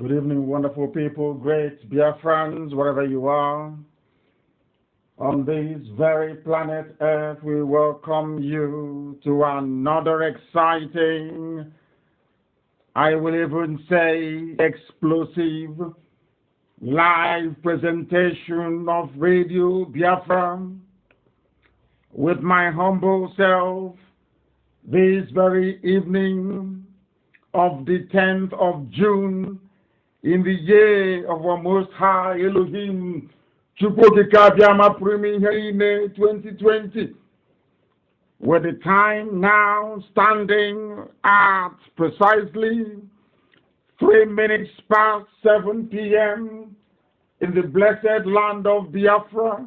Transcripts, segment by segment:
Good evening, wonderful people, great Biafrans, wherever you are. On this very planet Earth, we welcome you to another exciting, I will even say explosive, live presentation of Radio Biafra with my humble self this very evening of the 10th of June in the year of our Most High Elohim, Chukwokika Biama Primi 2020, with the time now standing at precisely 3 minutes past 7 p.m. in the blessed land of Biafra,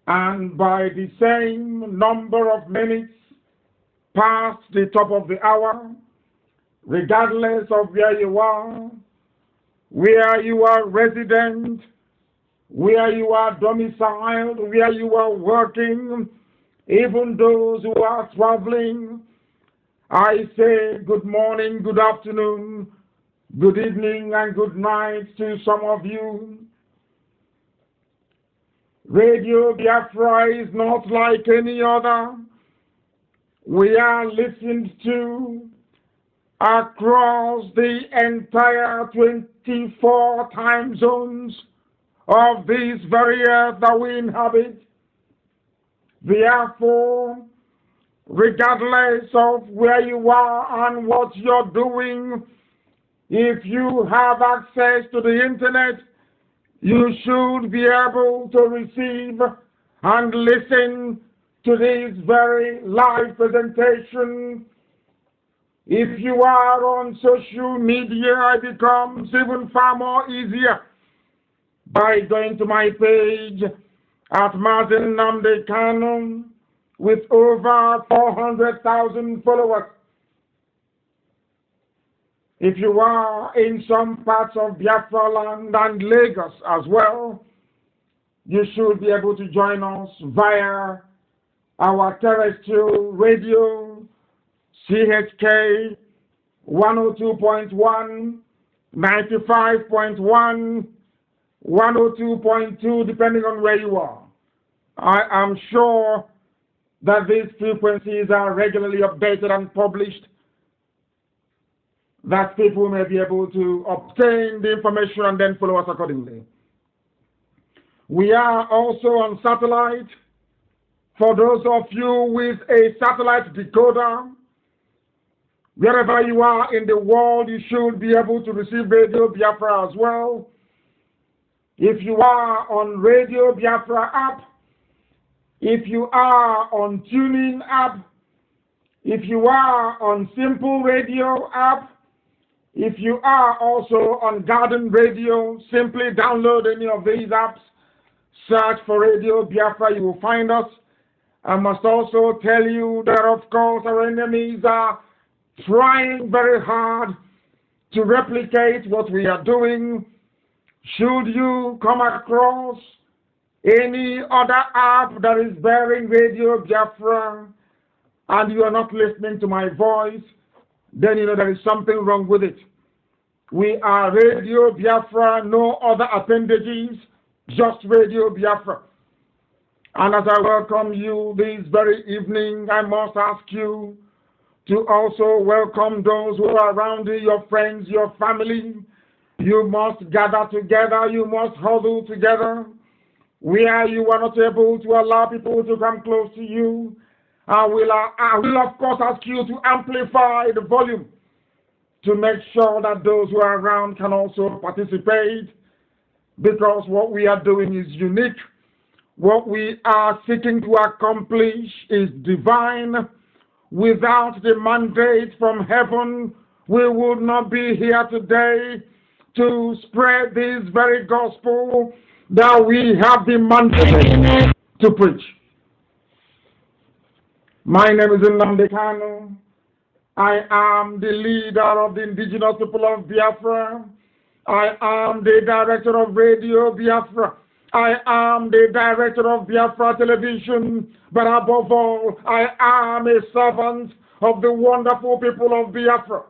and by the same number of minutes past the top of the hour, regardless of where you are resident, where you are domiciled, where you are working, even those who are traveling, I say good morning, good afternoon, Good evening and good night to some of you. Radio Biafra is not like any other. We are listened to across the entire 24 time zones of this very earth that we inhabit. Therefore, regardless of where you are and what you're doing, if you have access to the internet, you should be able to receive and listen to this very live presentation. If you are on social media, it becomes even far more easier by going to my page at Mazi Nnamdi Kanu with over 400,000 followers. If you are in some parts of Biafra land and Lagos as well, you should be able to join us via our terrestrial radio, CHK 102.1, 95.1, 102.2, depending on where you are. I am sure that these frequencies are regularly updated and published, that people may be able to obtain the information and then follow us accordingly. We are also on satellite. For those of you with a satellite decoder, wherever you are in the world, you should be able to receive Radio Biafra as well. If you are on Radio Biafra app, if you are on TuneIn app, if you are on Simple Radio app, if you are also on Garden Radio, simply download any of these apps, search for Radio Biafra, you will find us. I must also tell you that, of course, our enemies are trying very hard to replicate what we are doing. Should you come across any other app that is bearing Radio Biafra and you are not listening to my voice, then you know there is something wrong with it. We are Radio Biafra, no other appendages, just Radio Biafra. And as I welcome you this very evening, I must ask you to also welcome those who are around you, your friends, your family. You must gather together, you must huddle together. Where you are not able to allow people to come close to you, I will of course ask you to amplify the volume to make sure that those who are around can also participate, because what we are doing is unique. What we are seeking to accomplish is divine. Without the mandate from heaven, we would not be here today to spread this very gospel that we have been mandated to preach. My name is Nnamdi Kanu. I am the leader of the indigenous people of Biafra. I am the director of Radio Biafra. I am the director of Biafra Television. But above all, I am a servant of the wonderful people of Biafra.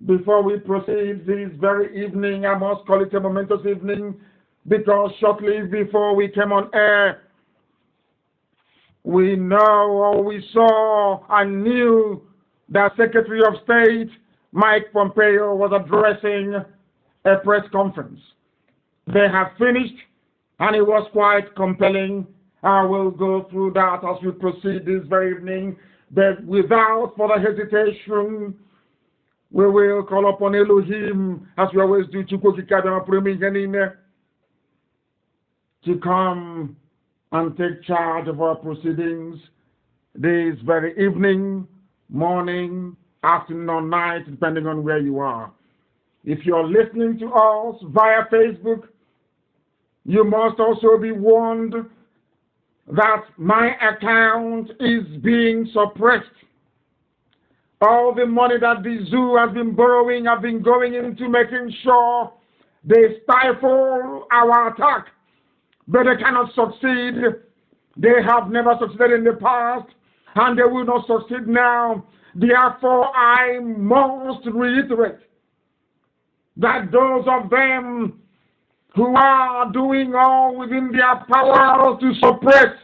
Before we proceed this very evening, I must call it a momentous evening, because shortly before we came on air, we know, or we saw and knew that Secretary of State Mike Pompeo was addressing a press conference. They have finished, and it was quite compelling. I will go through that as we proceed this very evening, but without further hesitation, we will call upon Elohim, as we always do, to come and take charge of our proceedings this very evening, morning, afternoon, or night, depending on where you are. If you're listening to us via Facebook, you must also be warned that my account is being suppressed. All the money that the zoo has been borrowing have been going into making sure they stifle our attack. But they cannot succeed. They have never succeeded in the past, and they will not succeed now. Therefore, I must reiterate that those of them who are doing all within their power to suppress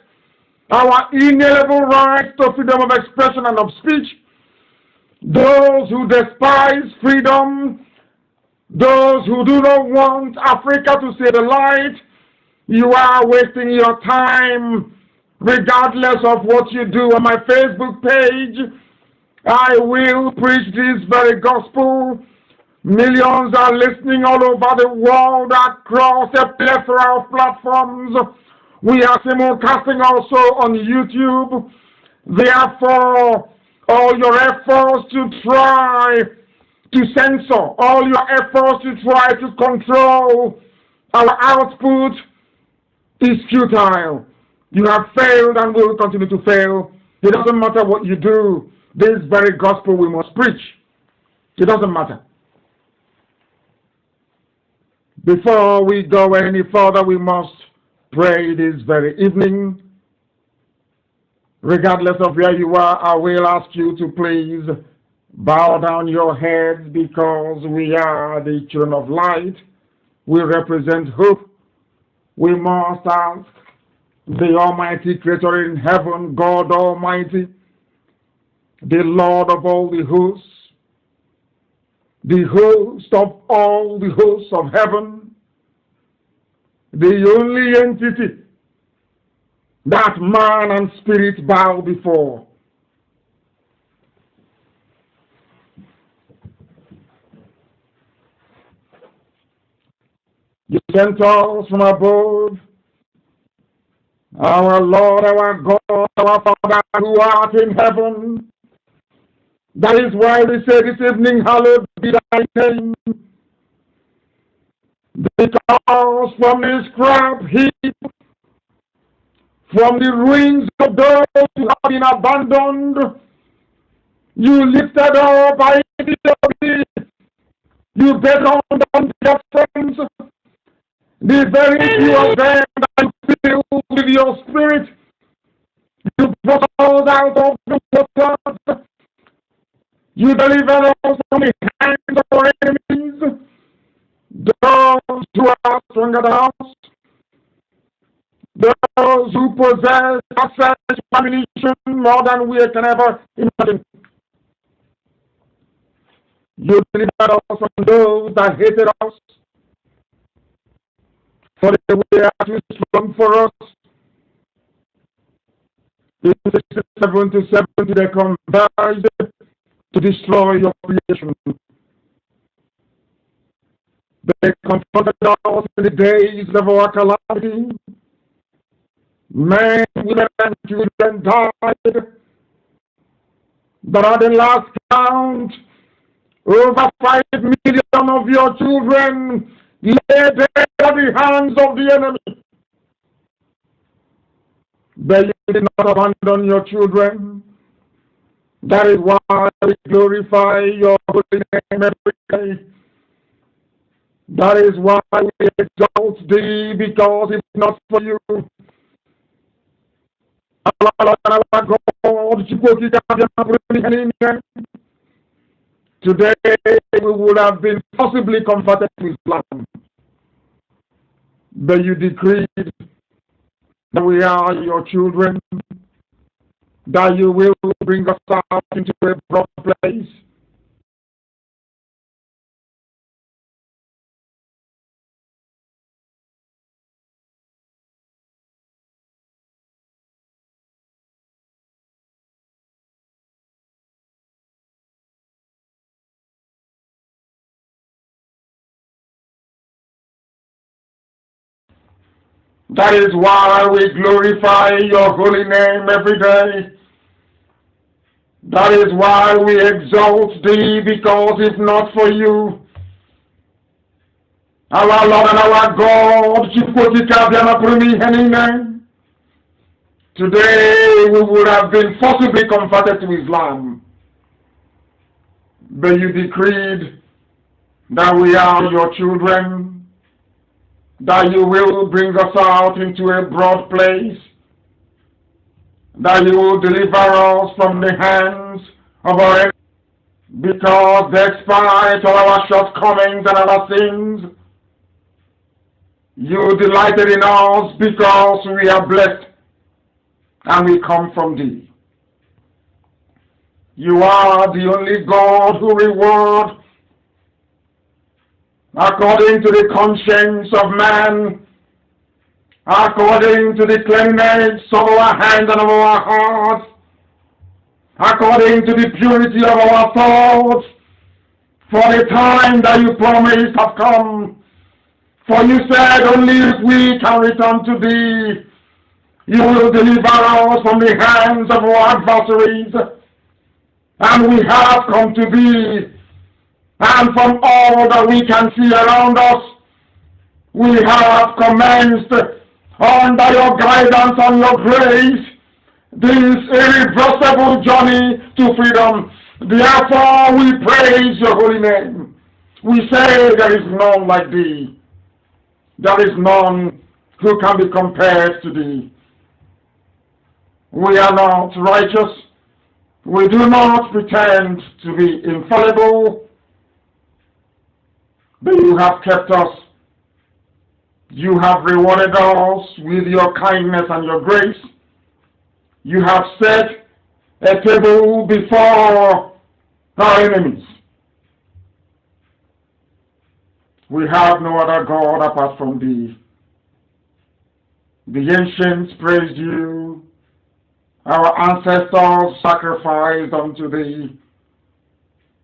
our inalienable rights to freedom of expression and of speech, those who despise freedom, those who do not want Africa to see the light, you are wasting your time regardless of what you do. On my Facebook page, I will preach this very gospel. Millions are listening all over the world across a plethora of platforms. We are simulcasting also on YouTube. Therefore, all your efforts to try to censor, all your efforts to try to control our output is futile. You have failed and will continue to fail. It doesn't matter what you do. This very gospel we must preach. It doesn't matter. Before we go any further, we must pray this very evening. Regardless of where you are, I will ask you to please bow down your heads, because we are the children of light. We represent hope. We must ask the Almighty Creator in heaven, God Almighty, the Lord of all the hosts, the host of all the hosts of heaven, the only entity that man and spirit bow before. You sent us from above, our Lord, our God, our Father who art in heaven. That is why we say this evening, hallowed be thy name. Because from this scrap heap, from the ruins of those who have been abandoned, you lifted up by you beckoned on their friends, the very few of them that you filled with your spirit. You brought us out of the water. You delivered us from the hands of our enemies, those who are stronger than us, those who possess access to ammunition more than we can ever imagine. You delivered us from those that hated us, for they were too strong for us. In 67 to 70, they converged to destroy your creation. They confronted us in the days of our calamity. Men, women, and children died. But at the last count, over 5 million of your children lay dead at the hands of the enemy. But you did not abandon your children. That is why we glorify your holy name every day. That is why we exalt thee, because it's not for you. Today we would have been possibly converted to Islam. But you decreed that we are your children, that you will bring us out into a broad place. That is why we glorify your holy name every day. That is why we exalt thee, because if not for you, our Lord and our God, today we would have been forcibly converted to Islam. But you decreed that we are your children, that you will bring us out into a broad place, that you will deliver us from the hands of our, because despite all our shortcomings and our sins, you delighted in us because we are blessed and we come from thee. You are the only God who rewards according to the conscience of man, according to the cleanness of our hands and of our hearts, according to the purity of our thoughts, for the time that you promised have come. For you said only if we can return to thee, you will deliver us from the hands of our adversaries. And we have come to thee, and from all that we can see around us, we have commenced under your guidance and your grace this irreversible journey to freedom. Therefore we praise your holy name. We say there is none like thee. There is none who can be compared to thee. We are not righteous. We do not pretend to be infallible, but you have kept us. You have rewarded us with your kindness and your grace. You have set a table before our enemies. We have no other God apart from thee. The ancients praised you. Our ancestors sacrificed unto thee.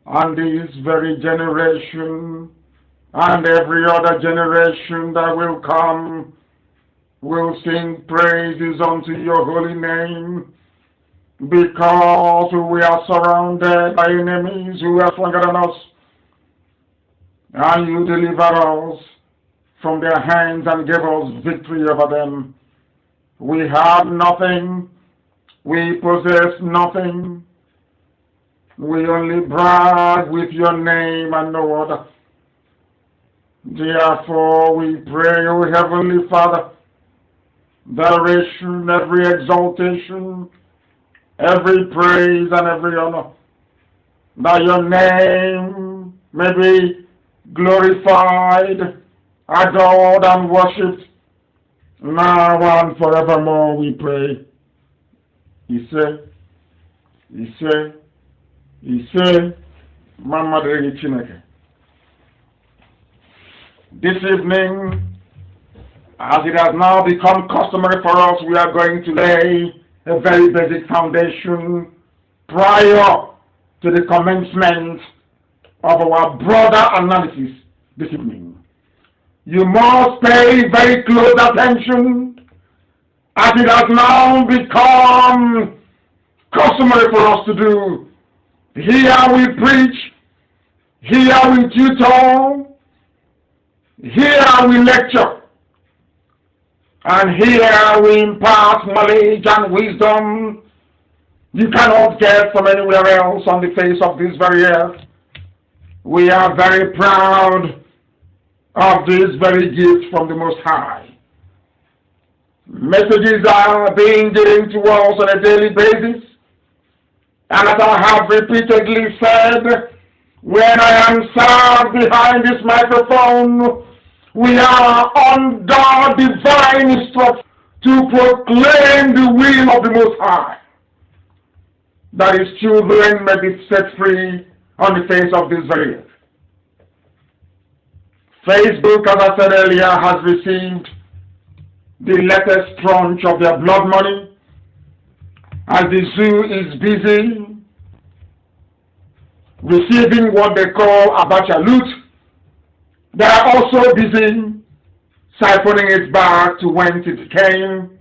And this very generation and every other generation that will come will sing praises unto your holy name, because we are surrounded by enemies who are stronger than us, and you deliver us from their hands and give us victory over them. We have nothing, we possess nothing, we only brag with your name and no other. Therefore we pray, O Heavenly Father, adoration, every exaltation, every praise and every honor, that your name may be glorified, adored and worshipped, now and forevermore we pray. Ise, Mama Dei Chineke. This evening, as it has now become customary for us, we are going to lay a very basic foundation prior to the commencement of our broader analysis this evening. You must pay very close attention, as it has now become customary for us to do. Here we preach, here we tutor, here we lecture, and here we impart knowledge and wisdom you cannot get from anywhere else on the face of this very earth. We are very proud of this very gift from the Most High. Messages are being given to us on a daily basis, and as I have repeatedly said, when I am served behind this microphone, we are under divine instruction to proclaim the will of the Most High, that His children may be set free on the face of this very earth. Facebook, as I said earlier, has received the latest tranche of their blood money, as the zoo is busy receiving what they call Abacha loot. They are also busy siphoning it back to whence it came,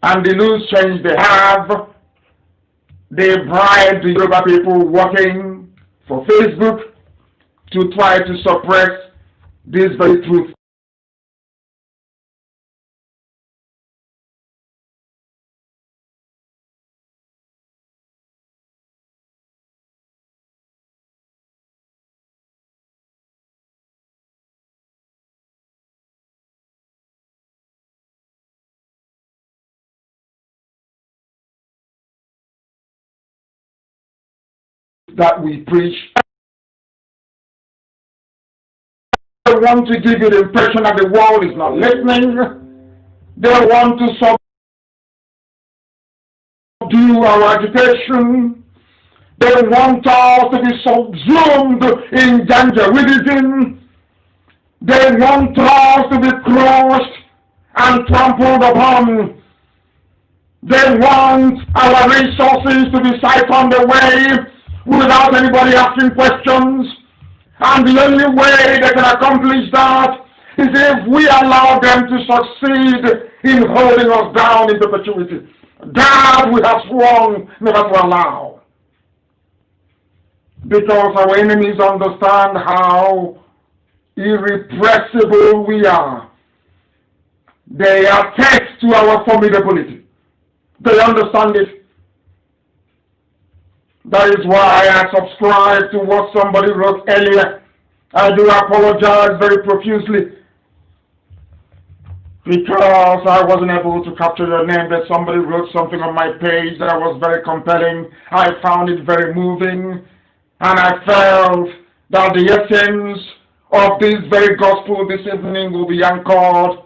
and the loose change they have, they bribe the Yoruba people working for Facebook to try to suppress this very truth. that we preach. They want to give you the impression that the world is not listening. They want to subdue our agitation. They want us to be subsumed in janjaweedism. They want us to be crushed and trampled upon. They want our resources to be siphoned away without anybody asking questions. And the only way they can accomplish that is if we allow them to succeed in holding us down in perpetuity. That we have sworn never to allow. Because our enemies understand how irrepressible we are. They attest to our formidability. They understand it. That is why I subscribe to what somebody wrote earlier. I do apologize very profusely because I wasn't able to capture your name, but somebody wrote something on my page that was very compelling. I found it very moving, and I felt that the essence of this very gospel this evening will be anchored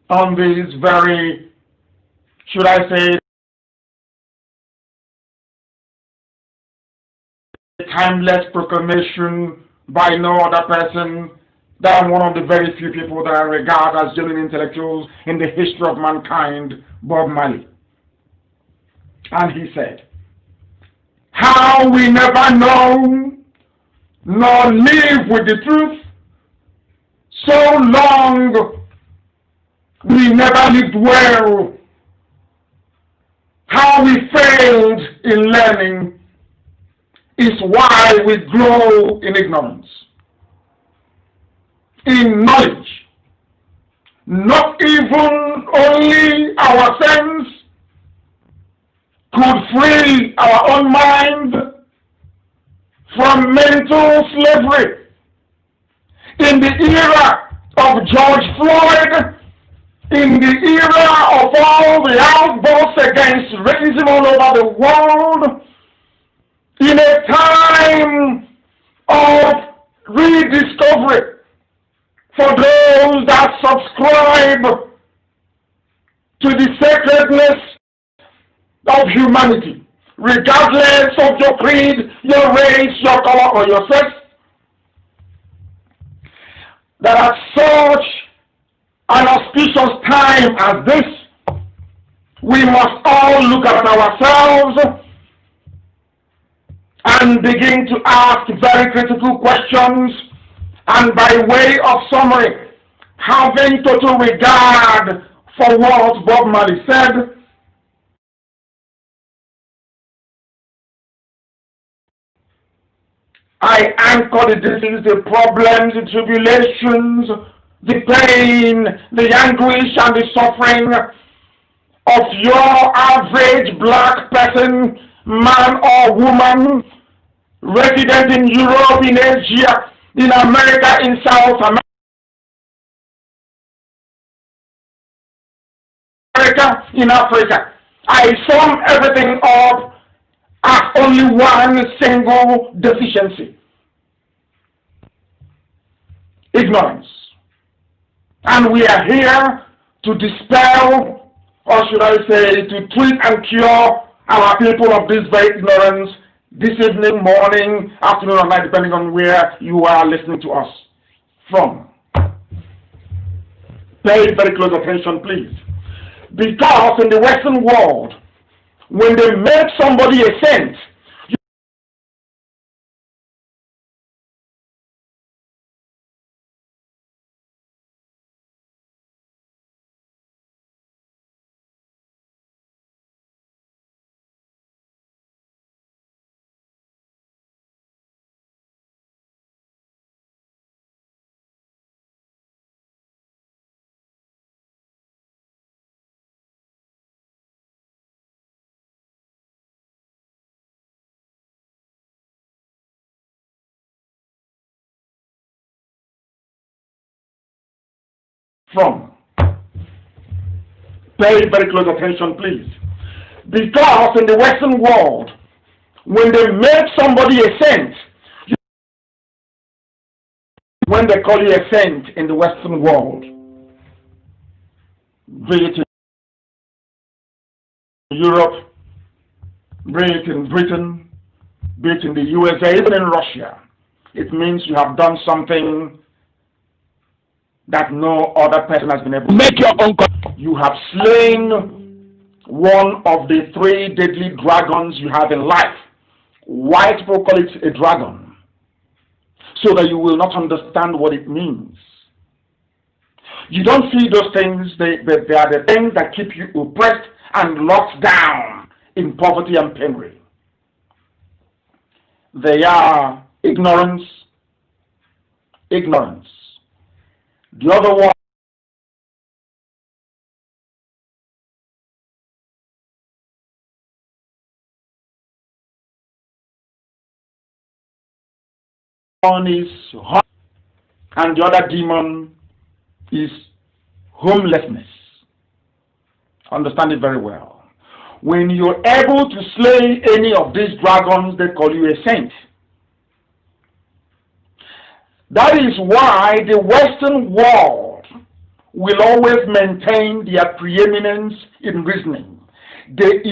on this very, should I say, timeless proclamation by no other person than one of the very few people that I regard as genuine intellectuals in the history of mankind, Bob Marley. And he said, "How we never know nor live with the truth, so long we never lived well. How we failed in learning is why we grow in ignorance. In knowledge, not even only our sense could free our own mind from mental slavery. In the era of George Floyd, in the era of all the outbursts against racism all over the world, in a time of rediscovery for those that subscribe to the sacredness of humanity, regardless of your creed, your race, your color, or your sex, that at such an auspicious time as this, we must all look at ourselves and begin to ask very critical questions, and by way of summary, having total regard for what Bob Marley said, I anchor the disease, the problems, the tribulations, the pain, the anguish, and the suffering of your average black person, man or woman, resident in Europe, in Asia, in America, in South America, in Africa. I sum everything up as only one single deficiency: ignorance. And we are here to dispel, or should I say, to treat and cure our people of this very ignorance this evening, morning, afternoon, or night, depending on where you are listening to us from. Pay very close attention, please. Because in the Western world, when they make somebody a saint, from. Pay very close attention, please. Because in the Western world, When they make somebody a saint, when they call you a saint in the Western world, be it in Europe, be it in Britain, be it in the USA, even in Russia, it means you have done something that no other person has been able to make your own. You have slain one of the 3 deadly dragons you have in life. White people call it a dragon, so that you will not understand what it means. You don't see those things. They are the things that keep you oppressed and locked down in poverty and penury. They are ignorance. The other one is hunger, and the other demon is homelessness. Understand it very well. When you're able to slay any of these dragons, they call you a saint. That is why the Western world will always maintain their preeminence in reasoning. They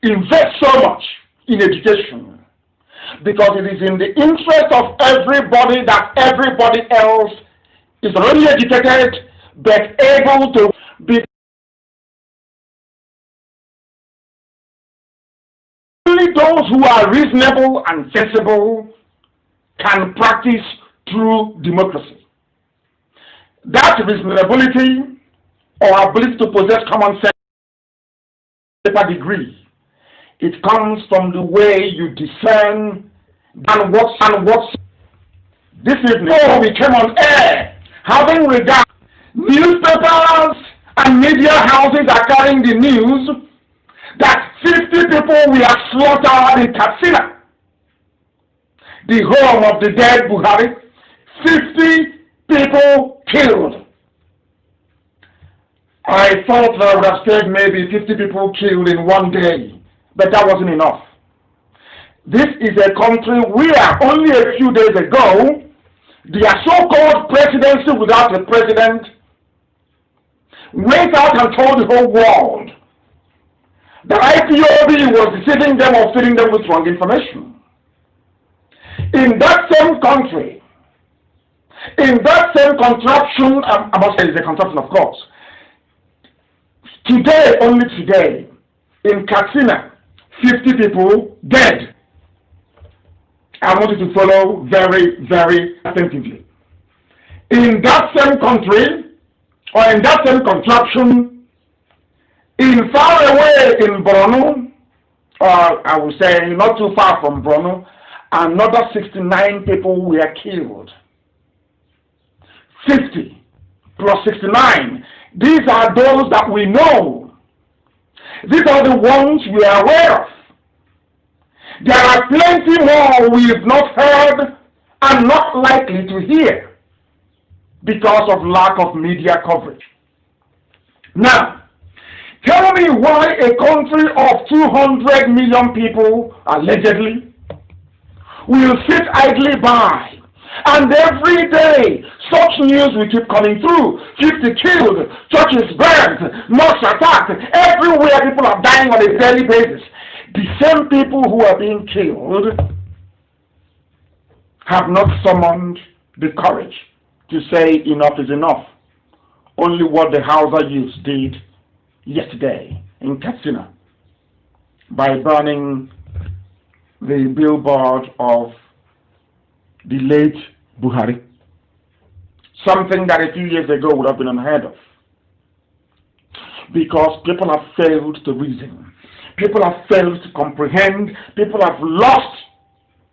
invest so much in education because it is in the interest of everybody that everybody else is not only educated but able to be. Only those who are reasonable and sensible can practice true democracy. That reasonability or ability to possess common sense degree, it comes from the way you discern and what's this evening. Oh, we came on air having regard. Newspapers and media houses are carrying the news that 50 people were slaughtered in Katsina, the home of the dead Buhari. 50 people killed. I thought that I would have said maybe 50 people killed in one day, but that wasn't enough. This is a country where only a few days ago, their so-called presidency without a president went out and told the whole world that IPOB was deceiving them or feeding them with wrong information. In that same country, in that same contraption, I must say it's a contraption, of course. Today, only today, in Katsina, 50 people dead. I want you to follow very, very attentively. In that same country, or in that same contraption, in far away in Borno, or I would say not too far from Borno, another 69 people were killed. 50 plus 69. These are those that we know. These are the ones we are aware of. There are plenty more we have not heard and not likely to hear because of lack of media coverage. Now, tell me why a country of 200 million people, allegedly, will sit idly by and every day such news will keep coming through. 50 killed, churches burned, mosques attacked, everywhere people are dying on a daily basis. The same people who are being killed have not summoned the courage to say enough is enough. Only what the Hausa youths did yesterday in Katsina by burning the billboard of the late Buhari. Something that a few years ago would have been unheard of. Because people have failed to reason. People have failed to comprehend. People have lost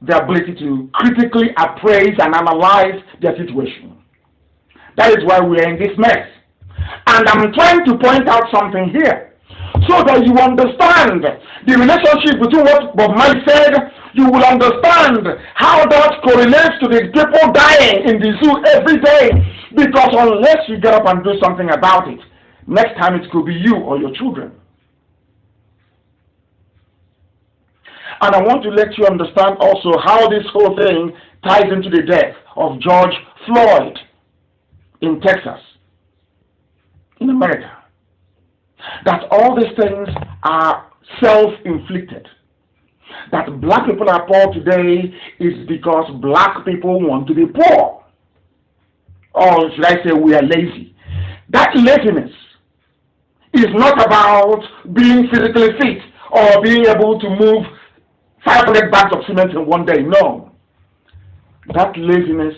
the ability to critically appraise and analyze their situation. That is why we are in this mess. And I'm trying to point out something here so that you understand the relationship between what Bob Marley said. You will understand how that correlates to the people dying in the zoo every day. Because unless you get up and do something about it, next time it could be you or your children. And I want to let you understand also how this whole thing ties into the death of George Floyd in Texas, in America. That all these things are self-inflicted. That black people are poor today is because black people want to be poor. Or should I say we are lazy. That laziness is not about being physically fit or being able to move 500 bags of cement in one day. No. That laziness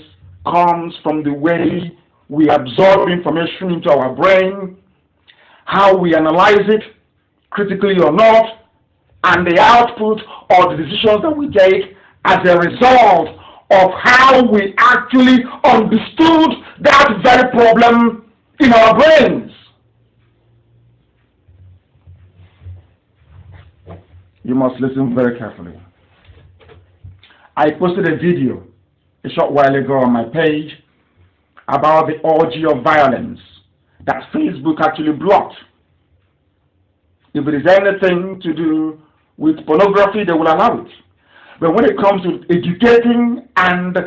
comes from the way we absorb information into our brain, how we analyze it, critically or not, and the output or the decisions that we take as a result of how we actually understood that very problem in our brains. You must listen very carefully. I posted a video a short while ago on my page about the orgy of violence that Facebook actually blocked. If it is anything to do with pornography, they will allow it. But when it comes to educating and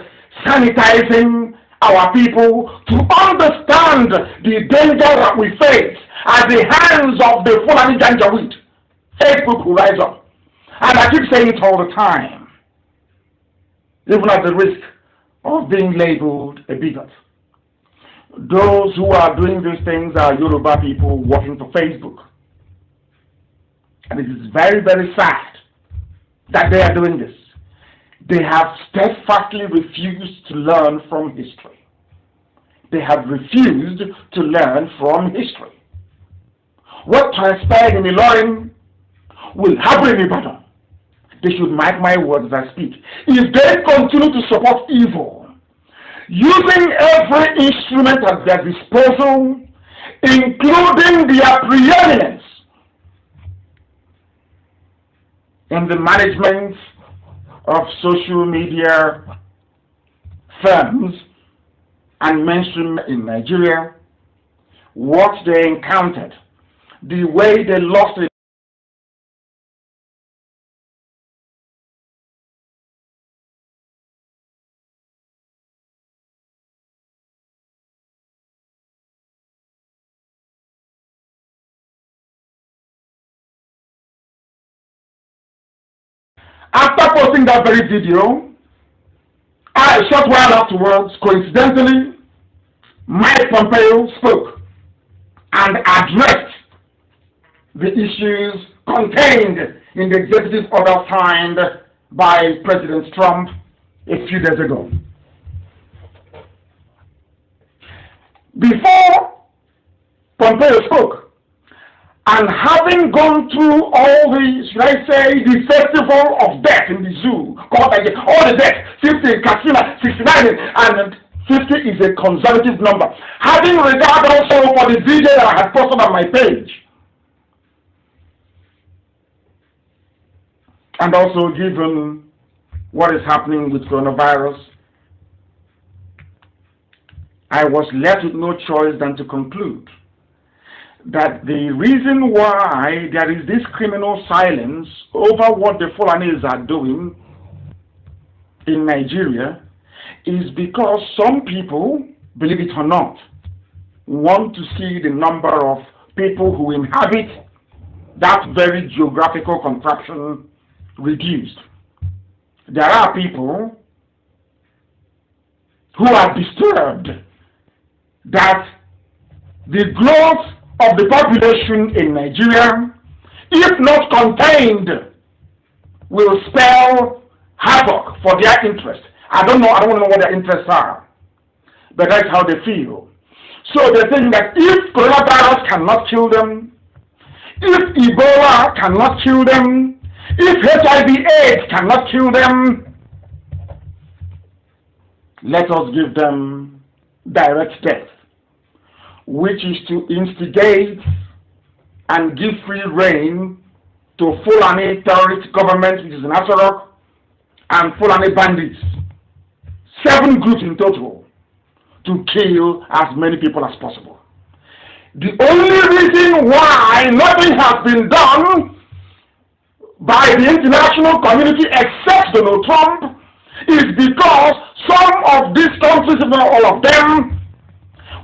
sanitizing our people to understand the danger that we face at the hands of the Fulani Janjaweed, Facebook will rise up. And I keep saying it all the time, even at the risk of being labeled a bigot. Those who are doing these things are Yoruba people working for Facebook. And it is very, very sad that they are doing this. They have steadfastly refused to learn from history. They have refused to learn from history. What transpired in Ilorin will happen in Ibadan. They should mark my words as I speak. If they continue to support evil, using every instrument at their disposal, including their preeminence in the management of social media firms and mainstream in Nigeria, what they encountered, the way they lost it. After posting that very video, a short while afterwards, coincidentally, Mike Pompeo spoke and addressed the issues contained in the executive order signed by President Trump a few days ago. Before Pompeo spoke, and having gone through all the, should I say, the festival of death in the zoo, called like all the death, 50 in Katsina, 69, and 50 is a conservative number. Having regard also for the video that I had posted on my page, and also given what is happening with coronavirus, I was left with no choice than to conclude that the reason why there is this criminal silence over what the Fulanis are doing in Nigeria is because some people, believe it or not, want to see the number of people who inhabit that very geographical contraption reduced. There are people who are disturbed that the growth of the population in Nigeria, if not contained, will spell havoc for their interest. I don't want to know what their interests are, but that's how they feel. So they're saying that if coronavirus cannot kill them, if Ebola cannot kill them, if HIV/AIDS cannot kill them, let us give them direct death, which is to instigate and give free rein to Fulani terrorist government, which is in Asarok, and Fulani bandits, 7 groups in total, to kill as many people as possible. The only reason why nothing has been done by the international community except Donald Trump is because some of these countries, if not all of them,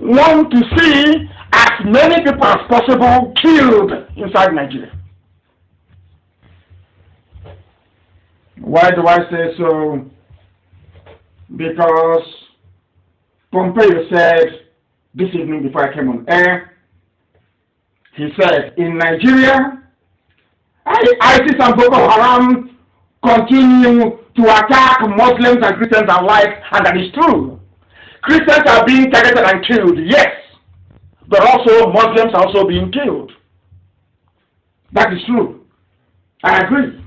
want to see as many people as possible killed inside Nigeria. Why do I say so? Because Pompeo said this evening before I came on air, he said, in Nigeria, ISIS and Boko Haram continue to attack Muslims and Christians alike, and that is true. Christians are being targeted and killed, yes, but also Muslims are also being killed. That is true. I agree.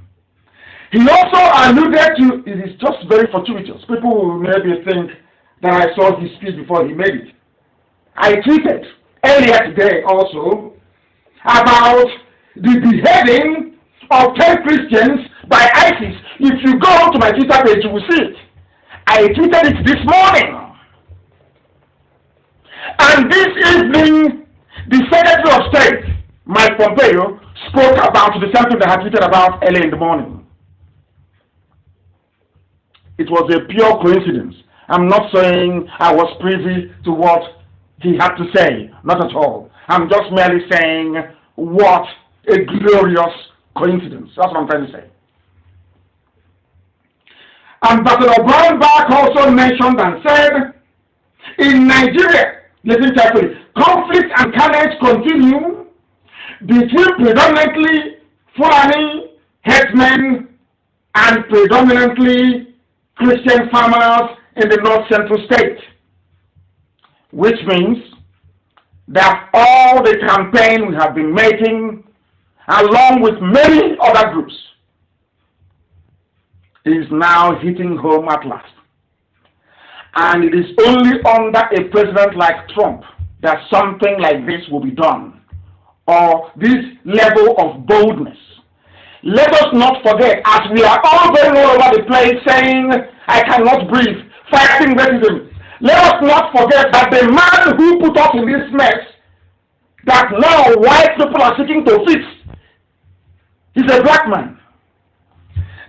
He also alluded to, it is just very fortuitous. People will maybe think that I saw his speech before he made it. I tweeted earlier today also about the beheading of 10 Christians by ISIS. If you go to my Twitter page, you will see it. I tweeted it this morning. And this evening, the Secretary of State, Mike Pompeo, spoke about the same thing that I tweeted about early in the morning. It was a pure coincidence. I'm not saying I was privy to what he had to say. Not at all. I'm just merely saying what a glorious coincidence. That's what I'm trying to say. Ambassador Brownback also mentioned and said, in Nigeria, listen carefully, conflict and carnage continue between predominantly Fulani herdsmen and predominantly Christian farmers in the north central state, which means that all the campaign we have been making, along with many other groups, is now hitting home at last. And it is only under a president like Trump that something like this will be done, or this level of boldness. Let us not forget, as we are all going all over the place saying, I cannot breathe, fighting racism, let us not forget that the man who put us in this mess, that now white people are seeking to fix, is a black man.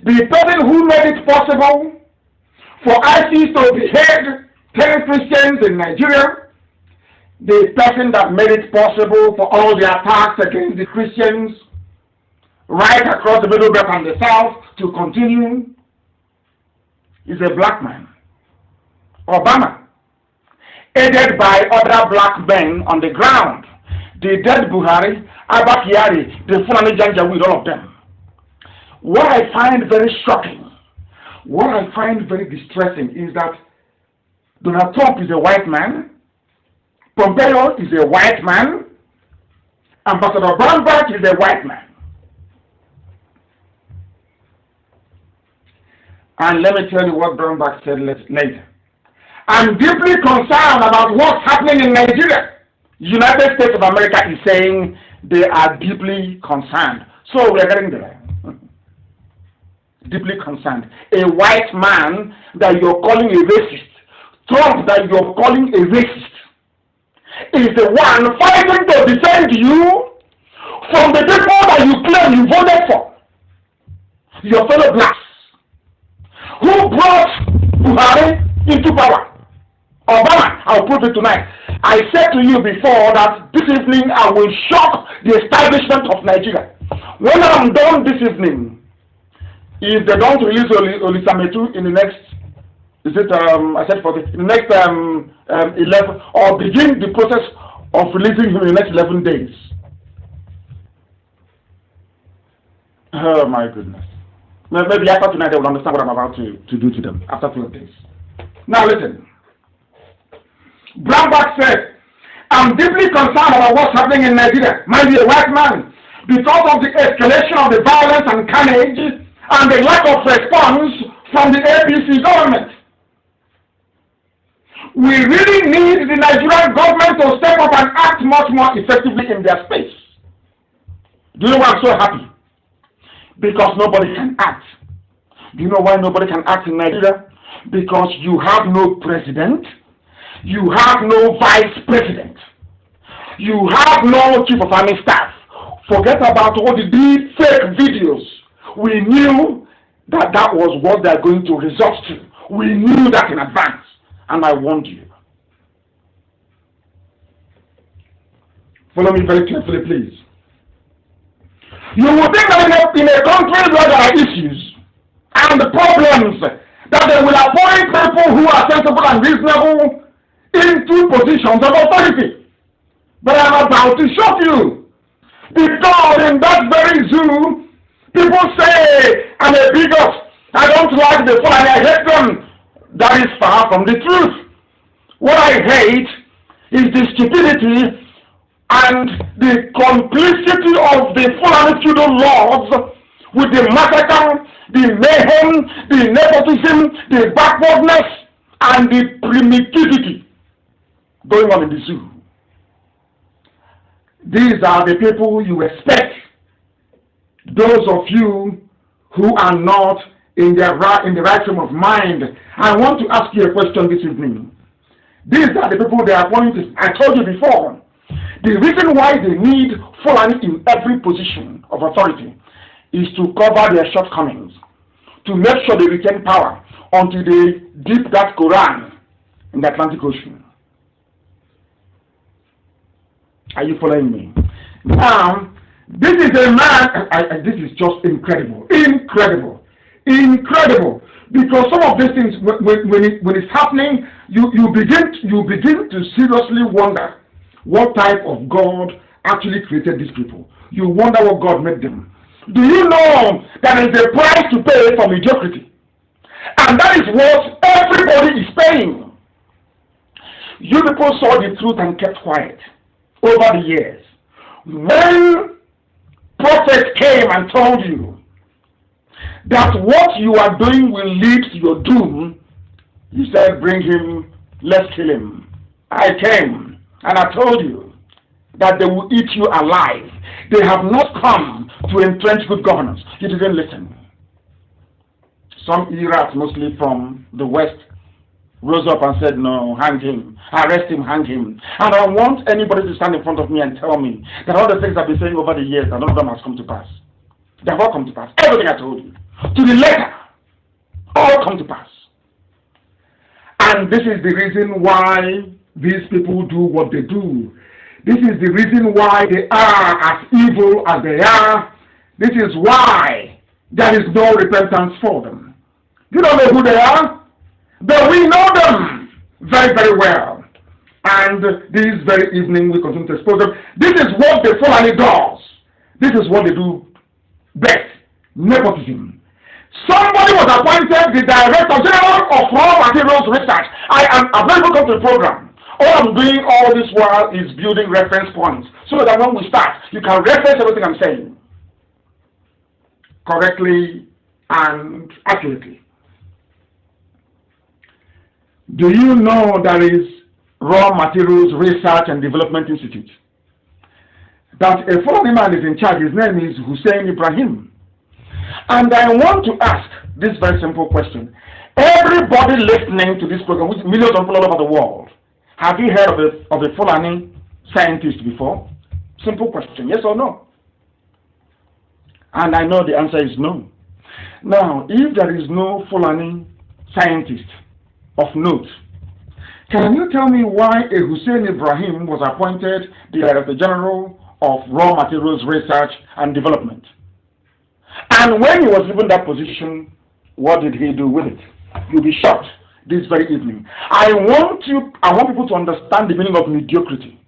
The person who made it possible for ISIS to behead 10 Christians in Nigeria, the person that made it possible for all the attacks against the Christians right across the Middle Belt and the South to continue, is a black man. Obama, aided by other black men on the ground, the dead Buhari, Abba Kyari, the Fulani Janjaweed, all of them. What I find very shocking, what I find very distressing is that Donald Trump is a white man, Pompeo is a white man, Ambassador Brownback is a white man. And let me tell you what Brownback said later. I'm deeply concerned about what's happening in Nigeria. United States of America is saying they are deeply concerned. So we are getting there. Deeply concerned. A white man that you're calling a racist, Trump that you're calling a racist, is the one fighting to defend you from the people that you claim you voted for. Your fellow blacks. Who brought Buhari into power? Obama. I'll prove it tonight. I said to you before that this evening I will shock the establishment of Nigeria. When I'm done this evening, if they don't release Olisametu in the next, I said for the next 11, or begin the process of releasing him in the next 11 days. Oh my goodness. Maybe after tonight they will understand what I'm about to do to them after 12 days. Now listen. Brownback said, I'm deeply concerned about what's happening in Nigeria. Might be a white man. Because of the escalation of the violence and carnage and the lack of response from the APC government. We really need the Nigerian government to step up and act much more effectively in their space. Do you know why I'm so happy? Because nobody can act. Do you know why nobody can act in Nigeria? Because you have no president. You have no vice president. You have no chief of army staff. Forget about all the deep fake videos We knew that that was what they are going to resort to. We knew that in advance, and I warned you. Follow me very carefully, please. You will think that in a country where there are issues and the problems, that they will appoint people who are sensible and reasonable into positions of authority. But I'm about to shock you. Because in that very zoo, people say, I'm a bigot. I don't like the Fulani, I hate them. That is far from the truth. What I hate is the stupidity and the complicity of the Fulani feudal lords with the massacre, the mayhem, the nepotism, the backwardness, and the primitivity going on in the zoo. These are the people you expect. Those of you who are not in the right frame of mind. I want to ask you a question this evening. These are the people they appoint. I told you before. The reason why they need Fulani in every position of authority is to cover their shortcomings, to make sure they retain power until they dip that Quran in the Atlantic Ocean. Are you following me? Now, this is a man, this is just incredible, incredible. Because some of these things, when it's happening, you begin to seriously wonder what type of God actually created these people. You wonder what God made them. Do you know that there is a price to pay for mediocrity? And that is what everybody is paying. You people saw the truth and kept quiet over the years. When prophets came and told you that what you are doing will lead to your doom, you said, bring him, let's kill him. I came and I told you that they will eat you alive. They have not come to entrench good governance. You didn't listen. Some Iraqs, mostly from the West, rose up and said, no, hang him, arrest him, hang him. And I want anybody to stand in front of me and tell me that all the things I've been saying over the years, that none of them has come to pass. They have all come to pass. Everything I told you, to the letter, all come to pass. And this is the reason why these people do what they do. This is the reason why they are as evil as they are. This is why there is no repentance for them. You don't know who they are, but we know them very, very well. And this very evening we continue to expose them. This is what the Fulani does. This is what they do best. Nepotism. Somebody was appointed the Director General of Raw Materials Research. I've never come to the program. All I'm doing all this while is building reference points so that when we start, you can reference everything I'm saying correctly and accurately. Do you know there is Raw Materials Research and Development Institute? That a foreign man is in charge. His name is Hussein Ibrahim. And I want to ask this very simple question. Everybody listening to this program, which millions of people all over the world, have you heard of a Fulani scientist before? Simple question, yes or no? And I know the answer is no. Now, if there is no Fulani scientist of note, can you tell me why a Hussein Ibrahim was appointed the Director General of Raw Materials Research and Development? And when he was given that position, what did he do with it? You'll be shocked this very evening. I want people to understand the meaning of mediocrity.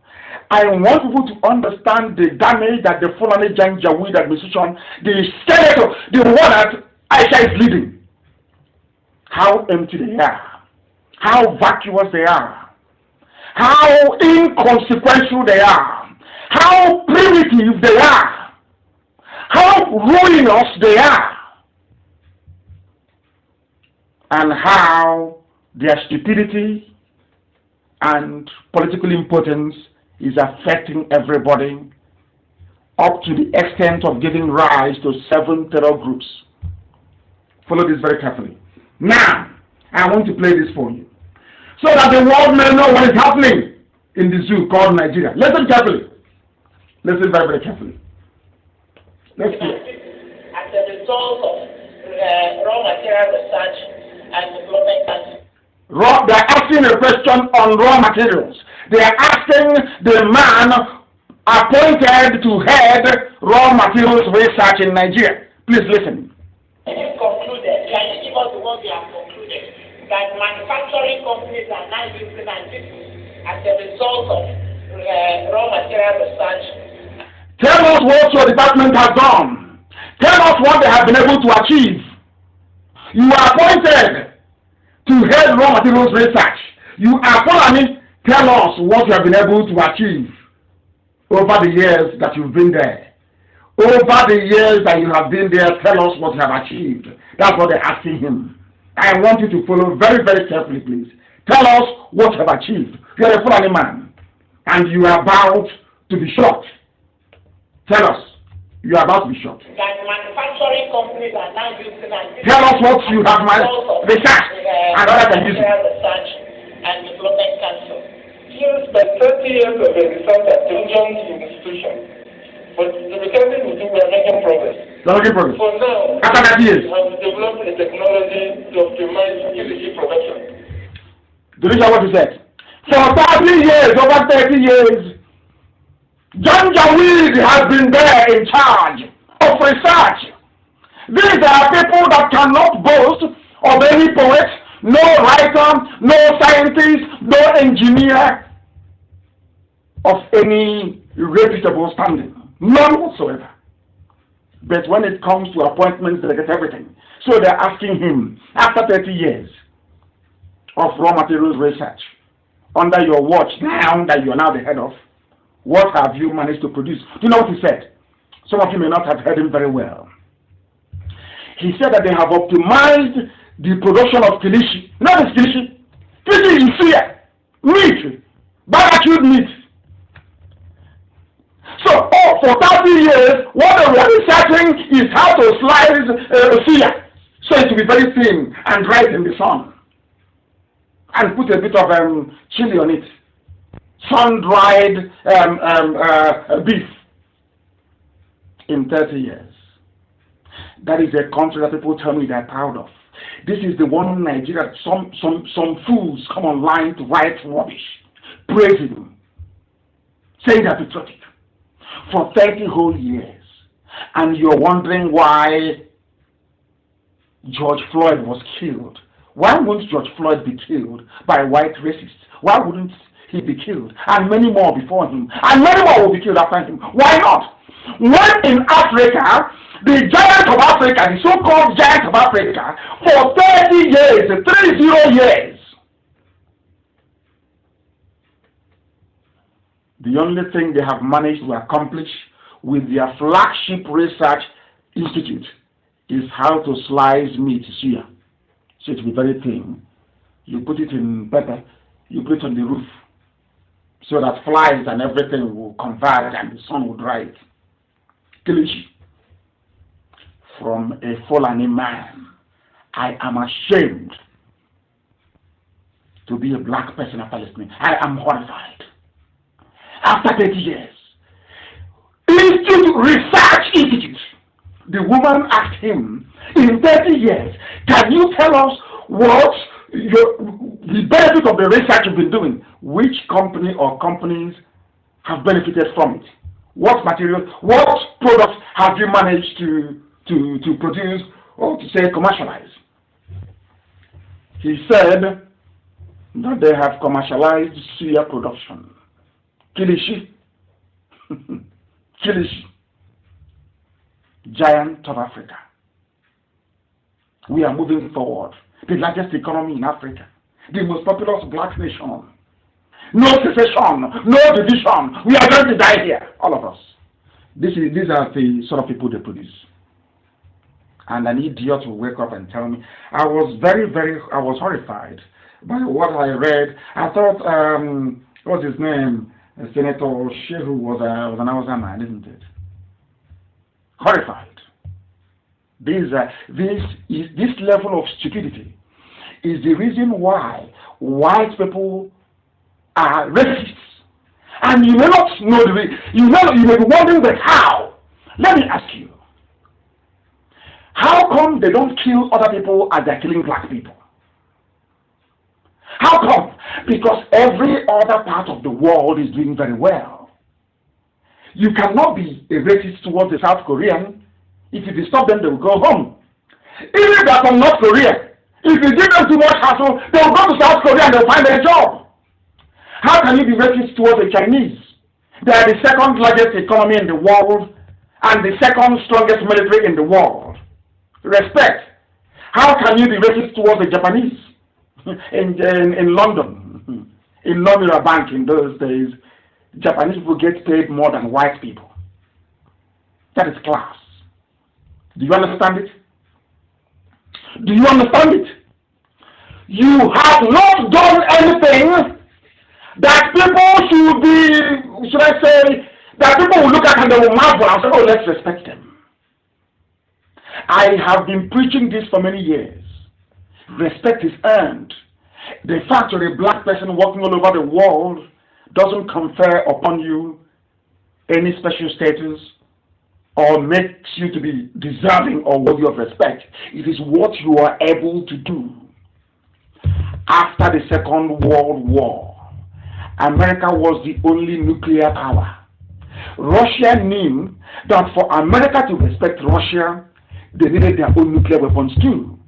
I want people to understand the damage that the Fulani Janjaweed administration, the senator, the one that Aisha is leading, how empty they are, how vacuous they are, how inconsequential they are, how primitive they are, how ruinous they are, and how their stupidity and political impotence is affecting everybody up to the extent of giving rise to 7 terror groups. Follow this very carefully. Now, I want to play this for you so that the world may know what is happening in the zoo called Nigeria. Listen carefully. Listen very, very carefully. Let's hear. result of raw material research and development council. They are asking a question on raw materials. They are asking the man appointed to head raw materials research in Nigeria. Please listen. It is concluded, can you give us the what we have concluded, that manufacturing companies are now using and as a result of raw material research. Tell us what your department has done. Tell us what they have been able to achieve. You are appointed to head raw materials research. You are following. Tell us what you have been able to achieve over the years that you've been there. Over the years that you have been there, tell us what you have achieved. That's what they're asking him. I want you to follow very, very carefully, please. Tell us what you have achieved. You are a Fulani man, and you are about to be shot. Tell us. You are about to be shot. That manufacturing companies are now using and tell us what you have researched and others are using. Research and Development Council. Yes, but 30 years of a research at stringent institution. But the research we do, we are making progress. You're making progress. For now, after 30 years, we have developed a technology to optimize energy production. Do you hear what he said? For 30 years, over 30 years, Janjaweed has been there in charge of research. These are people that cannot boast of any poet, no writer, no scientist, no engineer of any reputable standing. None whatsoever. But when it comes to appointments, they get everything. So they're asking him, after 30 years of raw materials research, under your watch now that you're now the head of, what have you managed to produce? Do you know what he said? Some of you may not have heard him very well. He said that they have optimized the production of kilishi. You know this kilishi? Kilishi is fear. Meat. Barbecued meat. So, for 30 years, what they were researching is how to slice fear so it will be very thin and dried in the sun. And put a bit of chili on it. Sun-dried beef in 30 years. That is a country that people tell me they're proud of. This is the one in Nigeria. Some fools come online to write rubbish, praising, saying they're patriotic for 30 whole years. And you're wondering why George Floyd was killed. Why wouldn't George Floyd be killed by white racists? Why wouldn't he be killed? And many more before him. And many more will be killed after him. Why not? When in Africa, the giant of Africa, the so-called giant of Africa, for 30 years, 30 years, the only thing they have managed to accomplish with their flagship research institute is how to slice meat suya. So it will be very thin. You put it in pepper, you put it on the roof, so that flies and everything will converge and the sun will dry it. Kilishi. From a Fulani man, I am ashamed to be a black person after listening. I am horrified. After 30 years, Research Institute, the woman asked him, in 30 years, can you tell us what the benefit of the research you've been doing? Which company or companies have benefited from it? What materials, what products have you managed to produce or to say commercialize? He said that they have commercialized suya production. Kilishi. Kilishi. Giant of Africa. We are moving forward. The largest economy in Africa. The most populous black nation. No secession, no division. We are going to die here, all of us. These are the sort of people they produce. And an idiot will wake up and tell me. I was I was horrified by what I read. I thought, what's his name? Senator Shehu was an Hausa man, isn't it? Horrified. This level of stupidity is the reason why white people are racists. And you may not know the reason. You may be wondering that how. Let me ask you. How come they don't kill other people as they're killing black people? How come? Because every other part of the world is doing very well. You cannot be a racist towards the South Korean. If you disturb them, they will go home. Even if they're from North Korea, if you give them too much hassle, they will go to South Korea and they'll find a job. How can you be racist towards the Chinese? They are the second largest economy in the world and the second strongest military in the world. Respect. How can you be racist towards the Japanese? In London, in Nomura Bank in those days, Japanese people get paid more than white people. That is class. Do you understand it? Do you understand it? You have not done anything that people should be, should I say, that people will look at and they will marvel and say, oh, let's respect them. I have been preaching this for many years. Respect is earned. The fact you're a black person walking all over the world doesn't confer upon you any special status or makes you to be deserving or worthy of respect. It is what you are able to do. After the Second World War, America was the only nuclear power. Russia knew that for America to respect Russia, they needed their own nuclear weapons too.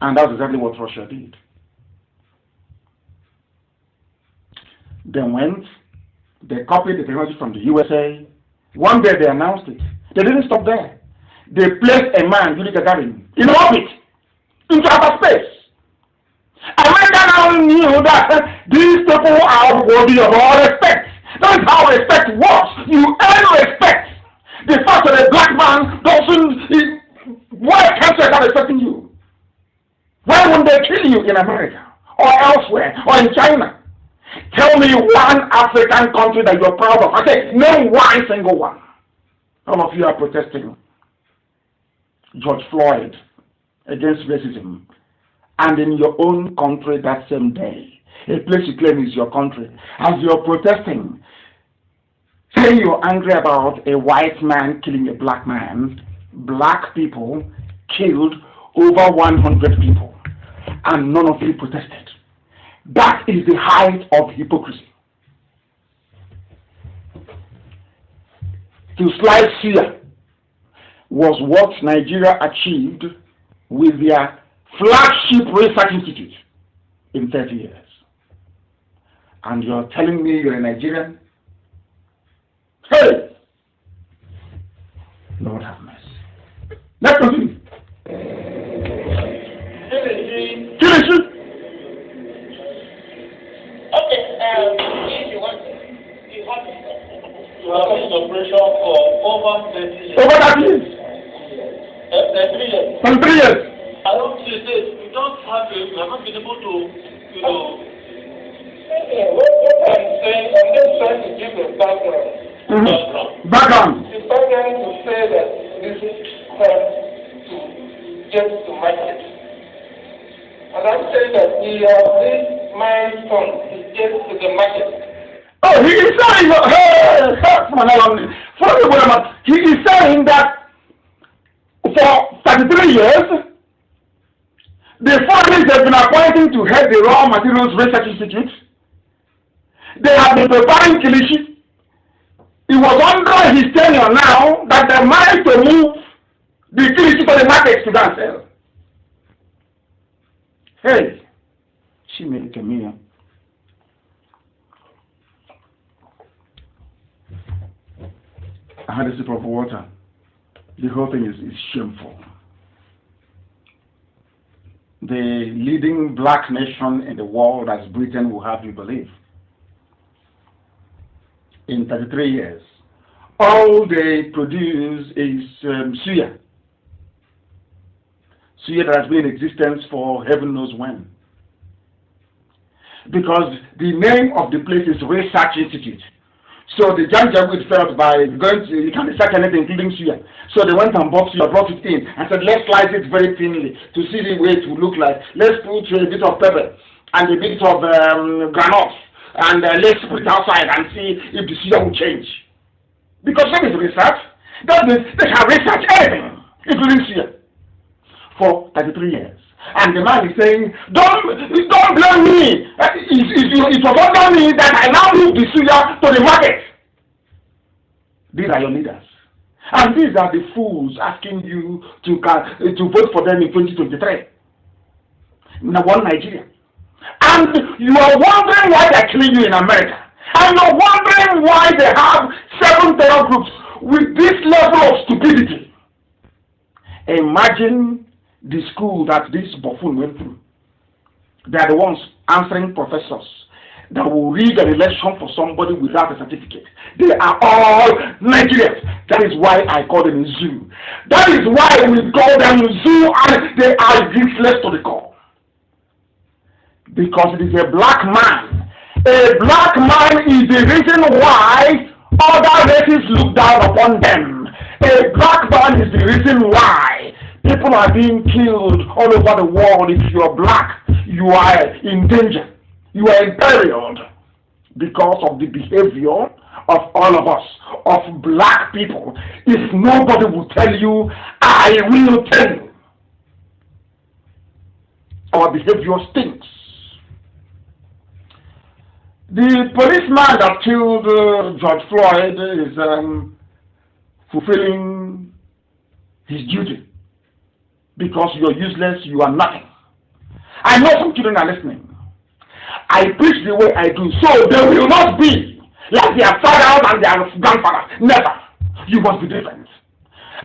And that's exactly what Russia did. They went, they copied the technology from the USA. One day they announced it. They didn't stop there. They placed a man, Yuri Gagarin, in orbit, into outer space. America now knew that these people are worthy of all respect. That is how respect works. You earn respect. The fact that a black man doesn't, why can't they start respecting you? Why won't they kill you in America or elsewhere or in China? Tell me one African country that you're proud of. I say, name one single one. All of you are protesting George Floyd against racism. And in your own country that same day, a place you claim is your country, as you're protesting, saying you're angry about a white man killing a black man, black people killed over 100 people, and none of you protested. That is the height of hypocrisy. To slide fear was what Nigeria achieved with their flagship research institute in 30 years. And you're telling me you're a Nigerian? Hey! Lord have mercy. Let's continue. Finish. Okay, if you want to, you have to. You have been in operation for over 30 years. Over 30 years? 3 years. From 3 years. I don't see this. You don't have to, you have not been able to, you know. What I'm saying, I'm just trying to give a background. Background. The background to say that this is time to get to market. And I'm saying that we have this milestone to get to the market. Oh, he is saying, he is saying that for 33 years, the foreigners have been appointing to head the Raw Materials Research Institute. They have been preparing Kilishi. It was under his tenure now that they managed to move the Kilishi to the market to go and sell. Hey, she made a million. I had a sip of water. The whole thing is shameful. The leading black nation in the world, as Britain will have you believe, in 33 years, all they produce is suya. Suya that has been in existence for heaven knows when. Because the name of the place is Research Institute. So the janjaweed felt by going to, you can research anything including suya. So they went and bought suya, brought it in, and said, let's slice it very thinly to see the way it will look like. Let's put a bit of pepper and a bit of granite, and let's put it outside and see if the suya will change. Because that is research. That means they can research anything, including Syria, for 33 years. And the man is saying, don't blame me. It was under me that I now moved the Syria to the market. These are your leaders. And these are the fools asking you to vote for them in 2023. One Nigeria. And you are wondering why they're killing you in America. And you're wondering why they have 7 terror groups with this level of stupidity. Imagine the school that this buffoon went through. They are the ones answering professors that will rig an election for somebody without a certificate. They are all Nigerians. That is why I call them zoo. That is why we call them zoo, and they are useless to the core. Because it is a black man. A black man is the reason why other races look down upon them. A black man is the reason why people are being killed all over the world. If you are black, you are in danger. You are imperiled because of the behavior of all of us, of black people. If nobody will tell you, I will tell you. Our behavior stinks. The policeman that killed George Floyd is fulfilling his duty because you are useless, you are nothing. I know some children are listening. I preach the way I do, so they will not be like their fathers and their grandfathers. Never. You must be different.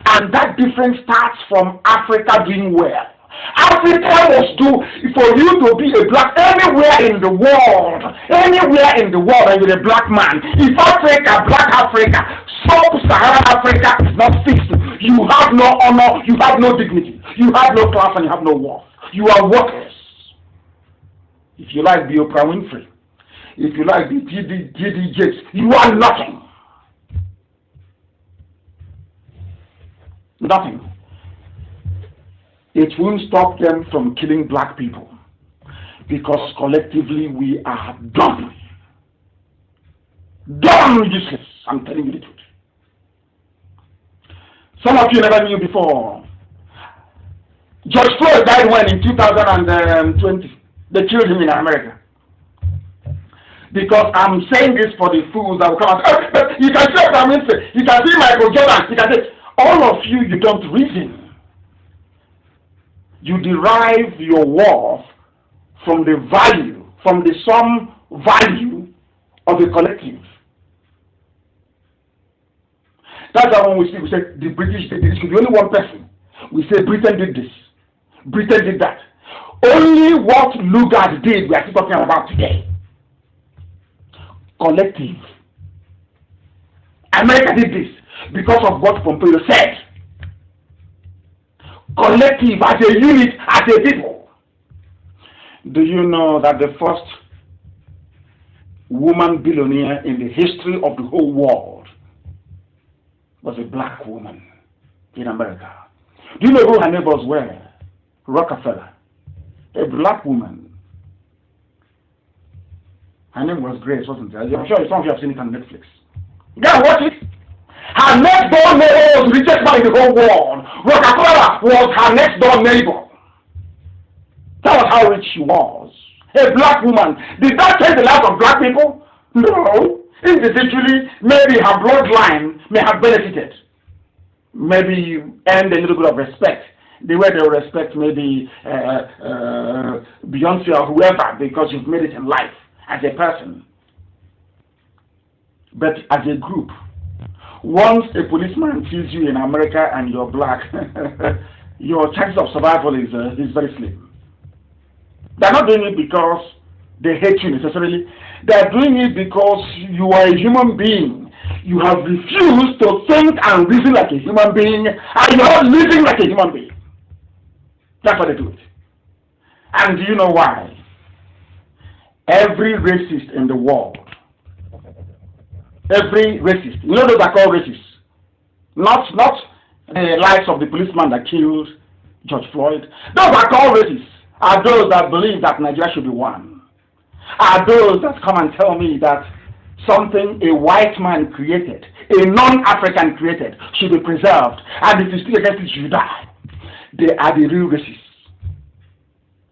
And that difference starts from Africa doing well. Africa must do, for you to be a black, anywhere in the world, and you're a black man. If Africa, black Africa, sub-Saharan Africa is not fixed, you have no honor, you have no dignity, you have no class, and you have no worth. You are worthless. If you like the Oprah Winfrey, if you like the G.D. Jakes, you are nothing. Nothing. It won't stop them from killing black people because collectively we are dumb. Dumb useless. I'm telling you the truth. Some of you never knew before. George Floyd died when in 2020. They killed him in America. Because I'm saying this for the fools that will come out. But you can see what I'm saying. You can see Michael Jordan. You can say, all of you, you don't reason. You derive your worth from the value, from the sum value of the collective. That's why when we say the British did this, it could be only one person. We say Britain did this, Britain did that. Only what Lugard did we are still talking about today. Collective. America did this because of what Pompeo said. Collective, as a unit, as a people. Do you know that the first woman billionaire in the history of the whole world was a black woman in America? Do you know who her neighbors were? Rockefeller. A black woman. Her name was Grace, wasn't it? I'm sure some of you have seen it on Netflix. Go and watch it. Her next door neighbor was the richest man in the whole world. Rockefeller was her next door neighbor. That was how rich she was. A black woman. Did that change the lives of black people? No. Individually, maybe her bloodline may have benefited. Maybe you earned a little bit of respect. The way they respect maybe Beyonce or whoever because you've made it in life as a person. But as a group, once a policeman sees you in America and you're black, your chances of survival is very slim. They're not doing it because they hate you necessarily. They're doing it because you are a human being. You have refused to think and reason like a human being, and you're not living like a human being. That's why they do it. And do you know why? Every racist in the world, every racist, you know those are called racists. Not the likes of the policeman that killed George Floyd. Those are called racists. Are those that believe that Nigeria should be one. Are those that come and tell me that something a white man created, a non-African created, should be preserved, and if you speak against it, you die. They are the real racists.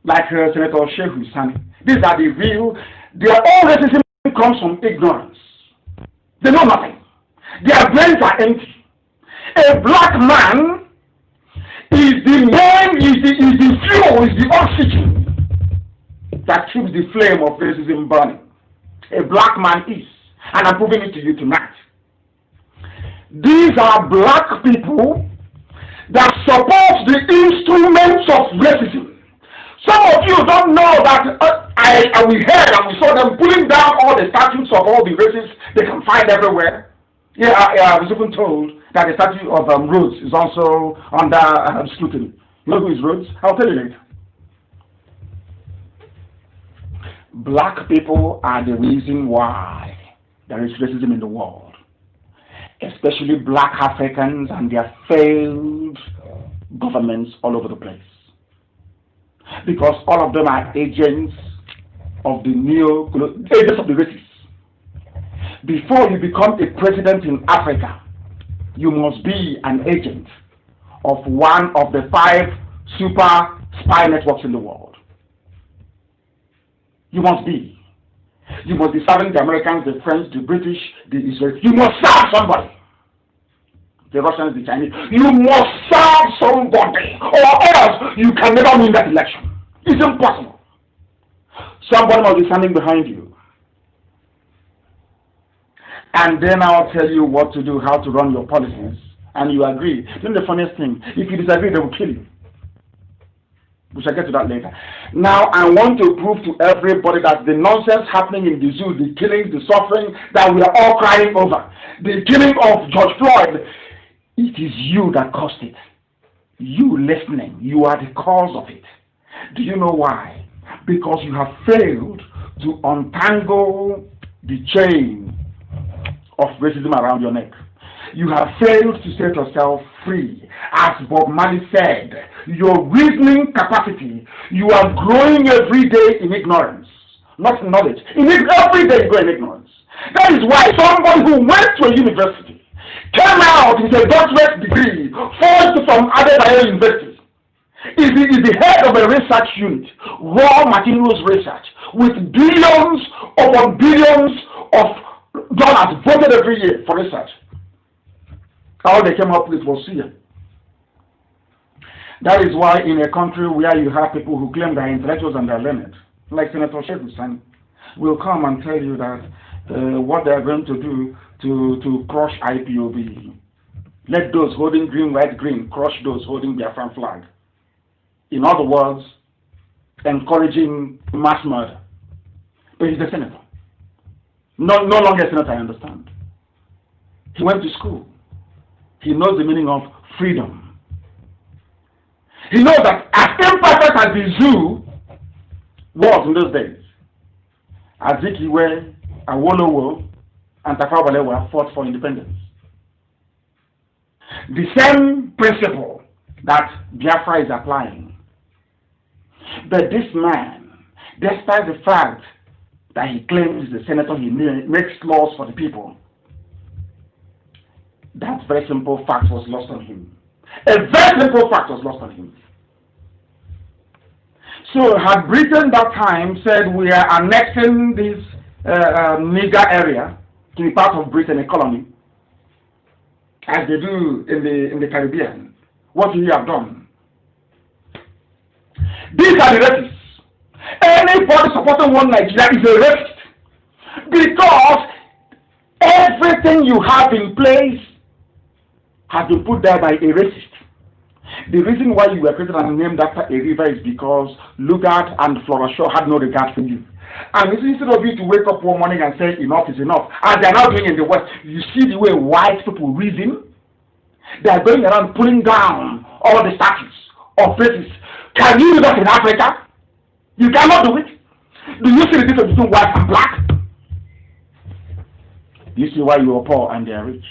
Like Senator Shehu Sani. These are the real, their own racism comes from ignorance. They know nothing. Their brains are empty. A black man is the main, is the fuel, is the oxygen that keeps the flame of racism burning. A black man is, and I'm proving it to you tonight. These are black people that support the instruments of racism. Some of you don't know that we heard and we saw them pulling down all the statues of all the races they can find everywhere. Yeah, I was even told that the statue of Rhodes is also under scrutiny. You know who is Rhodes? I'll tell you later. Black people are the reason why there is racism in the world, especially black Africans and their failed governments all over the place. Because all of them are agents of the agents of the races. Before you become a president in Africa, you must be an agent of one of the 5 super spy networks in the world. You must be. You must be serving the Americans, the French, the British, the Israelis. You must serve somebody. The Russians, the Chinese. You must serve somebody, or else you can never win that election. It's impossible. Somebody must be standing behind you. And then I'll tell you what to do, how to run your policies, and you agree. Then the funniest thing, if you disagree, they will kill you. We shall get to that later. Now, I want to prove to everybody that the nonsense happening in the zoo, the killings, the suffering that we are all crying over, the killing of George Floyd, it is you that caused it. You listening, you are the cause of it. Do you know why? Because you have failed to untangle the chain of racism around your neck. You have failed to set yourself free. As Bob Marley said, your reasoning capacity, you are growing every day in ignorance, not in knowledge. Every day you grow in ignorance. That is why somebody who went to a university, came out with a doctorate degree, forged from Adebayo University, is the head of a research unit, raw materials research, with billions upon billions of dollars voted every year for research. All they came up with was fear. That is why in a country where you have people who claim they're intellectuals and they're learned, like Senator Shehu Sani, will come and tell you that what they are going to do to crush IPOB. Let those holding green, white, green crush those holding Biafran flag. In other words, encouraging mass murder. But he's a senator. No longer a senator, I understand. He went to school. He knows the meaning of freedom. He knows that as imperfect as the zoo was in those days, Azikiwe, Awolowo, and Tafawa Balewa fought for independence. The same principle that Biafra is applying. But this man, despite the fact that he claims he's a senator, he makes laws for the people, that very simple fact was lost on him. A very simple fact was lost on him. So had Britain that time said we are annexing this Niger area to be part of Britain, a colony, as they do in the Caribbean, what would he have done? These are the racists. Anybody supporting one Nigeria is a racist, because everything you have in place has been put there by a racist. The reason why you were created and named after a river is because Lugard and Flora Shaw had no regard for you. And instead of you to wake up one morning and say enough is enough, as they are now doing in the West, you see the way white people reason. They are going around pulling down all the statues of races. Can you do that in Africa? You cannot do it. Do you see the difference between white and black? Do you see why you are poor and they are rich?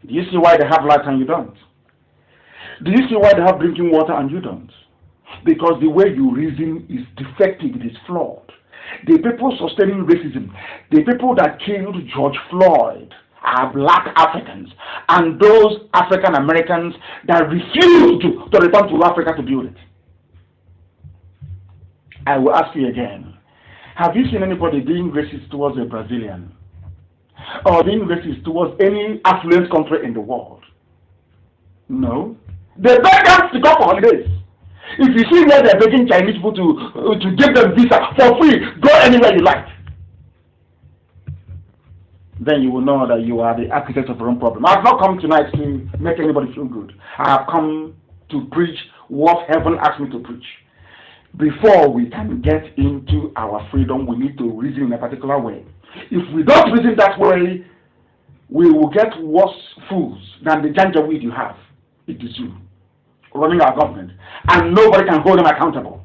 Do you see why they have light and you don't? Do you see why they have drinking water and you don't? Because the way you reason is defective, it is flawed. The people sustaining racism, the people that killed George Floyd, are black Africans and those African Americans that refused to return to Africa to build it. I will ask you again, have you seen anybody being racist towards a Brazilian or being racist towards any affluent country in the world? No. They beg us to go for holidays. If you see where they're begging Chinese people to give them visa for free, go anywhere you like. Then you will know that you are the architect of your own problem. I have not come tonight to make anybody feel good. I have come to preach what heaven asked me to preach. Before we can get into our freedom, we need to reason in a particular way. If we don't reason that way, we will get worse fools than the janjaweed you have in the zoo running our government, and nobody can hold them accountable.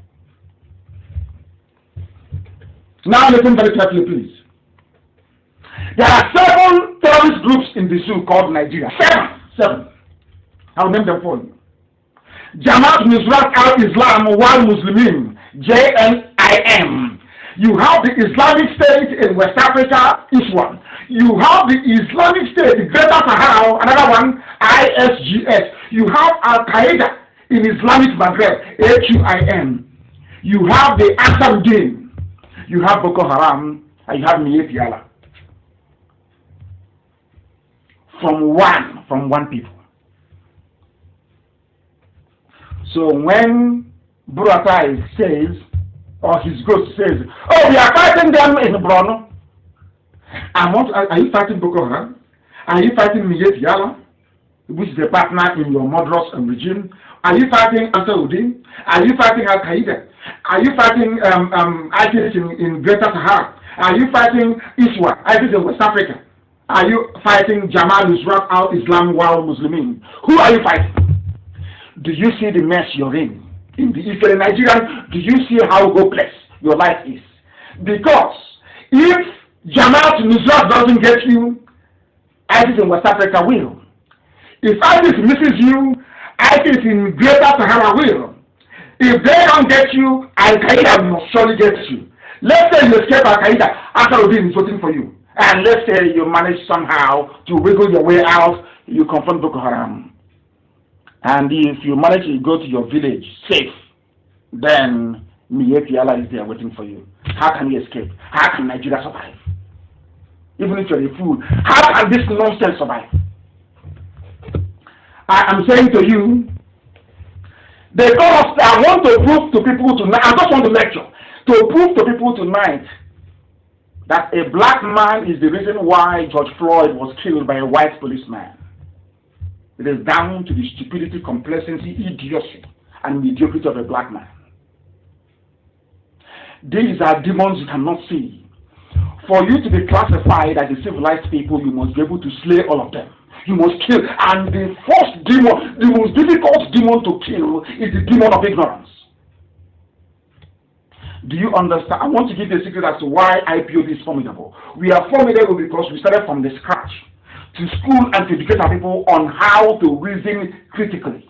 Now listen very carefully, please. There are 7 terrorist groups in the zoo called Nigeria. 7. I'll name them for you. Jamaat Nusrat al-Islam wal Muslimin, JNIM. You have the Islamic State in West Africa, each one. You have the Islamic State, the Greater Sahara, another one, ISGS. You have Al-Qaeda in Islamic Maghreb, AQIM. You have the Ansarudin. You have Boko Haram, and you have Miyefiala. From one people. So when Buratai says, or his ghost says, oh, we are fighting them in Borno. Are you fighting Boko Haram? Are you fighting Miyefiala, which is a partner in your murderous regime? Are you fighting Ansarudin? Are you fighting Al-Qaeda? Are you fighting ISIS in Greater Sahara? Are you fighting ISWA, ISIS in West Africa? Are you fighting Jamaat Nusrat al-Islam wal Muslimin? Who are you fighting? Do you see the mess you're in? If you're a Nigerian, do you see how hopeless your life is? Because if Jamaat Nusrat doesn't get you, ISIS in West Africa will. If ISIS misses you, ISIS in Greater Sahara will. If they don't get you, Al-Qaeda will surely get you. Let's say you escape Al-Qaeda, Ansarudin is waiting for you. And let's say you manage somehow to wiggle your way out, you confront Boko Haram. And if you manage to go to your village safe, then Miyefiala is there waiting for you. How can you escape? How can Nigeria survive? Even if you're a fool, how can this nonsense survive? I am saying to you, because I want to prove to people tonight, I just want to lecture, to prove to people tonight that a black man is the reason why George Floyd was killed by a white policeman. It is down to the stupidity, complacency, idiocy, and mediocrity of a black man. These are demons you cannot see. For you to be classified as a civilized people, you must be able to slay all of them. You must kill. And the first demon, the most difficult demon to kill, is the demon of ignorance. Do you understand? I want to give you a secret as to why IPOB is formidable. We are formidable because we started from the scratch to school and to educate our people on how to reason critically.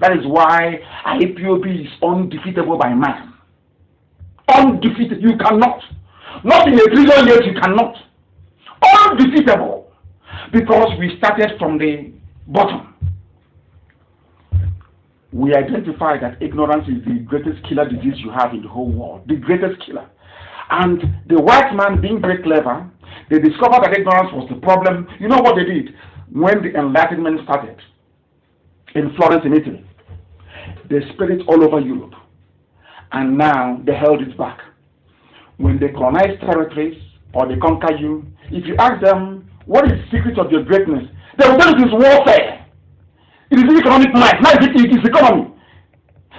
That is why IPOB is undefeatable by man. Undefeated, you cannot. Not in a trillion years, you cannot. Undefeatable. Because we started from the bottom. We identify that ignorance is the greatest killer disease you have in the whole world. The greatest killer. And the white man, being very clever, they discovered that ignorance was the problem. You know what they did? When the Enlightenment started in Florence in Italy, they spread it all over Europe. And now they held it back. When they colonize territories or they conquer you, if you ask them, what is the secret of your greatness? They will tell you it is warfare. It is economic might. Now it is economy.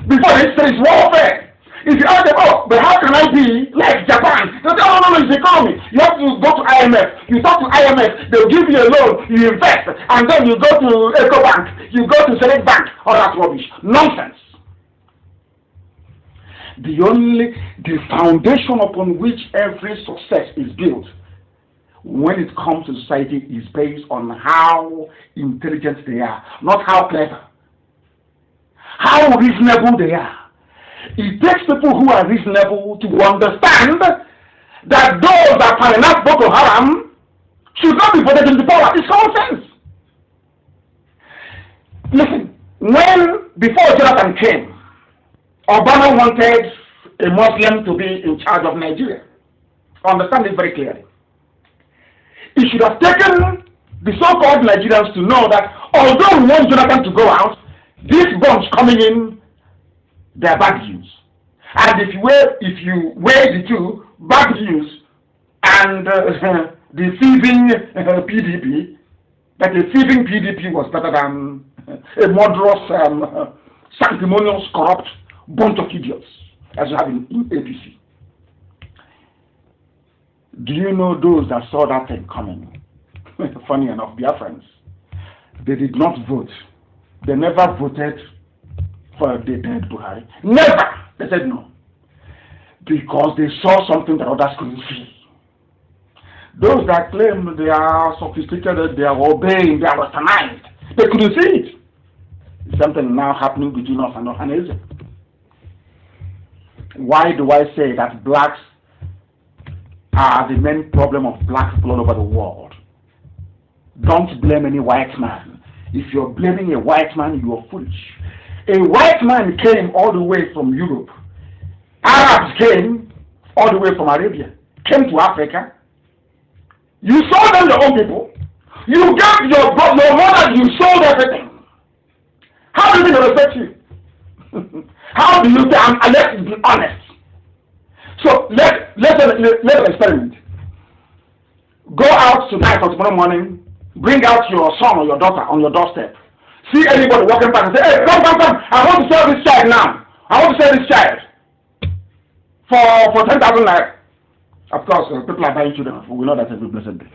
Before they say it's warfare. If you ask them, oh, but how can I be like Japan? They say, oh, no, it's economy. You have to go to IMF. You talk to IMF. They'll give you a loan. You invest. And then you go to EcoBank. You go to Select Bank. All that rubbish. Nonsense. The foundation upon which every success is built when it comes to society is based on how intelligent they are, not how clever, how reasonable they are. It takes people who are reasonable to understand that those that finance Boko Haram should not be voted into power. It's common sense. Listen, before Jonathan came, Obama wanted a Muslim to be in charge of Nigeria. Understand this very clearly. He should have taken the so-called Nigerians to know that although we want Jonathan to go out, this bunch coming in, they're bad news. And if you weigh the two, bad news and the thieving PDP, that the thieving PDP was better than a murderous, sanctimonious, corrupt bunch of idiots, as you have in APC. Do you know those that saw that thing coming? Funny enough, dear friends, they did not vote. They never voted for the dead Buhari. Never! They said no. Because they saw something that others couldn't see. Those that claim they are sophisticated, they are obeying, they are westernized, they couldn't see it. It's something now happening between us and Ohanaeze. Why do I say that blacks are the main problem of black people all over the world? Don't blame any white man. If you're blaming a white man, you are foolish. A white man came all the way from Europe. Arabs came all the way from Arabia, came to Africa. You sold them your own people. You gave your mother, you sold everything. How do they respect you? How do you say, let's be honest. So let's experiment. Go out tonight or tomorrow morning, bring out your son or your daughter on your doorstep. See anybody walking past and say, hey, come, I want to sell this child now. I want to sell this child for 10,000 naira. Of course, people are buying children. We know that every blessed day.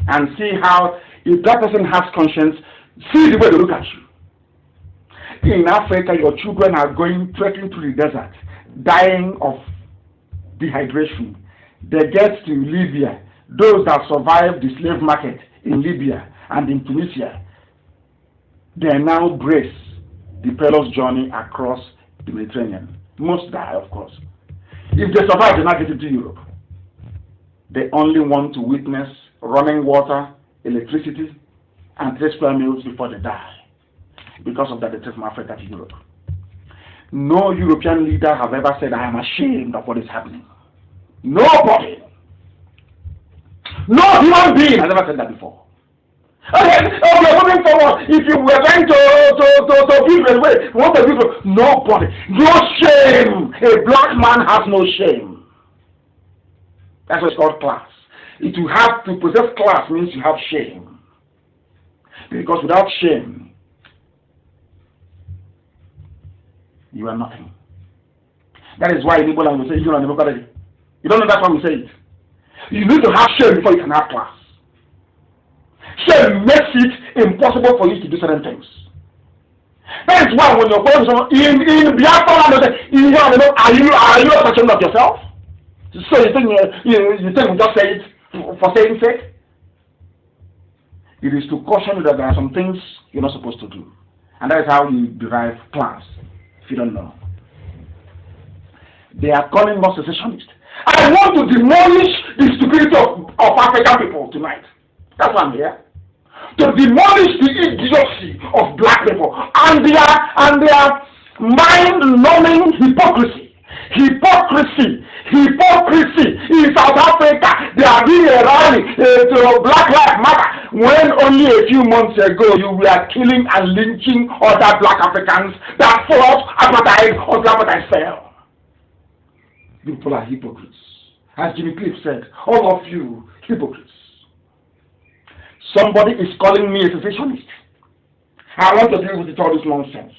And see how, if that person has conscience, see the way they look at you. In Africa, your children are going trekking through the desert, dying of dehydration. They get to Libya. Those that survived the slave market in Libya and in Tunisia, they now brace the perilous journey across the Mediterranean. Most die, of course. If they survive, they not get into Europe. They only want to witness running water, electricity, and 3 square meals before they die. Because of that, they take from Africa to Europe. No European leader have ever said, I am ashamed of what is happening. Nobody. No human being has ever said that before. Okay, moving forward. If you were trying to build a way, want to build nobody. No shame. A black man has no shame. That's what it's called class. To possess class means you have shame. Because without shame, you are nothing. That is why in Igbo language we say, you don't know that's why we say it. You need to have shame before you can have class. Shame makes it impossible for you to do certain things. That is why when you're going in Biafra land, are you ashamed of yourself? So you think you just say it for saying sake? It is to caution you that there are some things you're not supposed to do. And that is how you derive class, if you don't know. They are calling us secessionists. I want to demolish the stupidity of African people tonight. That's why I'm here. To demolish the idiocy of black people and their mind-numbing hypocrisy. Hypocrisy in South Africa. They are doing a rally to Black Lives Matter when only a few months ago you were killing and lynching other black Africans that fought apartheid until apartheid fell. People are hypocrites. As Jimmy Cliff said, all of you hypocrites. Somebody is calling me a secessionist. I want to deal with all this nonsense.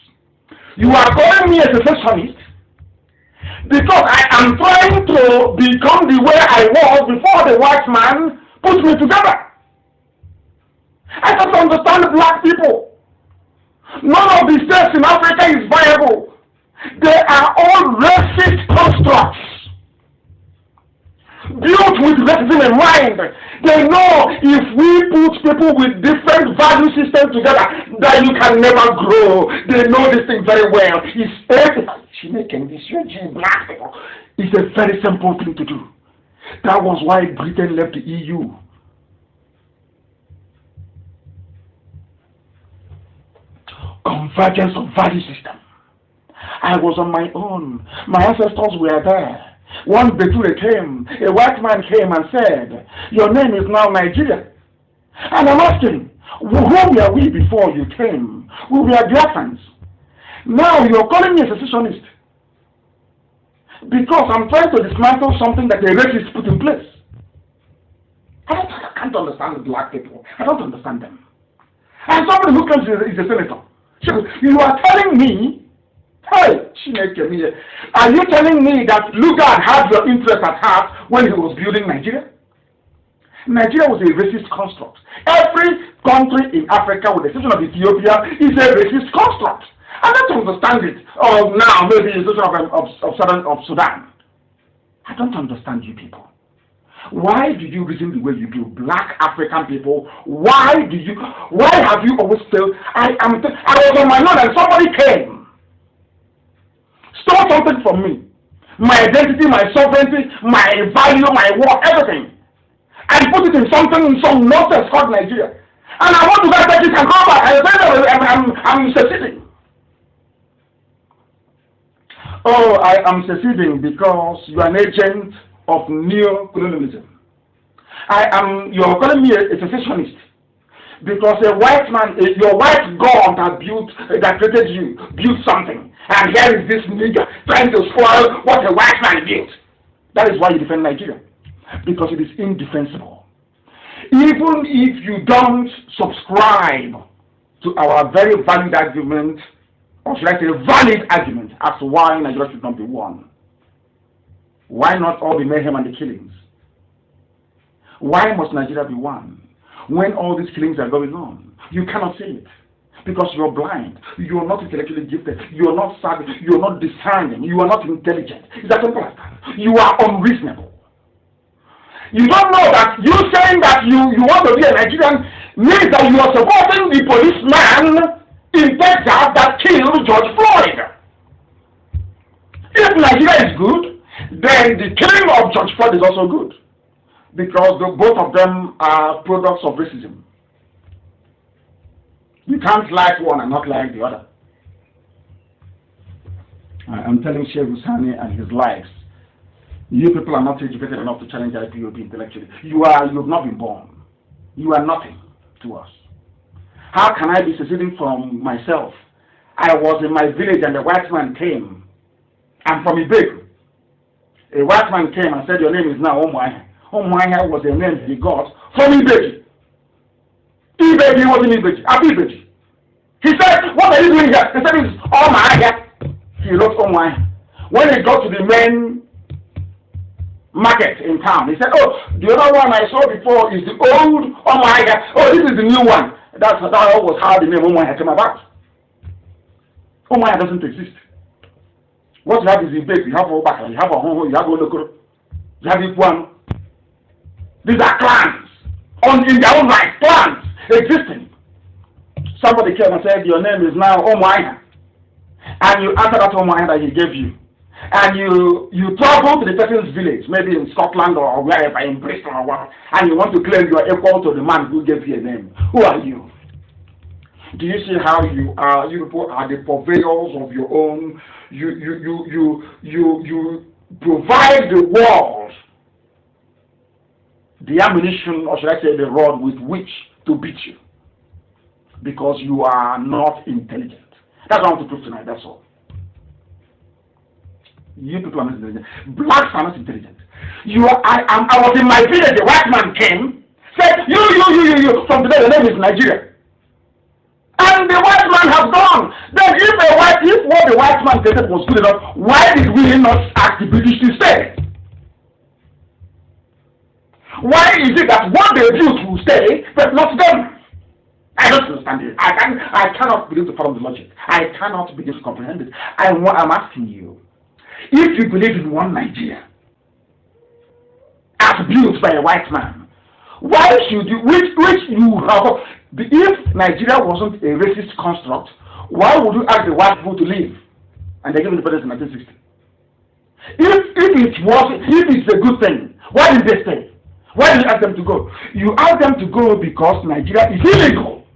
You are calling me a secessionist because I am trying to become the way I was before the white man put me together. I don't understand black people. None of the states in Africa is viable. They are all racist constructs built with racism in mind. They know if we put people with different value systems together, that you can never grow. They know this thing very well. It's Chineke, this UG black people. It's a very simple thing to do. That was why Britain left the EU. Convergence of value system. I was on my own. My ancestors were there. One Beture came, a white man came and said, your name is now Nigeria. And I'm asking, who were we before you came? We were Biafrans. Now you're calling me a secessionist. Because I'm trying to dismantle something that the racists put in place. I can't understand the black people. I don't understand them. And somebody who claims is a senator. You are telling me, hey, are you telling me that Lugard had your interest at heart when he was building Nigeria? Nigeria was a racist construct. Every country in Africa, with the exception of Ethiopia, is a racist construct. I don't understand it. Oh, now maybe it's of Sudan. I don't understand you people. Why do you reason the way you do, black African people? Why have you always felt? I was on my own and somebody came, stole something from me, my identity, my sovereignty, my value, my worth, everything, and put it in some nonsense called Nigeria. And I want to go take it and go back. I'm seceding. Oh, I am seceding because you are an agent of neo-colonialism. You're calling me a secessionist because a white man, your white God that created you, built something, and here is this nigger trying to spoil what a white man built. That is why you defend Nigeria, because it is indefensible. Even if you don't subscribe to our very valid argument, or should I say valid argument, as to why Nigeria should not be won. Why not all the mayhem and the killings? Why must Nigeria be won when all these killings are going on? You cannot see it because you're blind. You are not intellectually gifted. You are not savvy. You are not discerning. You are not intelligent. It's as simple as that. You are unreasonable. You don't know that you saying that you want to be a Nigerian means that you are supporting the policeman in Texas that killed George Floyd. If Nigeria is good, then the killing of George Floyd is also good, because both of them are products of racism. You can't like one and not like the other. I'm telling Sheikh Husani and his likes, you people are not educated enough to challenge IPOB intellectually. You've not been born. You are nothing to us. How can I be seceding from myself? I was in my village and a white man came. I'm from Ibeku. A white man came and said, your name is now Omwanya. Omwanya was a name he got from Ibeji. Ibeji wasn't Ibeji. Ibeji. He said, what are you doing here? He said, it's Omwanya. He wrote Omwanya. When he got to the main market in town, he said, oh, the other one I saw before is the old Omwanya. Oh, this is the new one. That was how the name Omwanya came about. Omwanya doesn't exist. What you have is Ibeku, you have Obaka, you have Ohonho, you have Olokoro, you have Ipuan. These are clans, in their own right, clans existing. Somebody came and said, your name is now Omwanya. And you answer that Omwanya that he gave you. And you travel to the person's village, maybe in Scotland or wherever, in Bristol or what, and you want to claim you are equal to the man who gave you a name. Who are you? Do you see how you people are the purveyors of your own? You provide the world the ammunition, or should I say the rod with which to beat you, because you are not intelligent. That's what I want to prove tonight. That's all. You people are not intelligent. Blacks are not intelligent. I was in my village. A white man came, said, you. From today, the name is Nigeria. And the white man has gone. Then if what the white man created was good enough, why did we not ask the British to stay? Why is it that what they built will stay, but not them? I don't understand it. I cannot begin to follow the logic. I cannot begin to comprehend it. I'm asking you, if you believe in one Nigeria, as built by a white man, why should you, which you have, if Nigeria wasn't a racist construct, why would you ask the white people to leave? And they gave independence in 1960. If it's a good thing, why did they stay? Why did you ask them to go? You asked them to go because Nigeria is illegal.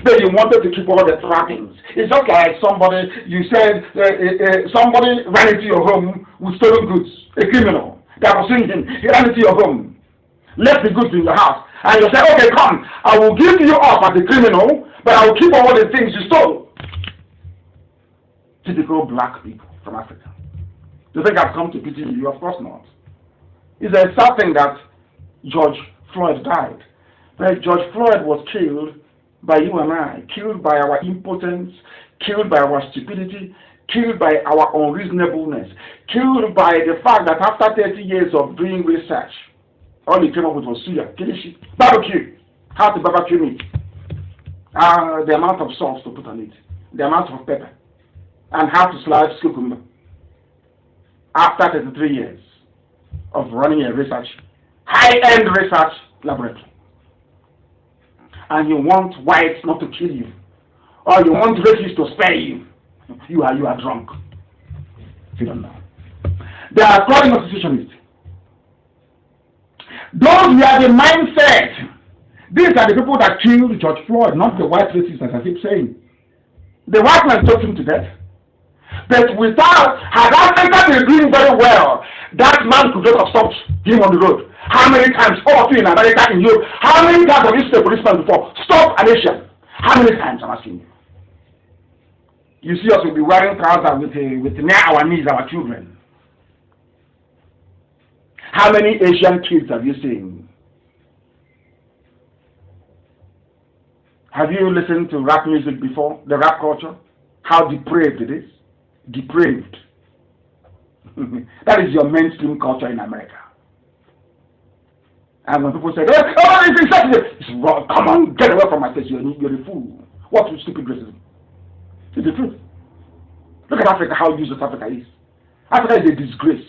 But you wanted to keep all the trappings. It's just like somebody, you said, somebody ran into your home with stolen goods, a criminal that was singing, he ran into your home, left the goods in your house, and you said, okay, come, I will give you up as a criminal, but I will keep all the things you stole. Typical black people from Africa. Do you think I've come to pity you? Of course not. It's a sad thing that George Floyd died. But George Floyd was killed by you and I, killed by our impotence, killed by our stupidity, killed by our unreasonableness, killed by the fact that after 30 years of doing research, all he came up with was suya, kilishi, barbecue, how to barbecue meat, the amount of salt to put on it, the amount of pepper, and how to slice cucumber. After 33 years of running a research, high-end research laboratory. And you want whites not to kill you, or you want racists to spare you. You are drunk. You don't know. They are calling us secessionists. Those were the mindset. These are the people that killed George Floyd, not the white racists, as I keep saying. The white man took him to death. But without, had Africa been doing very well, that man could not have stopped him on the road. How many times, all of you in America, in Europe, how many times have you seen a policeman before? Stop an Asian. How many times, I'm asking you? You see us, we'll be wearing trousers with near our knees, our children. How many Asian kids have you seen? Have you listened to rap music before? The rap culture? How depraved it is? Depraved. That is your mainstream culture in America. And when people say, oh, it's wrong, come on, get away from my face, you're a fool. What stupid racism? It's the truth. Look at Africa, how useless Africa is. Africa is a disgrace.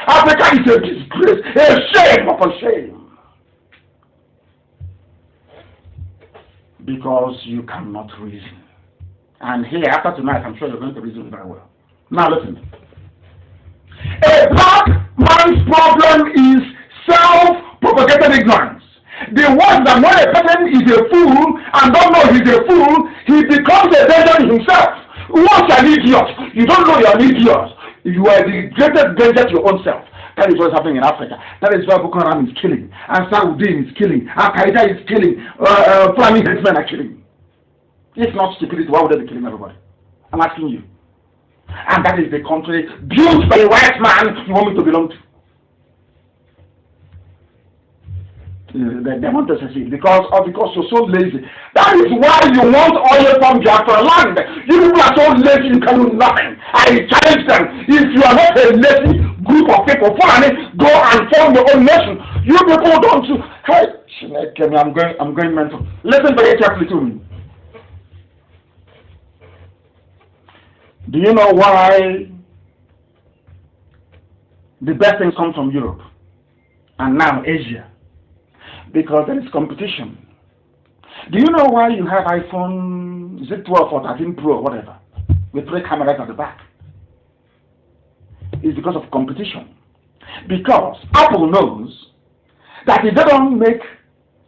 Africa is a disgrace, a shame upon shame. Because you cannot reason. And here, after tonight, I'm sure you're going to reason very well. Now listen. A black man's problem is self-propagated ignorance. The one that when a person is a fool and don't know he's a fool, he becomes a danger in himself. Once you're an idiot, you don't know you're an idiot. You are the greatest danger to your own self. That is what's happening in Africa. That is why Boko Haram is killing, and Saudi is killing, Al Qaeda is killing, Fulani headsmen are killing. If not stupidity, why would they be killing everybody? I'm asking you. And that is the country built by a white man you want me to belong to. They want to succeed because you're so lazy. That is why you want oil from Biafra land. You people are so lazy you can do nothing. I challenge them. If you are not a lazy group of people, go and form your own nation. You people don't. Hey, I'm going mental. Listen very carefully to me. Do you know why the best things come from Europe and now Asia? Because there is competition. Do you know why you have iPhone, is it 12 or 13 Pro, whatever, with 3 cameras at the back? It's because of competition. Because Apple knows that if they don't make,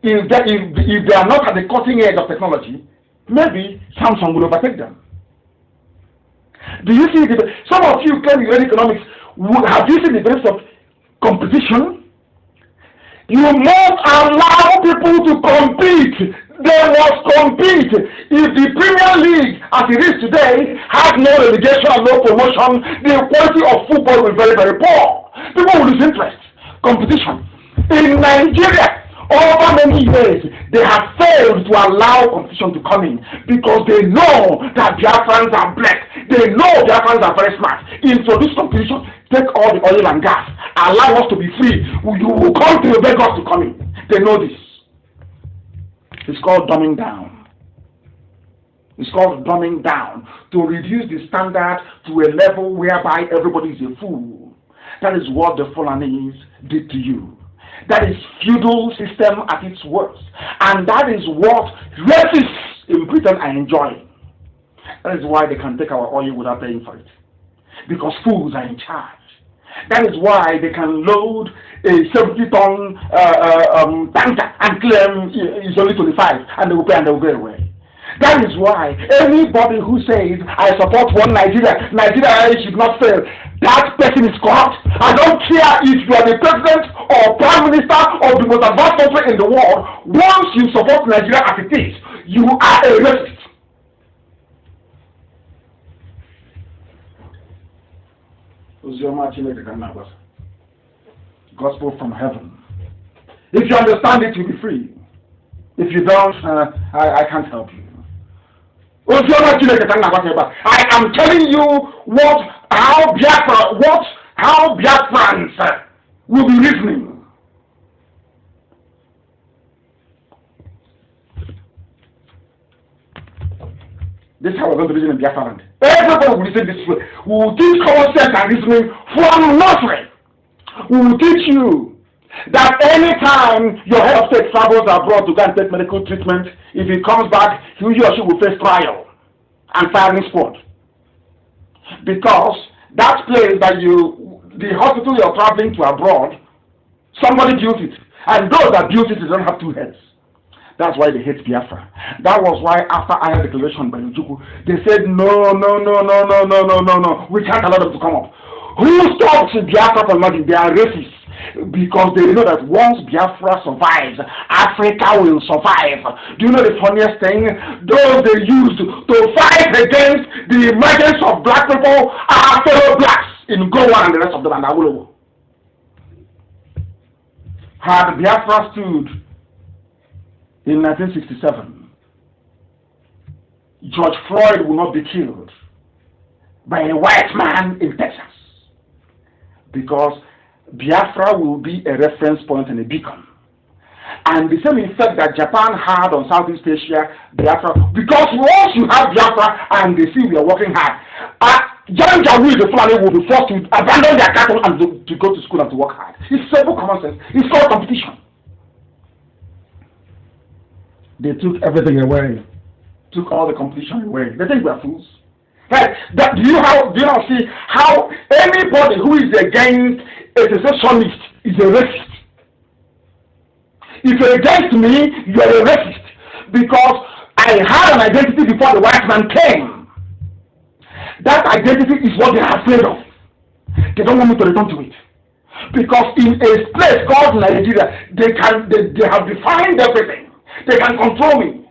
if they are not at the cutting edge of technology, maybe Samsung will overtake them. Do you see some of you claim you read economics? Have you seen the benefits of competition? You must allow people to compete. They must compete. If the Premier League, as it is today, has no relegation and no promotion, the quality of football will be very, very poor. People will lose interest. Competition. In Nigeria, over many years, they have failed to allow competition to come in because they know that Biafrans are black. They know Biafrans are very smart. Introduce competition, take all the oil and gas, allow us to be free. You will come to beg us to come in. They know this. It's called dumbing down. It's called dumbing down to reduce the standard to a level whereby everybody is a fool. That is what the Fulanis did to you. That is feudal system at its worst. And that is what racists in Britain are enjoying. That is why they can take our oil without paying for it. Because fools are in charge. That is why they can load a 70-ton tanker and claim it's only 25 and they will pay and they will go away. That is why anybody who says, I support one Nigeria, Nigeria should not fail, that person is corrupt. I don't care if you are the president or prime minister or the most advanced country in the world. Once you support Nigeria as it is, you are a racist. Gospel from heaven. If you understand it, you'll be free. If you don't, I can't help you. I am telling you how Biafrans will be listening. This is how we're going to reason in Biafra land. Everybody will listen this way. We will teach common sense and reasoning from nursery. We will teach you that anytime your head of state travels abroad to go and take medical treatment, if he comes back, he or she will face trial and firing squad. Because that place that the hospital you're traveling to abroad, somebody built it. And those that built it, they don't have two heads. That's why they hate Biafra. That was why after our declaration by Njuku, they said, no. We can't allow them to come up. Who stops Biafra from nothing? They are racists. Because they know that once Biafra survives, Africa will survive. Do you know the funniest thing? Those they used to fight against the emergence of black people are fellow blacks in Goa and the rest of them and Awolowo. Had Biafra stood in 1967, George Floyd will not be killed by a white man in Texas. Because Biafra will be a reference point and a beacon. And the same effect that Japan had on Southeast Asia, Biafra, because once you have Biafra and they see we are working hard, janjaweedism will be forced to abandon their cattle and to go to school and to work hard. It's simple common sense. It's called competition. They took everything away, took all the competition away. They think we are fools. Right? Do you now see how anybody who is against a secessionist is a racist? If you're against me, you're a racist. Because I had an identity before the white man came. That identity is what they are afraid of. They don't want me to return to it. Because in a place called Nigeria, they have defined everything. They can control me,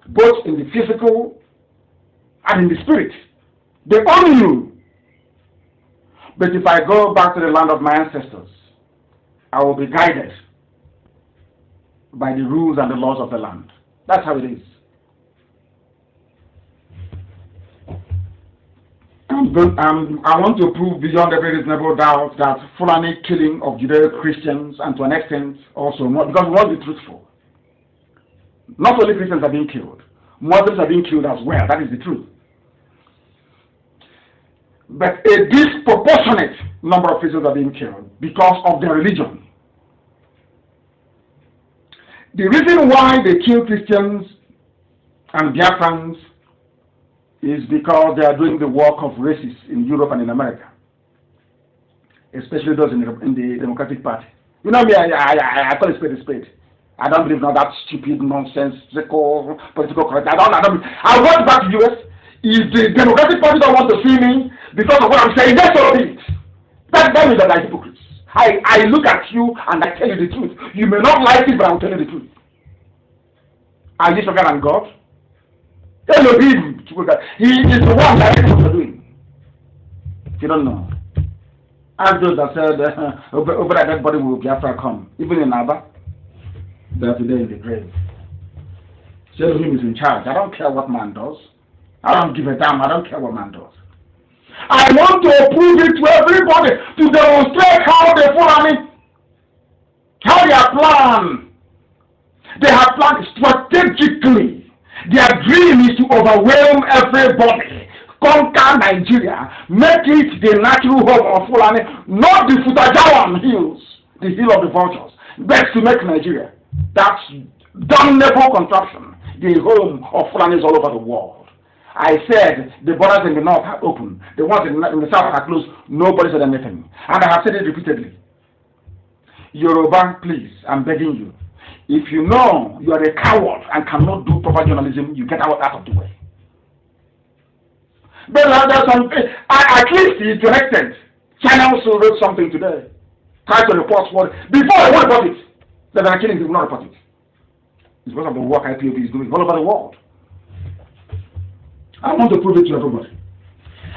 both in the physical and in the spirit. They own you. But if I go back to the land of my ancestors, I will be guided by the rules and the laws of the land. That's how it is. I want to prove beyond every reasonable doubt that Fulani killing of Judeo-Christians, and to an extent also, because we want to be truthful. Not only Christians are being killed, Muslims are being killed as well. That is the truth. But a disproportionate number of Christians are being killed because of their religion. The reason why they kill Christians and Biafrans is because they are doing the work of racists in Europe and in America, especially those in the Democratic Party. You know me, I call it spade a spade. I don't believe in all that stupid nonsense, political correct. I went back to the US. If the Democratic Party don't want to see me because of what I'm saying, that's all it is. That means that I'm hypocrites. I look at you and I tell you the truth. You may not like it, but I'll tell you the truth. Are you stronger than God? Elohim, he is the one that is what you're doing. If you don't know. Ask those that said, over that dead body will Biafra come. Even in Abba, they are today in the grave. So Elohim is in charge. I don't care what man does. I don't give a damn. I don't care what man does. I want to prove it to everybody to demonstrate how they Fulani, how they are planned. They have planned strategically. Their dream is to overwhelm everybody, conquer Nigeria, make it the natural home of Fulani, not the Futajawan hills, the hill of the vultures, but to make Nigeria. That's damnable contraption, the home of Fulanis all over the world. I said the borders in the north are open, the ones in the south are closed. Nobody said anything. And I have said it repeatedly. Yoruba, please, I'm begging you. If you know you are a coward and cannot do proper journalism, you get out of the way. But there's some, at least it's directed. China also wrote something today. Try to report what, before I won't report it. That are killing, they will not report it. It's because of the work IPOB is doing all over the world. I want to prove it to everybody.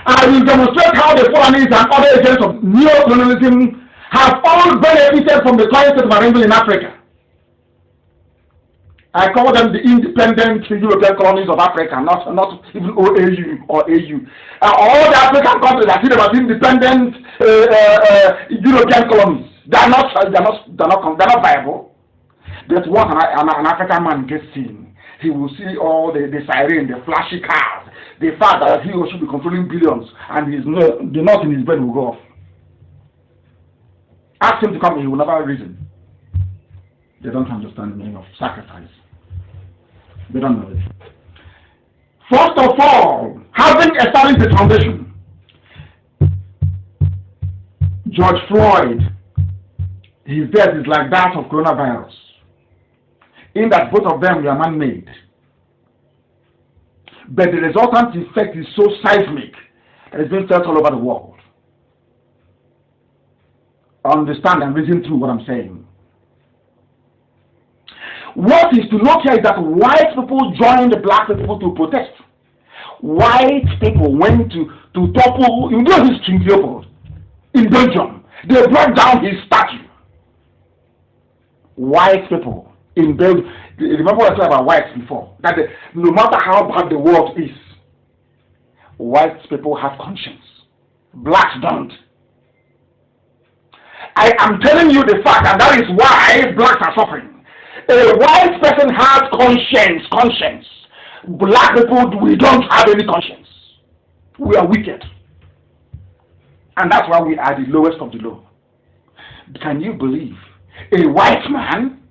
I will demonstrate how the foreigners and other agents of neo-colonialism have all benefited from the current state of arrangement in Africa. I call them the independent European colonies of Africa, not even OAU or AU. All the African countries are seen as independent European colonies. They're not viable. But once an African man gets seen, he will see all the siren, the flashy cars, the fact that he or she will be controlling billions, and the knot in his bed will go off. Ask him to come, he will never reason. They don't understand the meaning of sacrifice. They don't know it. First of all, having established the foundation, George Floyd, his death is like that of coronavirus, in that both of them were man-made. But the resultant effect is so seismic that it's been felt all over the world. Understand and reason through what I'm saying. What is to note here is that white people joined the black people to protest. White people went to topple, you know his King Leopold in Belgium. They brought down his statue. White people in Belgium. Remember what I said about whites before? That no matter how bad the world is, white people have conscience. Blacks don't. I am telling you the fact, and that is why blacks are suffering. A white person has conscience. Black people, we don't have any conscience. We are wicked. And that's why we are the lowest of the low. Can you believe a white man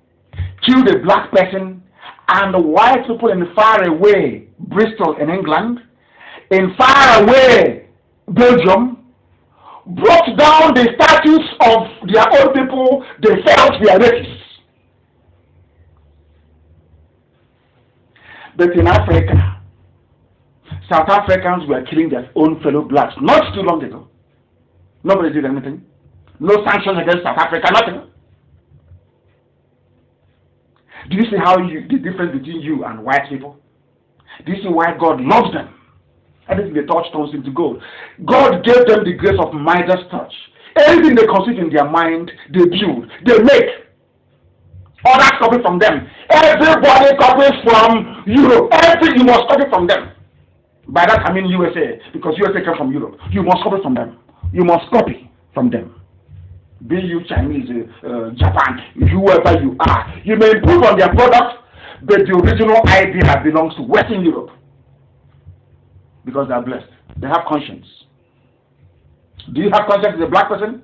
killed a black person, and the white people in far away Bristol in England, in far away Belgium, brought down the statues of their own people they felt were racists. But in Africa, South Africans were killing their own fellow blacks not too long ago. Nobody did anything. No sanctions against South Africa, nothing. Do you see the difference between you and white people? Do you see why God loves them? And this is the touch turns into gold. God gave them the grace of Midas touch. Anything they conceive in their mind, they build, they make. Others copy from them. Everybody copies from Europe. You must copy from them. By that I mean USA, because USA came from Europe. You must copy from them. You must copy from them. Be you Chinese, Japan, whoever you are. You may improve on their product, but the original idea belongs to Western Europe. Because they are blessed. They have conscience. Do you have conscience as a black person?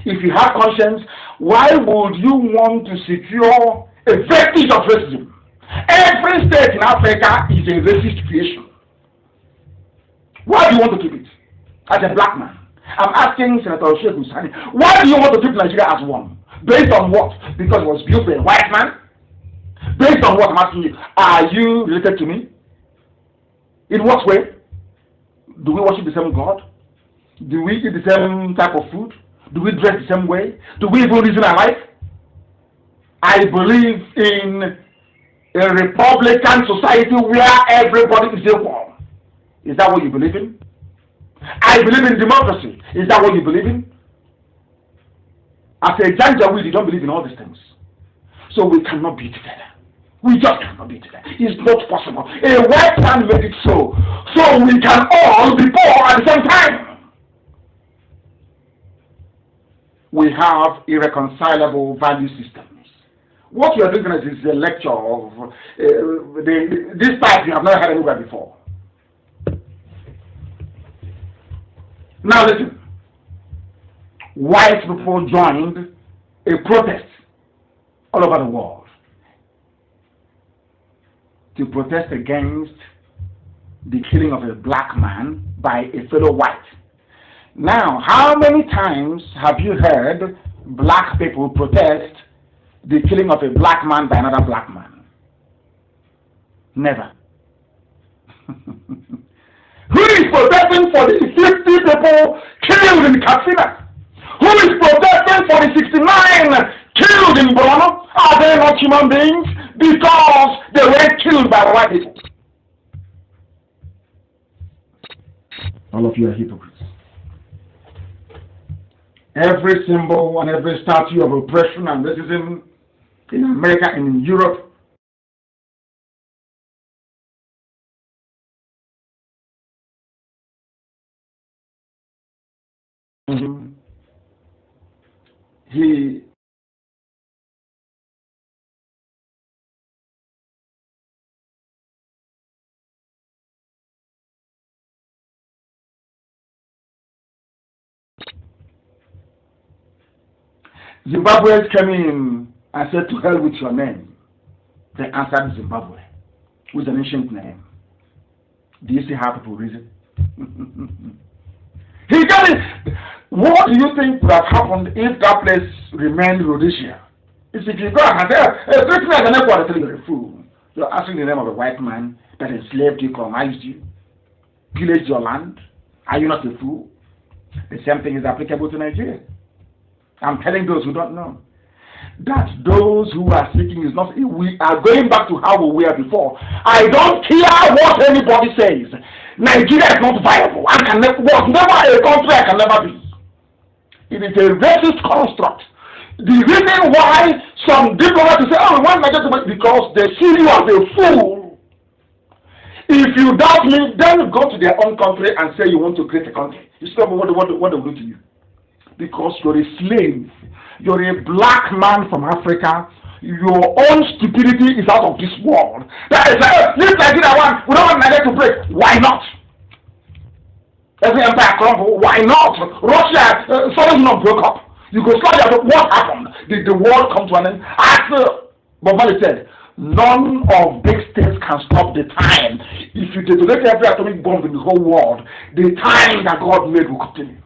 If you have conscience, why would you want to secure a vestige of racism? Every state in Africa is a racist creation. Why do you want to keep it? As a black man, I'm asking Senator Sheikh Hussaini, why do you want to keep Nigeria as one? Based on what? Because it was built by a white man? Based on what I'm asking you? Are you related to me? In what way? Do we worship the same God? Do we eat the same type of food? Do we dress the same way? Do we even reason alike? I believe in a Republican society where everybody is equal. Is that what you believe in? I believe in democracy. Is that what you believe in? As a janjaweed, you don't believe in all these things. So we cannot be together. We just cannot be together. It's not possible. A white man made it so we can all be poor at the same time. We have irreconcilable value systems. What you are doing is a lecture of this type you have never heard anywhere before. Now listen. White people joined a protest all over the world to protest against the killing of a black man by a fellow white. Now, how many times have you heard black people protest the killing of a black man by another black man? Never. Who is protesting for the 50 people killed in Katsina? Who is protesting for the 69 killed in Borno? Are they not human beings? Because they were killed by white people. All of you are hypocrites. Every symbol and every statue of oppression and racism in America and in Europe Zimbabweans came in and said, to hell with your name. They answered Zimbabwe, with an ancient name. Do you see how people reason? He told me, what do you think would have happened if that place remained Rhodesia? If you go and say, hey, you're a fool. You're asking the name of a white man that enslaved you, colonized you, pillaged your land. Are you not a fool? The same thing is applicable to Nigeria. I'm telling those who don't know that those who are speaking is not, we are going back to how we were before. I don't care what anybody says. Nigeria is not viable. Was never a country I can never be. It is a racist construct. The reason why some diplomats say, oh, we want Nigeria to be, because they see you as a fool. If you doubt me, then go to their own country and say you want to create a country. You see what they will do to you. Because you're a slave. You're a black man from Africa. Your own stupidity is out of this world. That is like, this Nigeria one, we don't want Nigeria to break. Why not? Every empire crumble. Why not? Russia, Soviet Union broke up. Yugoslavia, what happened? Did the world come to an end? As Bob Marley said, none of big states can stop the time. If you detonate every atomic bomb in the whole world, the time that God made will continue.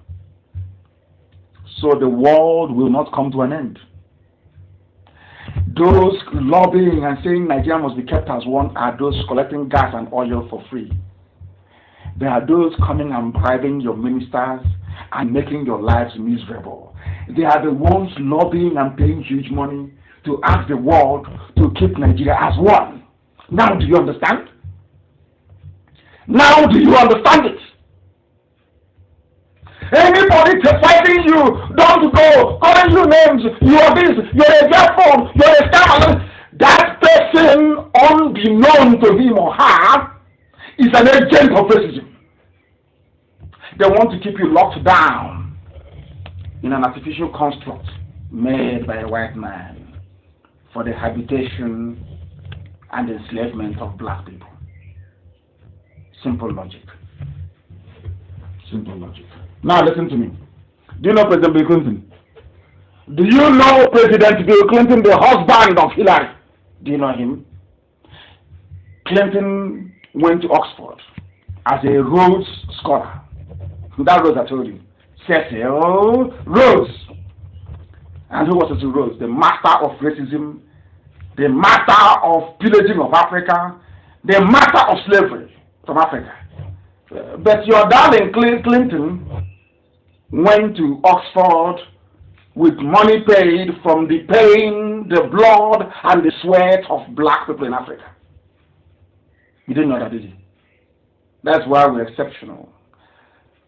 So the world will not come to an end. Those lobbying and saying Nigeria must be kept as one are those collecting gas and oil for free. There are those coming and bribing your ministers and making your lives miserable. They are the ones lobbying and paying huge money to ask the world to keep Nigeria as one. Now do you understand? Now do you understand it? Anybody fighting you, don't go, calling you names, you are this, you're a girlfriend, you're a scammer. That person, unbeknown to him or her, is an agent of racism. They want to keep you locked down in an artificial construct made by a white man for the habitation and enslavement of black people. Simple logic. Simple logic. Now listen to me. Do you know President Bill Clinton? Do you know President Bill Clinton, the husband of Hillary? Do you know him? Clinton went to Oxford as a Rhodes Scholar. That Rhodes I told you. Cecil Rhodes. And who was Cecil Rhodes? The master of racism, the master of pillaging of Africa, the master of slavery from Africa. But your darling Clinton went to Oxford with money paid from the pain, the blood, and the sweat of black people in Africa. You didn't know that, did you? That's why we're exceptional.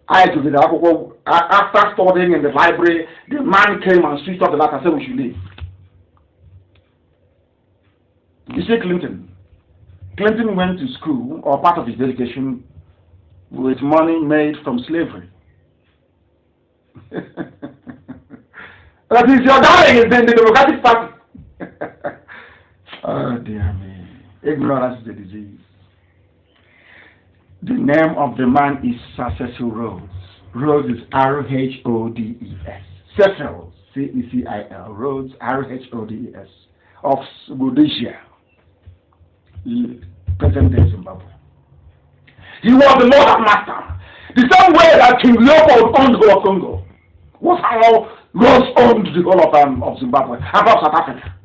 After studying in the library, the man came and switched off the light and said we should leave. You see Clinton. Clinton went to school, or part of his education, with money made from slavery. That is your darling is in the Democratic Party. Oh dear me. Ignorance is a disease. The name of the man is Cecil Rhodes. Rhodes is R-H-O-D-E-S. Cecil, C-E-C-I-L. Rhodes, R-H-O-D-E-S. Of Rhodesia, present day Zimbabwe. He was the Lord and Master. The same way that King Leopold owned the whole of Congo was how Rose owned the whole of Zimbabwe, above South Africa.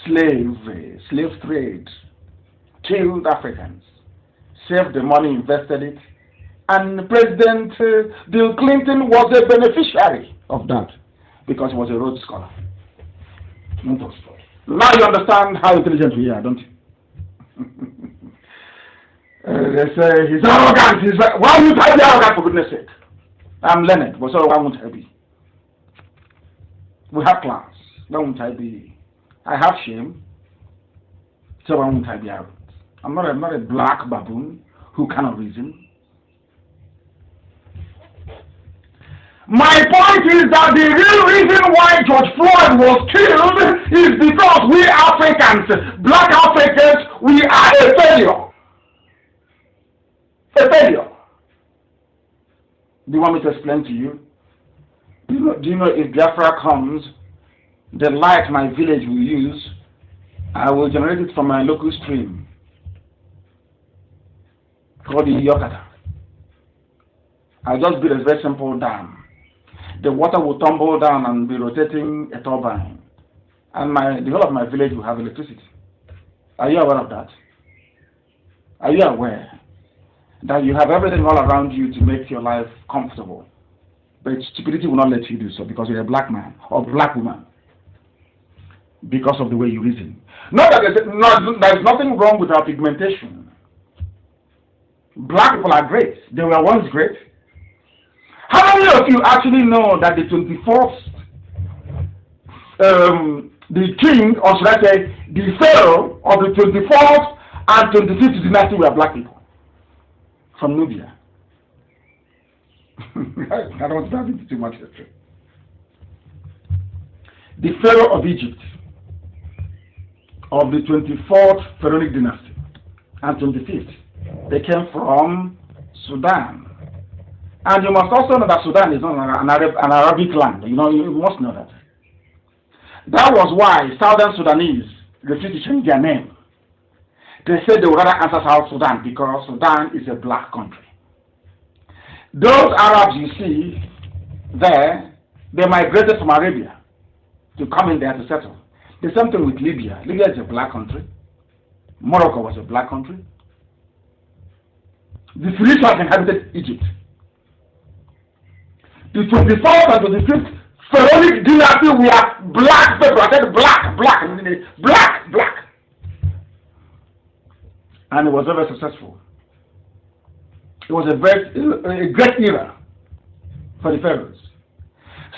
Slave trade, killed Africans, saved the money, invested it, and President Bill Clinton was a beneficiary of that because he was a Rhodes Scholar. Now you understand how intelligent we are, don't you? They say he's arrogant. Why would I be arrogant, for goodness sake? I'm learned, but so why won't I be? We have class. Why won't I be? I have shame. So why won't I be arrogant? I'm not a black baboon who cannot reason. My point is that the real reason why George Floyd was killed is because we Africans, black Africans, we are a failure. A failure. Do you want me to explain to you? Do you know if Biafra comes, the light my village will use, I will generate it from my local stream called the Yokata. I'll just build a very simple dam. The water will tumble down and be rotating a turbine. And the whole of my village will have electricity. Are you aware of that? Are you aware that you have everything all around you to make your life comfortable? But stupidity will not let you do so because you're a black man or black woman. Because of the way you reason. Not that there's nothing wrong with our pigmentation. Black people are great. They were once great. How many of you actually know that the 24th, the king, or should I say, the pharaoh of the 24th and 25th dynasty were black people from Nubia? I don't want to dive into too much history. The pharaoh of Egypt of the 24th pharaonic dynasty and 25th, they came from Sudan. And you must also know that Sudan is not an Arabic land. You must know that. That was why Southern Sudanese refused to change their name. They said they would rather answer South Sudan because Sudan is a black country. Those Arabs you see there, they migrated from Arabia to come in there to settle. The same thing with Libya. Libya is a black country. Morocco was a black country. The Phoenicians inhabited Egypt. The 24th and 25th pharaonic dynasty, we are black people. I said black. And it was very successful. It was a great era for the pharaohs.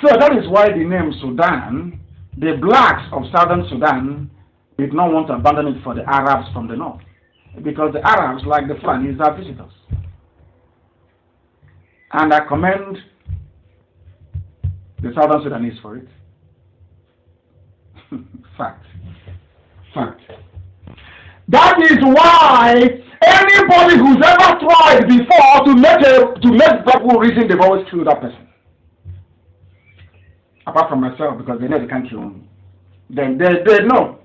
So that is why the name Sudan, the blacks of southern Sudan did not want to abandon it for the Arabs from the north. Because the Arabs, like the Fulanis, are visitors. And I commend the Southern Sudanese for it. Fact. That is why anybody who's ever tried before to make people reason, they've always killed that person. Apart from myself, because they know they can't kill me. Then they know.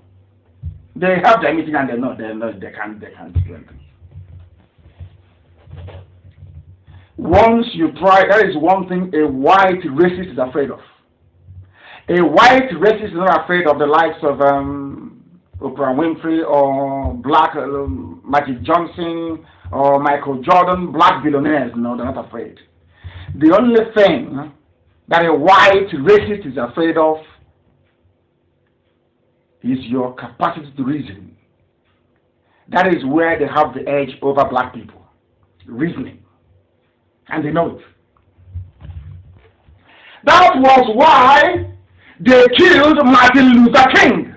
They have their meeting and they know they can't do anything. Once you try, there is one thing a white racist is afraid of. A white racist is not afraid of the likes of Oprah Winfrey or black Magic Johnson or Michael Jordan, black billionaires. No, they're not afraid. The only thing that a white racist is afraid of is your capacity to reason. That is where they have the edge over black people. Reasoning. And they know it. That was why they killed Martin Luther King.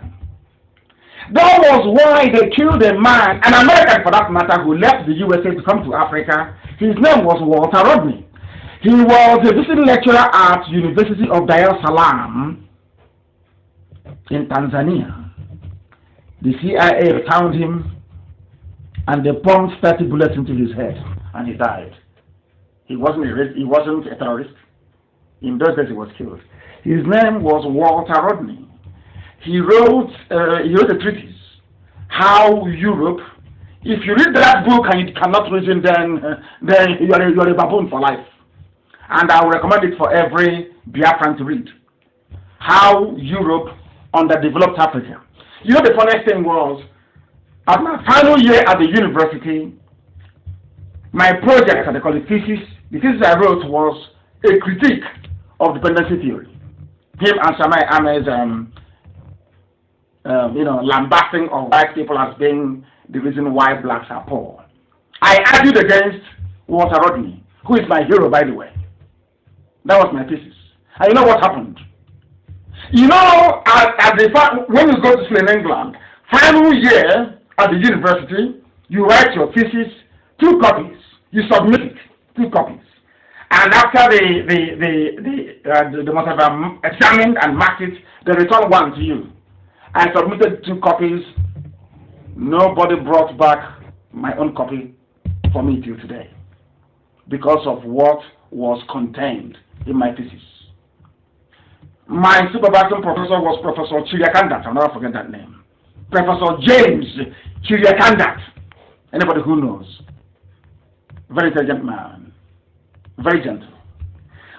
That was why they killed a man, an American for that matter, who left the USA to come to Africa. His name was Walter Rodney. He was a visiting lecturer at University of Dar es Salaam in Tanzania. The CIA found him and they pumped 30 bullets into his head and he died. He wasn't a terrorist. In those days he was killed. His name was Walter Rodney. He wrote a treatise, How Europe If you read that book and you cannot reason, then you're a baboon for life. And I will recommend it for every Biafran to read. How Europe underdeveloped Africa. You know, the funniest thing was, at my final year at the university, my project, as they call it, thesis, the thesis I wrote was a critique of dependency theory. Him and Samai Ahmed's, lambasting of white people as being the reason why blacks are poor. I argued against Walter Rodney, who is my hero, by the way. That was my thesis. And you know what happened? You know, when you go to school in England, final year at the university, you write your thesis, 2 copies. You submit it, 2 copies. And after they must have examined and marked it, they return 1 to you. I submitted 2 copies. Nobody brought back my own copy for me till today because of what was contained in my thesis. My supervising professor was Professor Chiriakandat. I'll never forget that name. Professor James Chiriakandat. Anybody who knows. Very intelligent man. Very gentle.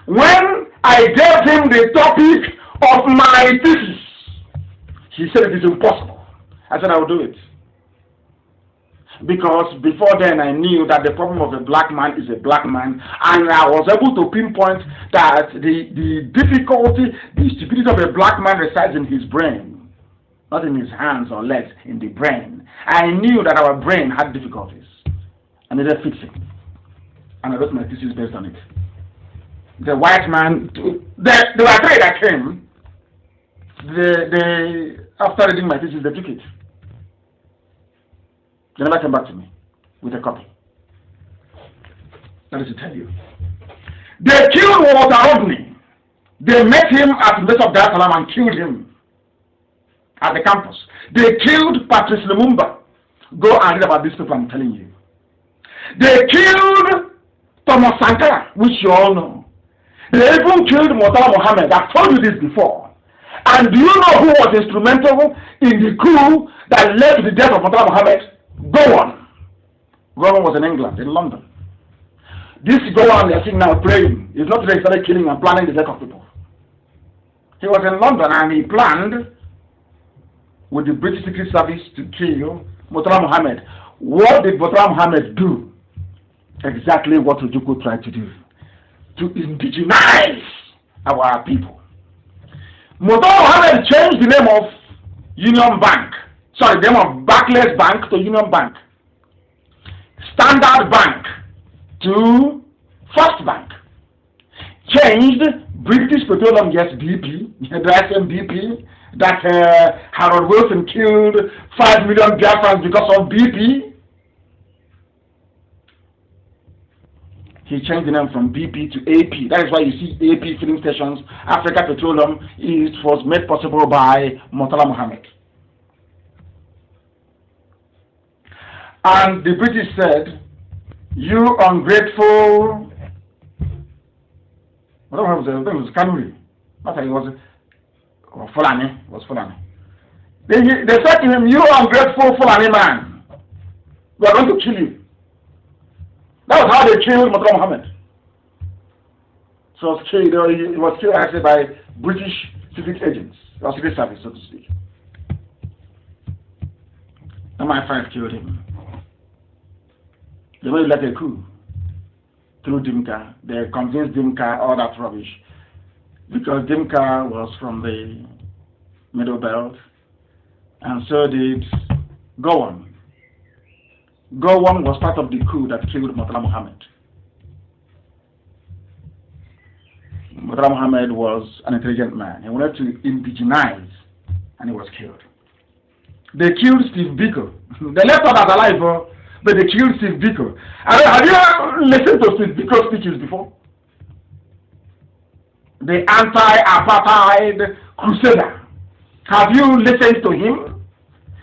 When I gave him the topic of my thesis, he said it is impossible. I said I will do it. Because before then I knew that the problem of a black man is a black man, and I was able to pinpoint that the difficulty, the stupidity of a black man resides in his brain, not in his hands or legs, in the brain. I knew that our brain had difficulties and needed fixing. And I wrote my thesis based on it. The white man, there were 3 that came. After reading my thesis, they took it. They never came back to me with a copy. That is to tell you. They killed Walter Rodney. They met him at the University of Dar es Salaam and killed him at the campus. They killed Patrice Lumumba. Go and read about these people I'm telling you. They killed Thomas Sankara, which you all know. They even killed Murtala Mohammed. I've told you this before. And do you know who was instrumental in the coup that led to the death of Murtala Mohammed? Gowon. Gowon was in England, in London. This Gowon you are seeing now praying is not that he started killing and planning the death of people. He was in London and he planned with the British Secret Service to kill Murtala Mohammed. What did Murtala Mohammed do? Exactly what Ojukwu tried to do. To indigenize our people. Murtala Mohammed changed the name of Union Bank. Sorry, the name of Barclays Bank to Union Bank. Standard Bank to First Bank. Changed British Petroleum, yes, BP, the same BP that Harold Wilson killed 5 million Biafrans because of BP. He changed the name from BP to AP. That is why you see AP filling stations. Africa Petroleum was made possible by Murtala Mohammed. And the British said, you ungrateful, whatever was it was Kanu. It was Fulani. They said to him, you ungrateful Fulani man, we are going to kill you. That was how they killed Murtala Mohammed. So he was killed actually by British secret agents, or secret service, so to speak. MI5 killed him. They went like a coup through Dimka. They convinced Dimka all that rubbish because Dimka was from the Middle Belt, and so did Gowon. Gowon was part of the coup that killed Murtala Mohammed. Murtala Mohammed was an intelligent man. He wanted to indigenize, and he was killed. They killed Steve Biko. They left others alive, but they killed Steve Biko. Have you listened to Steve Biko's speeches before? The anti-apartheid crusader. Have you listened to him?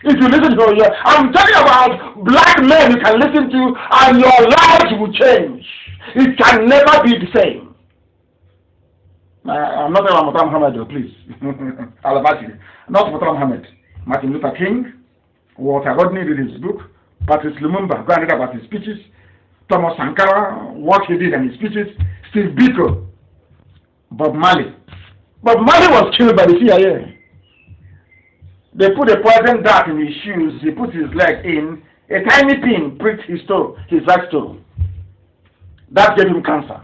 If you listen to him, I'm talking about black men you can listen to, and your lives will change. It can never be the same. I'm not talking about Murtala Mohammed, please. Not Murtala Mohammed. Martin Luther King, Walter Rodney did his book, Patrice Lumumba, go and read about his speeches. Thomas Sankara, what he did and his speeches. Steve Biko, Bob Marley. Bob Marley was killed by the CIA. They put a poison dart in his shoes. He put his leg in. A tiny pin pricked his toe, his right toe. That gave him cancer.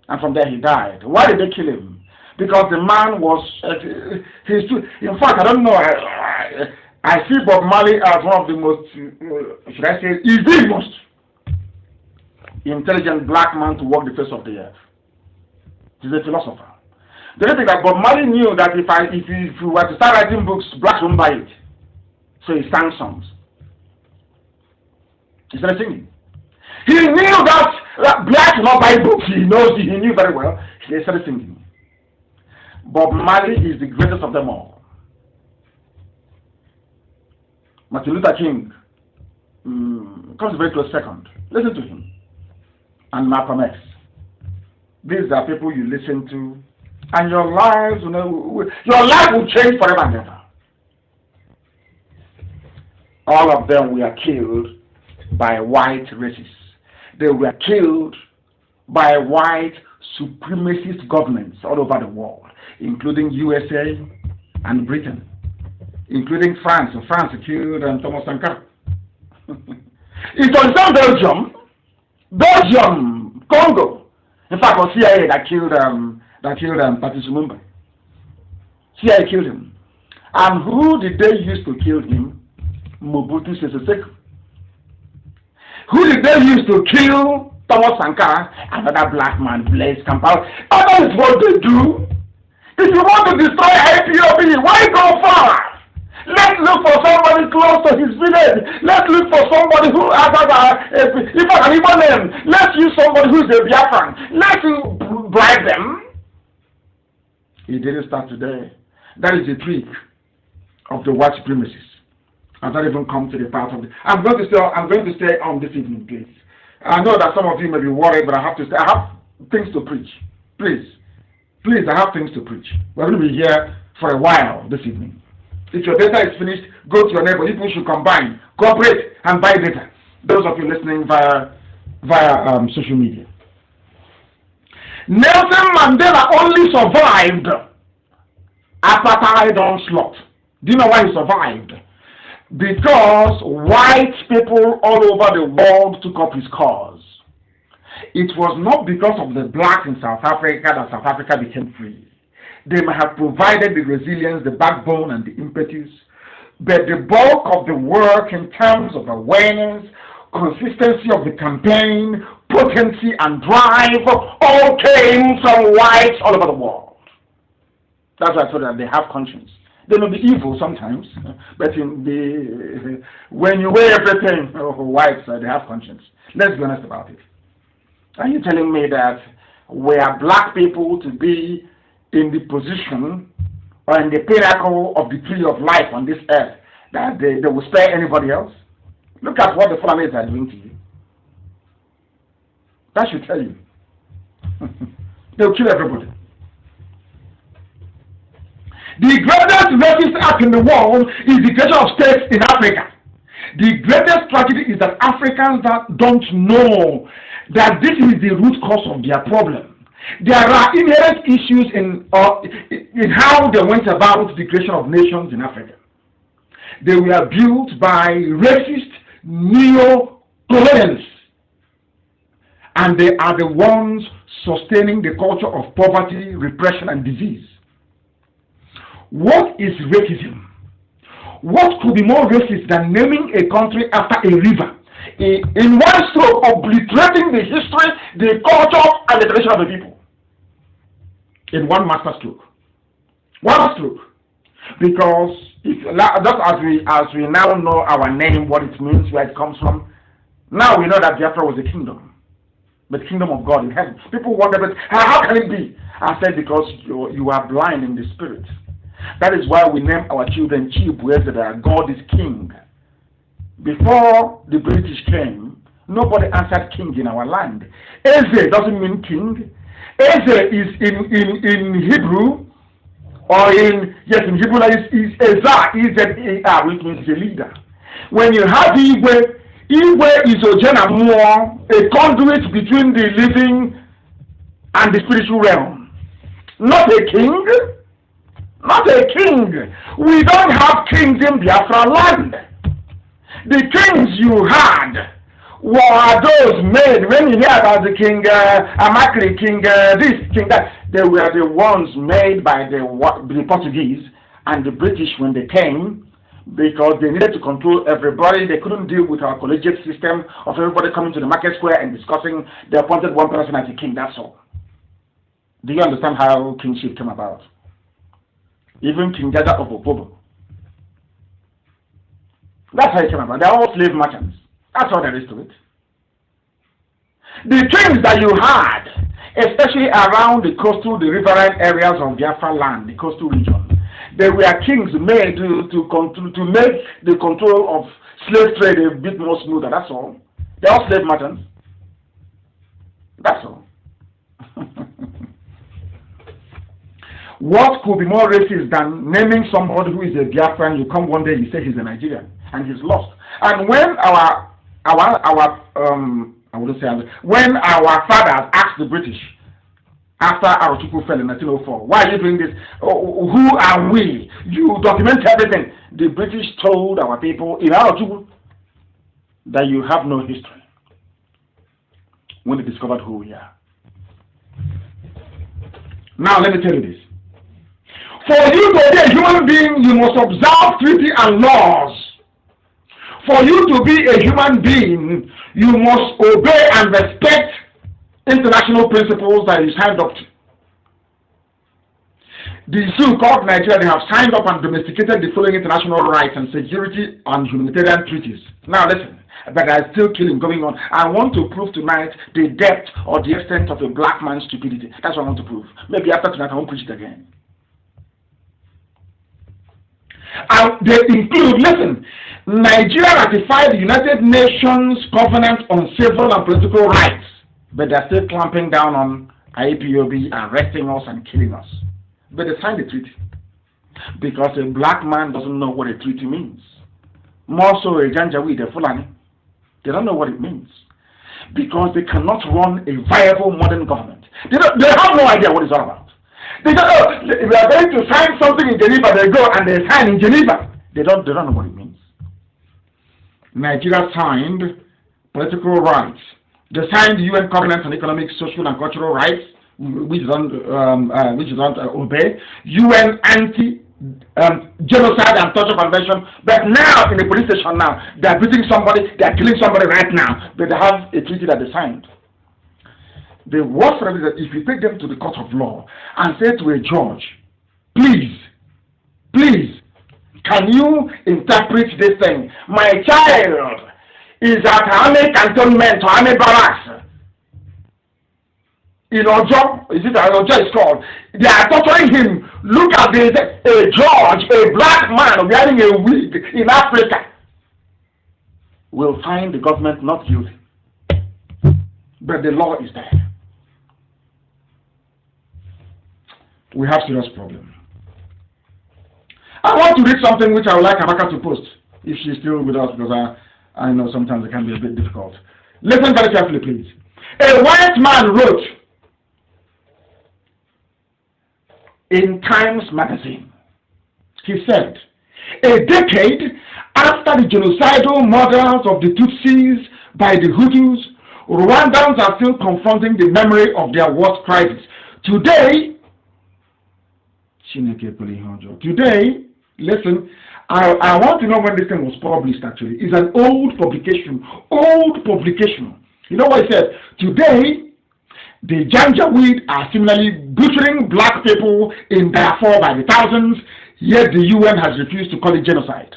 And from there he died. Why did they kill him? Because the man was, in fact, I don't know, I see Bob Marley as one of the most, should I say, the most intelligent black man to walk the face of the earth. He's a philosopher. The other thing that Bob Marley knew that if you were to start writing books, blacks won't buy it. So he sang songs. He started singing. He knew that blacks will not buy books. He knew very well. He started singing. Bob Marley is the greatest of them all. Martin Luther King comes very close second. Listen to him. And Malcolm X. These are people you listen to, and your life will change forever and ever. All of them were killed by white racists. They were killed by white supremacist governments all over the world, including USA and Britain, including France. So France killed Thomas Sankara. It was not Belgium, Congo. In fact, it was CIA that killed Patrice Lumumba. CIA killed him. And who did they use to kill him? Mobutu Sese Seko. Who did they use to kill Thomas Sankara? Another black man, Blaise Compaoré. That is what they do. If you want to destroy IPOB, why go far? Let's look for somebody close to his village. Let's look for somebody who has if I can even name. Let's use somebody who is a Biafran. Let's bribe them. It didn't start today. That is the trick of the white supremacists. I've not even come to the part of the. I'm going to stay on this evening, please. I know that some of you may be worried, but I have to stay. I have things to preach. Please, I have things to preach. We're going to be here for a while this evening. If your data is finished, go to your neighbor. People should combine, cooperate, and buy data. Those of you listening via social media. Nelson Mandela only survived apartheid onslaught. Do you know why he survived? Because white people all over the world took up his cause. It was not because of the blacks in South Africa that South Africa became free. They may have provided the resilience, the backbone, and the impetus, but the bulk of the work in terms of awareness, consistency of the campaign, potency, and drive all came from whites all over the world. That's why I told you that they have conscience. They may be evil sometimes, but when you weigh everything, whites, they have conscience. Let's be honest about it. Are you telling me that we are black people to be in the position or in the pinnacle of the tree of life on this earth that they will spare anybody else? Look at what the Fulanis are doing to you. That should tell you. They will kill everybody. The greatest racist act in the world is the creation of states in Africa. The greatest tragedy is that Africans that don't know that this is the root cause of their problem. There are inherent issues in how they went about the creation of nations in Africa. They were built by racist neo-colonialists, and they are the ones sustaining the culture of poverty, repression, and disease. What is racism? What could be more racist than naming a country after a river? In one stroke, obliterating the history, the culture, and the tradition of the people. In one master stroke. One stroke. Because just as we now know our name, what it means, where it comes from, now we know that Biafra was a kingdom. The kingdom of God in heaven. People wonder, but how can it be? I said, because you are blind in the spirit. That is why we name our children Chibueze, that God is king. Before the British came, nobody answered king in our land. Eze doesn't mean king. Eze is in Hebrew, or in Hebrew is Ezra, which means a leader. When you have Igwe, Igwe is a conduit between the living and the spiritual realm. Not a king. Not a king. We don't have kings in Biafra land. The kings you had were those made, when you hear about the king, Amakri, king this, king that, they were the ones made by the Portuguese and the British when they came, because they needed to control everybody. They couldn't deal with our collegiate system of everybody coming to the market square and discussing. They appointed one person as a king, that's all. Do you understand how kingship came about? Even King Jaja of Opobo. That's how it came about. They're all slave merchants. That's all there is to it. The kings that you had, especially around the riverine areas of Biafra land, the coastal region, they were kings made to make the control of slave trade a bit more smoother. That's all. They're all slave merchants. That's all. What could be more racist than naming somebody who is a Biafran? You come one day, you say he's a Nigerian, and he's lost. And when when our fathers asked the British after Arochukwu fell in 1904, why are you doing this? Oh, who are we? You document everything. The British told our people in Arochukwu that you have no history when they discovered who we are. Now let me tell you this. For you to be a human being, you must observe treaty and laws. For you to be a human being, you must obey and respect international principles that you signed up to. The so-called Nigeria, they have signed up and domesticated the following international rights and security and humanitarian treaties. Now listen, but there is still killing going on. I want to prove tonight the depth or the extent of a black man's stupidity. That's what I want to prove. Maybe after tonight I won't preach it again. And they include, listen, Nigeria ratified the United Nations Covenant on Civil and Political Rights, but they're still clamping down on IPOB, arresting us and killing us. But they signed the treaty because a black man doesn't know what a treaty means. More so a janjaweed, a Fulani. They don't know what it means because they cannot run a viable modern government. They have no idea what it's all about. They don't know. We are going to sign something in Geneva. They go and they sign in Geneva. They don't know what it means. Nigeria signed political rights. They signed the UN Covenant on Economic, Social, and Cultural Rights, which don't obey. UN Genocide and Torture Convention. But now in the police station now, they are beating somebody. They are killing somebody right now. But they have a treaty that they signed. The worst for them is that if you take them to the court of law and say to a judge, please, can you interpret this thing? My child is at Army cantonment or Army barracks. In Ojo, is it Ojo is called? They are torturing him. Look at this, a judge, a black man wearing a wig in Africa will find the government not guilty. But the law is there. We have serious problem. I want to read something which I would like Amaka to post, if she's still with us, because I know sometimes it can be a bit difficult. Listen very carefully, please. A white man wrote in Times Magazine, he said, a decade after the genocidal murders of the Tutsis by the Hutus, Rwandans are still confronting the memory of their worst crisis. Today, listen, I want to know when this thing was published actually. It's an old publication. You know what it says? Today, the Janjaweed are similarly butchering black people in Darfur by the thousands, yet the UN has refused to call it genocide.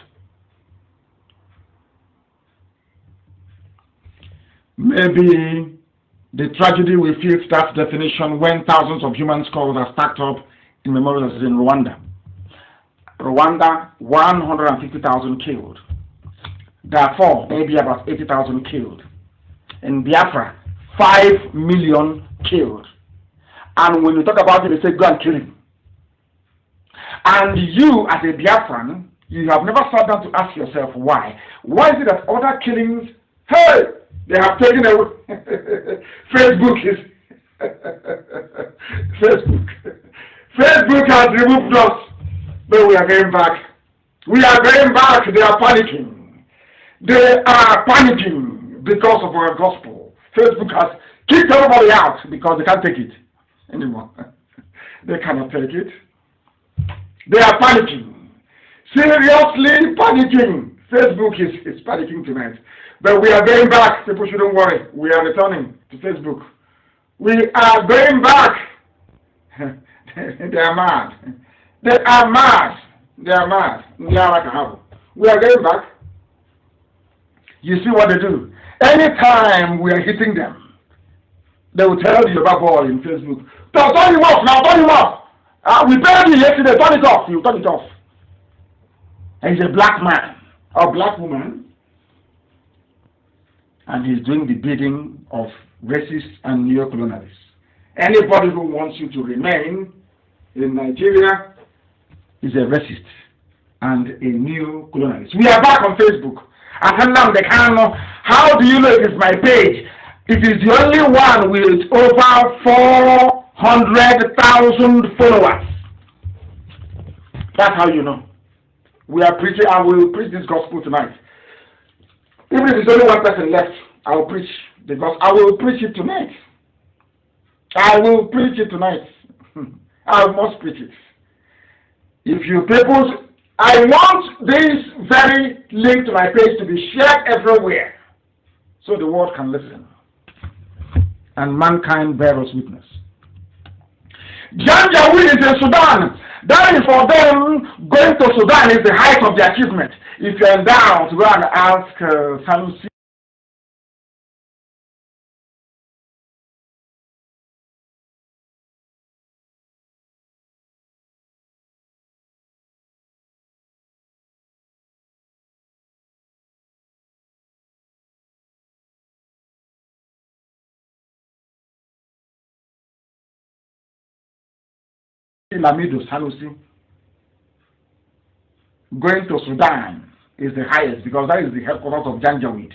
Maybe the tragedy will fit that definition when thousands of human skulls are stacked up in memorials in Rwanda. Rwanda, 150,000 killed. Darfur, maybe about 80,000 killed. In Biafra, 5 million killed. And when you talk about it, they say, go and kill him. And you, as a Biafran, You have never sat down to ask yourself why. Why is it that other killings, hey, they have taken away? Facebook is Facebook. Facebook has removed us, but we are going back. We are going back. They are panicking. They are panicking because of our gospel. Facebook has kicked everybody out because they can't take it anymore. They cannot take it. They are panicking. Seriously panicking. Facebook is panicking tonight. But we are going back. People shouldn't worry. We are returning to Facebook. We are going back. They are mad. They are mad. They are mad. We are going back. You see what they do. Anytime we are hitting them, they will tell you about boy in Facebook. Turn him off now. Turn him off. We paid you yesterday. Turn it off. You turn it off. And he's a black man or black woman, and he's doing the bidding of racists and neo-colonialists. Anybody who wants you to remain in Nigeria is a racist and a neo-colonialist. We are back on Facebook. And Nnamdi Kanu, how do you know it is my page? It is the only one with over 400,000 followers. That's how you know. We are preaching, and we will preach this gospel tonight. Even if there's only one person left, I will preach the gospel. I will preach it tonight. I will preach it tonight. I must preach it. If you people, I want this very link to my page to be shared everywhere so the world can listen and mankind bear us witness. Janjaweed is in Sudan. That is for them, going to Sudan is the height of the achievement. If you're in doubt, go and ask Kanu. Nnamdi going to Sudan is the highest because that is the headquarters of Janjaweed.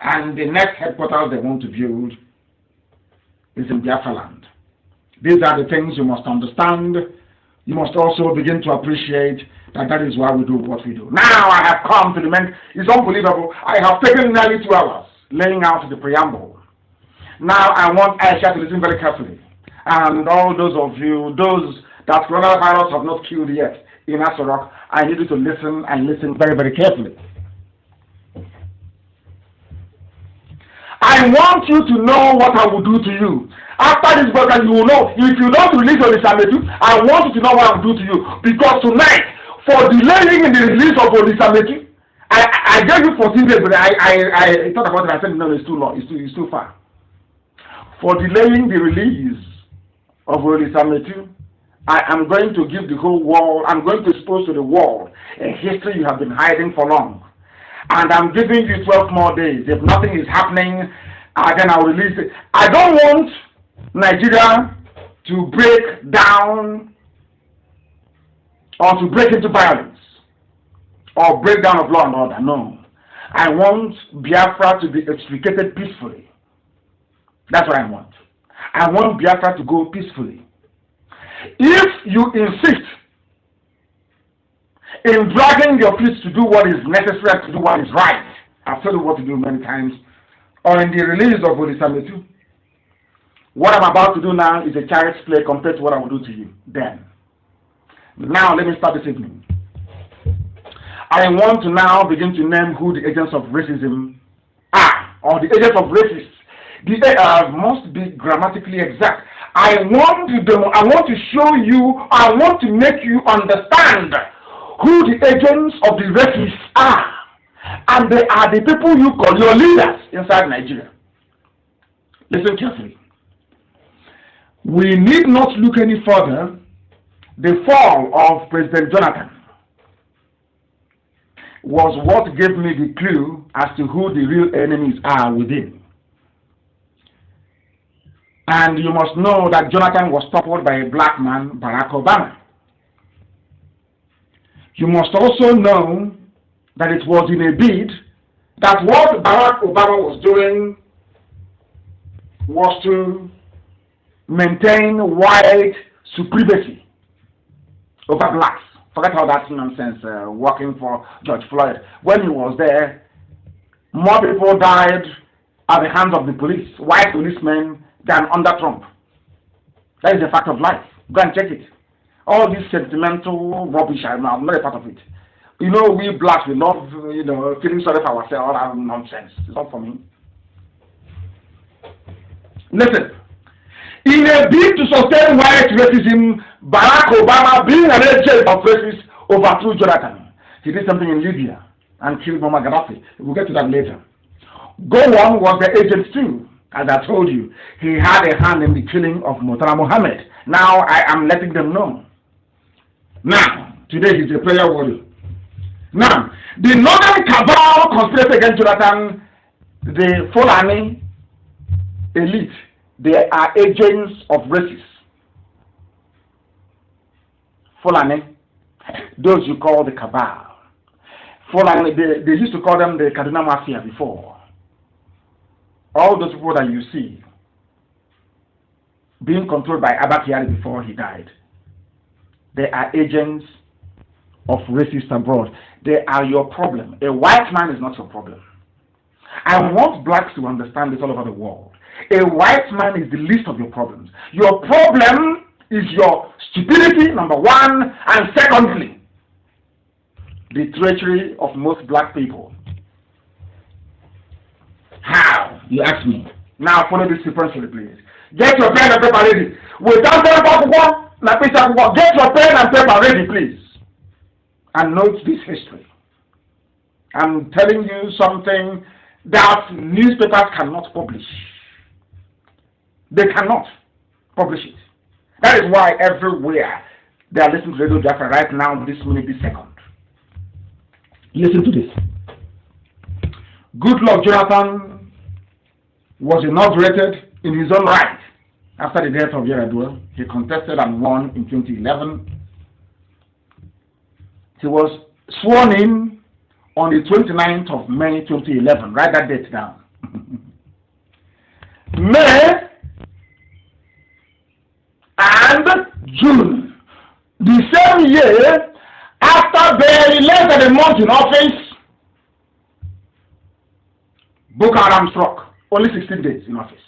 And the next headquarters they want to build is in Biafra land. These are the things you must understand. You must also begin to appreciate that that is why we do what we do. Now I have come to the end. It's unbelievable. I have taken nearly 2 hours laying out the preamble. Now I want Aisha to listen very carefully. And all those of you, those that coronavirus have not killed yet in Asorok, I need you to listen and listen very, very carefully. I want you to know what I will do to you. After this program, you will know. If you don't release Olisametu, I want you to know what I will do to you. Because tonight, for delaying in the release of Olisametu, I gave you 14 days, but I thought about it. I said, no, it's too long. It's too far. For delaying the release of Olisametu, I am going to give the whole world, I'm going to expose to the world a history you have been hiding for long. And I'm giving you 12 more days. If nothing is happening, then I'll release it. I don't want Nigeria to break down or to break into violence or break down of law and order. No. I want Biafra to be extricated peacefully. That's what I want. I want Biafra to go peacefully. If you insist in dragging your feet to do what is necessary, to do what is right, I've told you what to do many times, or in the release of Olisametu, what I'm about to do now is a child's play compared to what I will do to you then. Now let me start this evening. I want to now begin to name who the agents of racism are, or the agents of racists. The must be grammatically exact. I want to show you, I want to make you understand who the agents of the racists are. And they are the people you call your leaders inside Nigeria. Listen carefully. We need not look any further. The fall of President Jonathan was what gave me the clue as to who the real enemies are within. And you must know that Jonathan was toppled by a black man, Barack Obama. You must also know that it was in a bid that what Barack Obama was doing was to maintain white supremacy over blacks. Forget all that nonsense working for George Floyd. When he was there, more people died at the hands of the police, white policemen, than under Trump. That is a fact of life. Go and check it. All this sentimental rubbish, I'm not a part of it. You know, we blacks, we love, feeling sorry for ourselves, all that nonsense. It's not for me. Listen, in a bid to sustain white racism, Barack Obama, being an agent of racists, overthrew Jonathan. He did something in Libya and killed Muammar Gaddafi. We'll get to that later. Gowon was the agent too. As I told you, he had a hand in the killing of Murtala Mohammed. Now I am letting them know. Now, today he's a prayer warrior. Now, the northern cabal conspiracy against Jonathan, the Fulani elite, they are agents of racists. Fulani, those you call the cabal. Fulani, they used to call them the Kaduna Mafia before. All those people that you see being controlled by Abba Kyari before he died, they are agents of racists abroad. They are your problem. A white man is not your problem. I want blacks to understand this all over the world. A white man is the least of your problems. Your problem is your stupidity, number one, and secondly, the treachery of most black people. How? You ask me. Now follow this sequentially, please. Get your pen and paper ready. Without get your pen and paper ready, please. And note this history. I'm telling you something that newspapers cannot publish. They cannot publish it. That is why everywhere they are listening to Radio Biafra right now, this minute, this second. Listen to this. Goodluck Jonathan was inaugurated in his own right after the death of Yar'Adua. He contested and won in 2011. He was sworn in on the 29th of May 2011. Write that date down. May and June, the same year, after barely less than a month in office, Boko Haram struck. Only 16 days in office.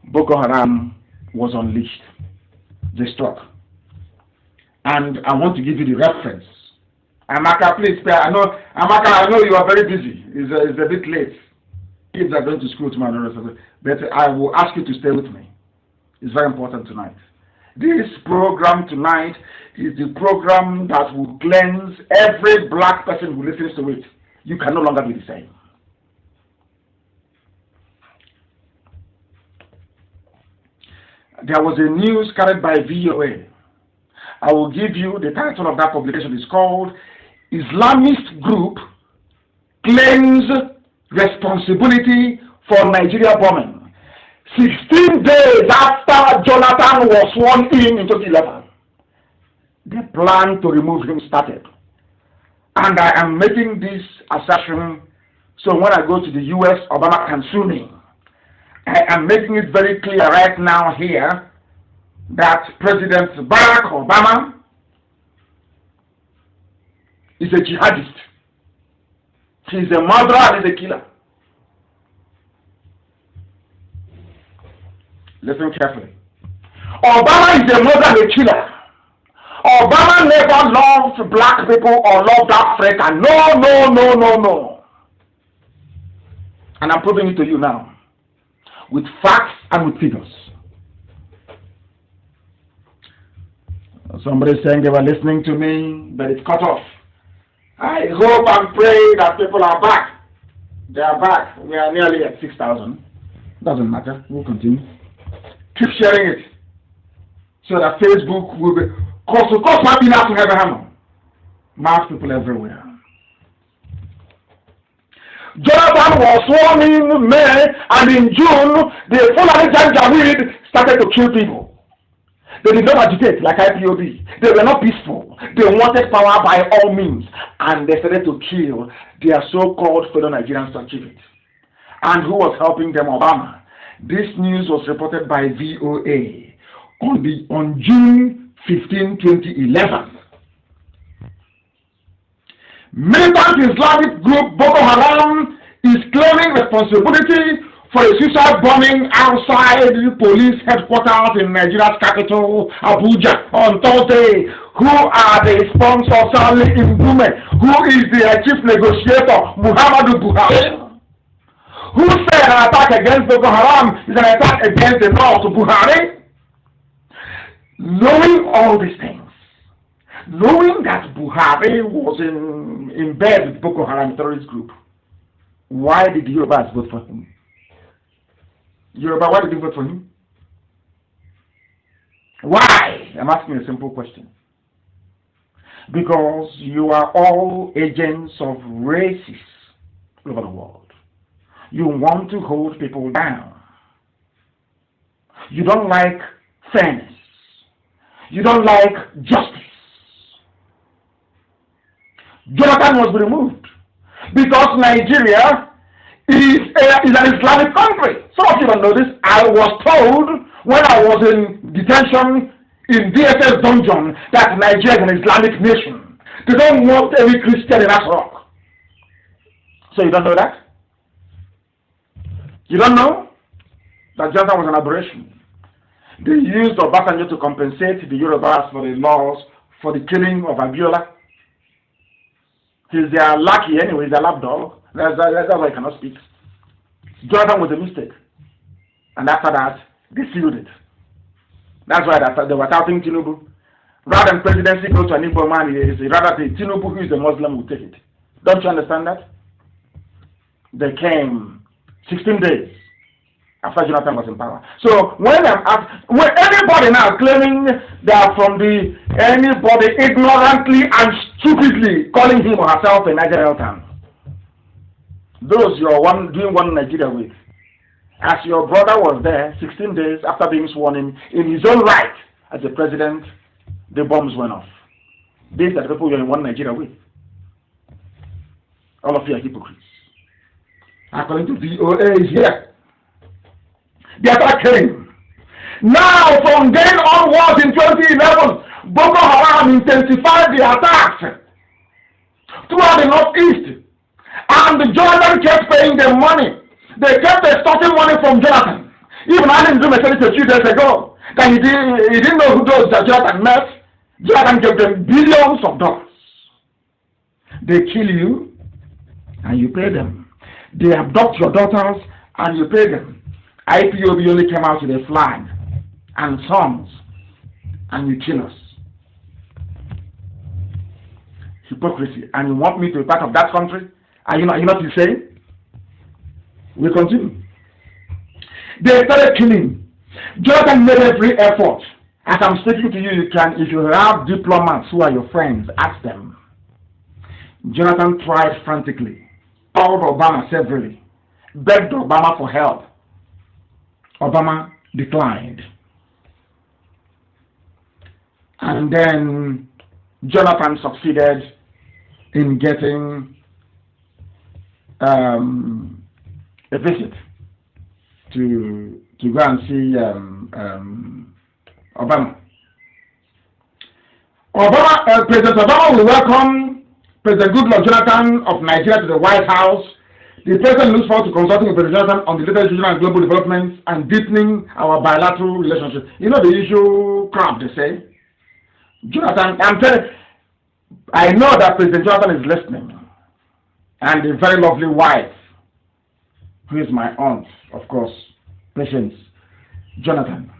Boko Haram was unleashed. They struck. And I want to give you the reference. Amaka, please spare. Amaka, I know you are very busy. It's a bit late. Kids are going to school tomorrow, but I will ask you to stay with me. It's very important tonight. This program tonight is the program that will cleanse every black person who listens to it. You can no longer be the same. There was a news carried by VOA. I will give you the title of that publication. It's called Islamist Group Claims Responsibility for Nigeria Bombing. 16 days after Jonathan was sworn in 2011, the plan to remove him started. And I am making this assertion so when I go to the US, Obama can sue me. I am making it very clear right now here that President Barack Obama is a jihadist. He's a murderer and he's a killer. Listen carefully. Obama is a murderer and a killer. Obama never loved black people or loved Africa. No. And I'm proving it to you now. With facts and with figures. Somebody saying they were listening to me, but it's cut off. I hope and pray that people are back. They are back. We are nearly at 6,000. Doesn't matter. We'll continue. Keep sharing it. So that Facebook will be... Cause might be now to have a hammer. Mass people everywhere. Jonathan was sworn in May, and in June, the Fulani Janjaweed started to kill people. They did not agitate like IPOB. They were not peaceful. They wanted power by all means. And they started to kill their so-called fellow Nigerians to achieve it. And who was helping them? Obama. This news was reported by VOA on June 15, 2011. Militant Islamic group Boko Haram is claiming responsibility for a suicide bombing outside the police headquarters in Nigeria's capital, Abuja, on Thursday. Who are the sponsors? Only Mbume, who is the chief negotiator, Muhammadu Buhari, who said an attack against Boko Haram is an attack against the law to Buhari. Knowing all these things, knowing that Buhari was in bed with Boko Haram terrorist group, why did Yorubas vote for him? Yoruba, why did you vote for him? Why? I'm asking a simple question. Because you are all agents of races all over the world. You want to hold people down. You don't like fairness. You don't like justice. Jonathan was removed because Nigeria is an Islamic country. Some of you don't know this. I was told when I was in detention in DSS dungeon that Nigeria is an Islamic nation. They don't want any Christian in Asrock. So you don't know that? You don't know that Jonathan was an aberration. They used Obasanjo to compensate the Yorubas for the laws for the killing of Abiola. He's their lackey anyway, he's their lapdog. That's why I cannot speak. Jonathan was a mistake. And after that, they sealed it. That's why they were touting Tinubu. Rather than presidency go to an Igbo man, rather than Tinubu, who is a Muslim, will take it. Don't you understand that? They came 16 days after Jonathan was in power. So when anybody now claiming that from anybody ignorantly and stupidly calling him or herself a Nigerian town, those you are doing one Nigeria with, as your brother was there 16 days after being sworn in his own right as the president, the bombs went off. These are the people you're in one Nigeria with. All of you are hypocrites. According to VOA is here. The attack came. Now, from then onwards in 2011, Boko Haram intensified the attacks throughout the northeast. And Jonathan kept paying them money. They kept extorting money from Jonathan. Even Nnamdi said it a few days ago that he didn't know who those that Jonathan met. Jonathan gave them billions of dollars. They kill you and you pay them. They abduct your daughters and you pay them. IPOB only came out with a flag and songs and you kill us. Hypocrisy. And you want me to be part of that country? Are you not insane? We continue. They started killing. Jonathan made every effort. As I'm speaking to you, you can, if you have diplomats who are your friends, ask them. Jonathan tried frantically, called Obama severally, begged Obama for help. Obama declined. And then Jonathan succeeded in getting a visit to go and see Obama. President Obama will welcome President Goodluck Jonathan of Nigeria to the White House. The president looks forward to consulting with President Jonathan on the latest regional and global developments and deepening our bilateral relationship. You know the usual crap they say. Jonathan, I know that President Jonathan is listening, and a very lovely wife, who is my aunt, of course, Patience Jonathan.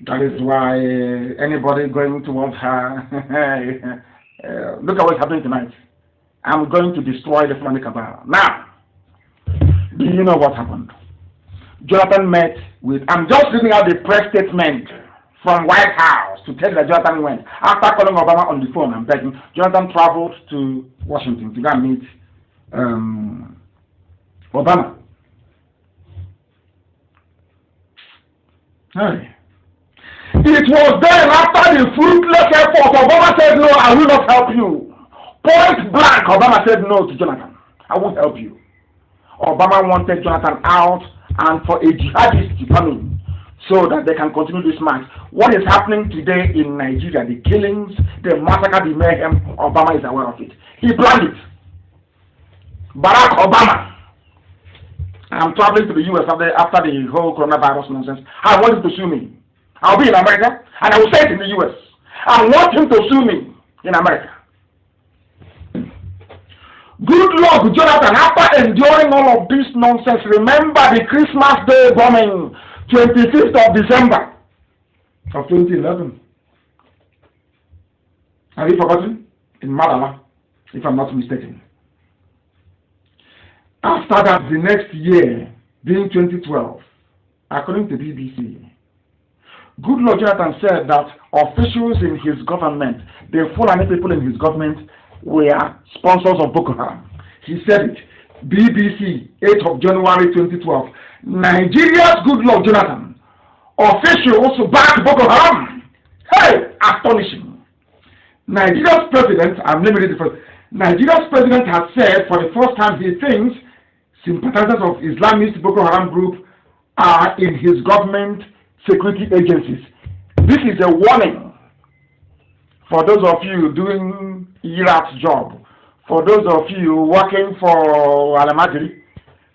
That is why anybody going towards her, look at what's happening tonight. I'm going to destroy the Fulani Cabal. Now, do you know what happened? Jonathan met with, I'm just reading out the press statement from White House to tell you that Jonathan went. After calling Obama on the phone and begging, Jonathan traveled to Washington to go and meet Obama. Hey. He It was then after the fruitless effort, Obama said, no, I will not help you. Point blank, Obama said no to Jonathan. I won't help you. Obama wanted Jonathan out and for a jihadist to come in so that they can continue this march. What is happening today in Nigeria, the killings, the massacre, the mayhem, Obama is aware of it. He planned it. Barack Obama. I'm traveling to the US after the whole coronavirus nonsense. I want him to sue me. I'll be in America and I will say it in the US. I want him to sue me in America. Good luck, Jonathan. After enduring all of this nonsense, remember the Christmas Day bombing, 25th of December of 2011. Have you forgotten? In Malala, if I'm not mistaken. After that, the next year, being 2012, according to BBC, Goodluck Jonathan said that officials in his government, the Fulani people in his government, were sponsors of Boko Haram. He said it. BBC, 8th of January 2012. Nigeria's Goodluck Jonathan, officials backed Boko Haram. Hey, astonishing. Nigeria's president, I'm limited first. Nigeria's president has said for the first time he thinks sympathizers of Islamist Boko Haram group are in his government security agencies. This is a warning for those of you doing IRAT's job, for those of you working for Alamadri,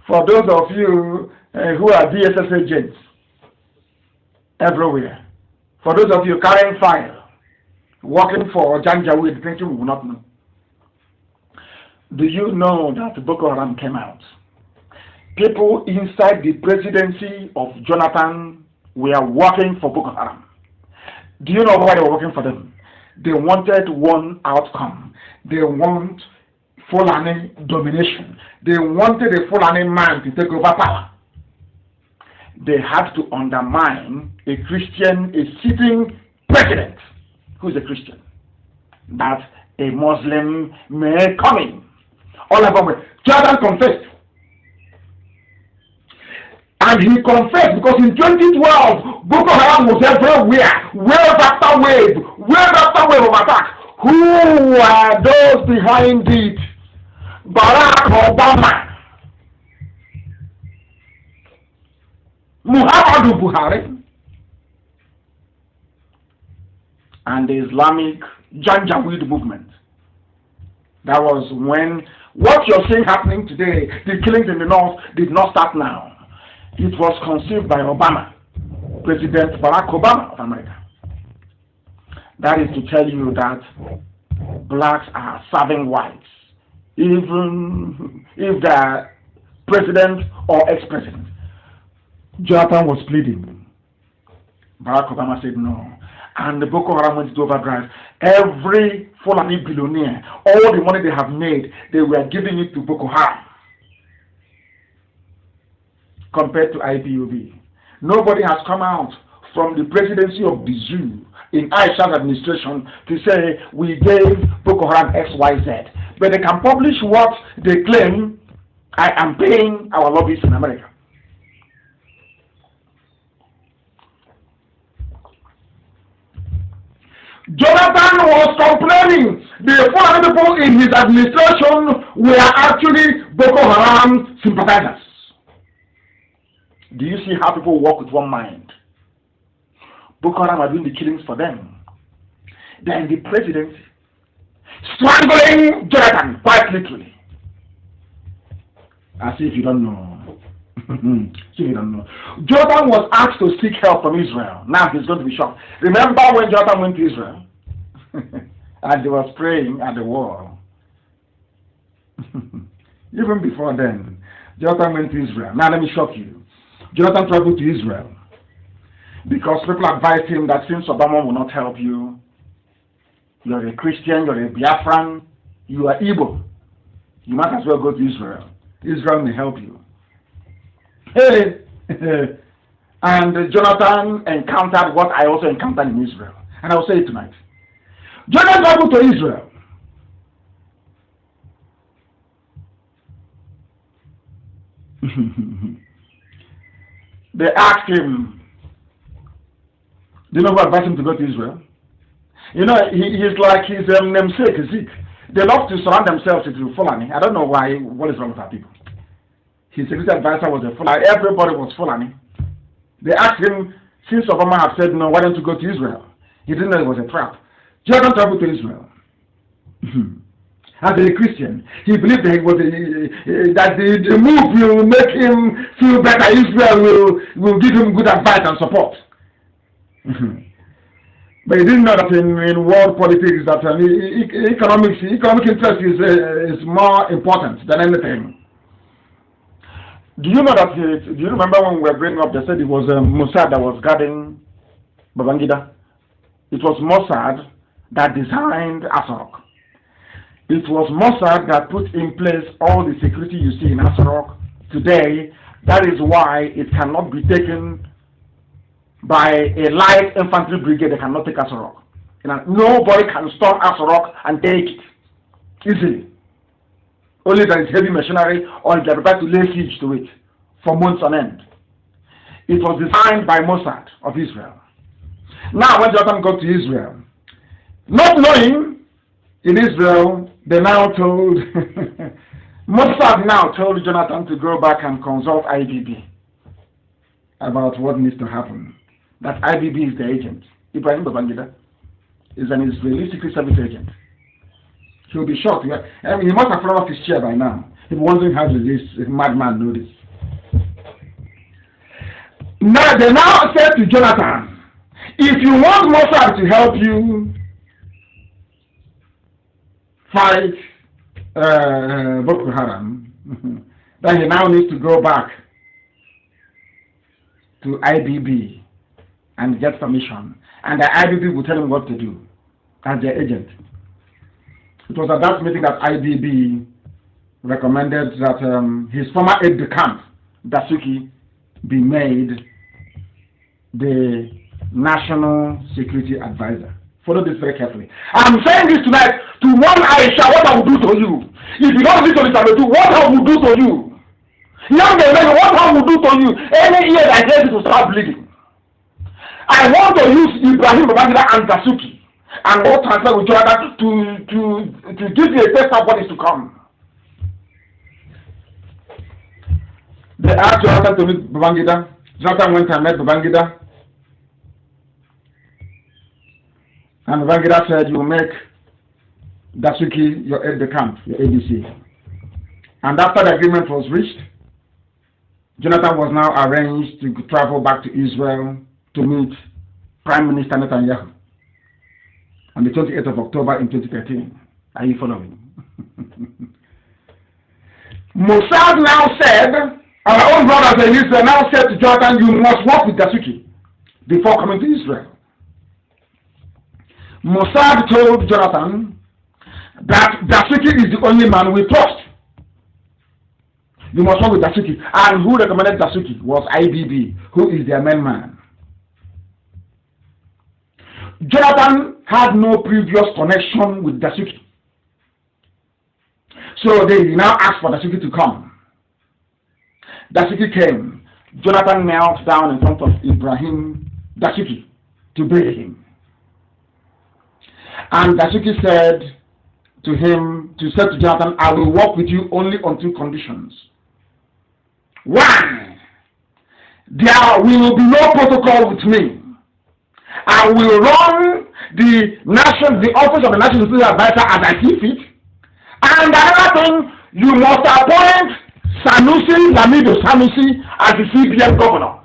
for those of you who are DSS agents everywhere, for those of you carrying file, working for janjaweedism, thinking we will not know. Do you know that Boko Haram came out? People inside the presidency of Jonathan were working for Boko Haram. Do you know why they were working for them? They wanted one outcome. They want Fulani domination. They wanted a Fulani man to take over power. They had to undermine a Christian, a sitting president who is a Christian, that a Muslim may come in. All of them. Jonathan confessed. And he confessed because in 2012, Boko Haram was everywhere, wave after wave of attack. Who were those behind it? Barack Obama, Muhammadu Buhari, and the Islamic Janjaweed movement. That was when what you're seeing happening today, the killings in the north, did not start now. It was conceived by Obama, President Barack Obama of America. That is to tell you that blacks are serving whites, even if they are president or ex-president. Jonathan was pleading. Barack Obama said no. And the Boko Haram went into overdrive. Every Fulani billionaire, all the money they have made, they were giving it to Boko Haram. Compared to IPOB. Nobody has come out from the presidency of the zoo in Aisha's administration to say we gave Boko Haram XYZ. But they can publish what they claim. I am paying our lobbyists in America. Jonathan was complaining the foreign people in his administration were actually Boko Haram sympathizers. Do you see how people work with one mind? Boko Haram are doing the killings for them. They're in the presidency, strangling Jonathan, quite literally. As if you don't know. So you don't know. Jonathan was asked to seek help from Israel. Now he's going to be shocked. Remember when Jonathan went to Israel? And he was praying at the wall. Even before then, Jonathan went to Israel. Now let me shock you. Jonathan traveled to Israel because people advised him that since Obama will not help you, you're a Christian, you're a Biafran, you are Igbo, you might as well go to Israel. Israel may help you. Hey! And Jonathan encountered what I also encountered in Israel. And I will say it tonight. Jonathan traveled to Israel. They asked him, Do you know who advised him to go to Israel? You know, he's like his namesake, Zeke. They love to surround themselves with Fulani. I don't know why. What is wrong with our people? His security advisor was a Fulani. Everybody was Fulani. They asked him, since Obama had said no, why don't you go to Israel? He didn't know it was a trap. Jordan traveled to Israel. As a Christian, he believed that, that the move will make him feel better. Israel will give him good advice and support. But he didn't know that in world politics that economic interest is more important than anything. Do you know that? Do you remember when we were growing up? They said it was Mossad that was guarding Babangida. It was Mossad that designed Asarok. It was Mossad that put in place all the security you see in Asarok today. That is why it cannot be taken by a light infantry brigade. They cannot take Asarok. Nobody can storm Asarok and take it easily. Only there is heavy machinery or they are prepared to lay siege to it for months on end. It was designed by Mossad of Israel. Now, when Jonathan got to Israel, not knowing in Israel, they now told Mossad now told Jonathan to go back and consult IBB about what needs to happen. That IBB is the agent. Ibrahim Babangida is an Israeli Secret Service agent. He'll be shocked. I mean, he must have fallen off his chair by now. He's wondering how does this madman know this. Now they now said to Jonathan, if you want Mossad to help you fight Boko Haram, then he now needs to go back to IBB and get permission. And the IBB will tell him what to do as their agent. It was at that meeting that IBB recommended that his former aide-de-camp, Dasuki, be made the National Security Advisor. Follow this very carefully. I'm saying this tonight to warn Aisha what I will do to you. If you don't listen to this, what I will do to you. Young men, what I will do to you. Any ear that hears it will start bleeding. I want to use Ibrahim Babangida and Dasuki and all transfer with Jonathan to give you a taste of what is to come. They asked Jonathan to meet Babangida. Jonathan went and met Babangida. And Babangida said, you will make Dasuki your aide-de-camp, your ABC. And after the agreement was reached, Jonathan was now arranged to travel back to Israel to meet Prime Minister Netanyahu on the 28th of October in 2013. Are you following? Mossad now said, our own brothers in Israel now said to Jonathan, you must work with Dasuki before coming to Israel. Mossad told Jonathan that Dasuki is the only man we trust. You must work with Dasuki. And who recommended Dasuki was IBB, who is their main man. Jonathan had no previous connection with Dasuki. So they now asked for Dasuki to come. Dasuki came. Jonathan knelt down in front of Ibrahim Dasuki to beg him. And Dasuki said to Jonathan, I will work with you only on two conditions. One, there will be no protocol with me. I will run the office of the National Security Advisor as I see fit. And another thing, you must appoint Nnamdi Sanusi as the CBN governor.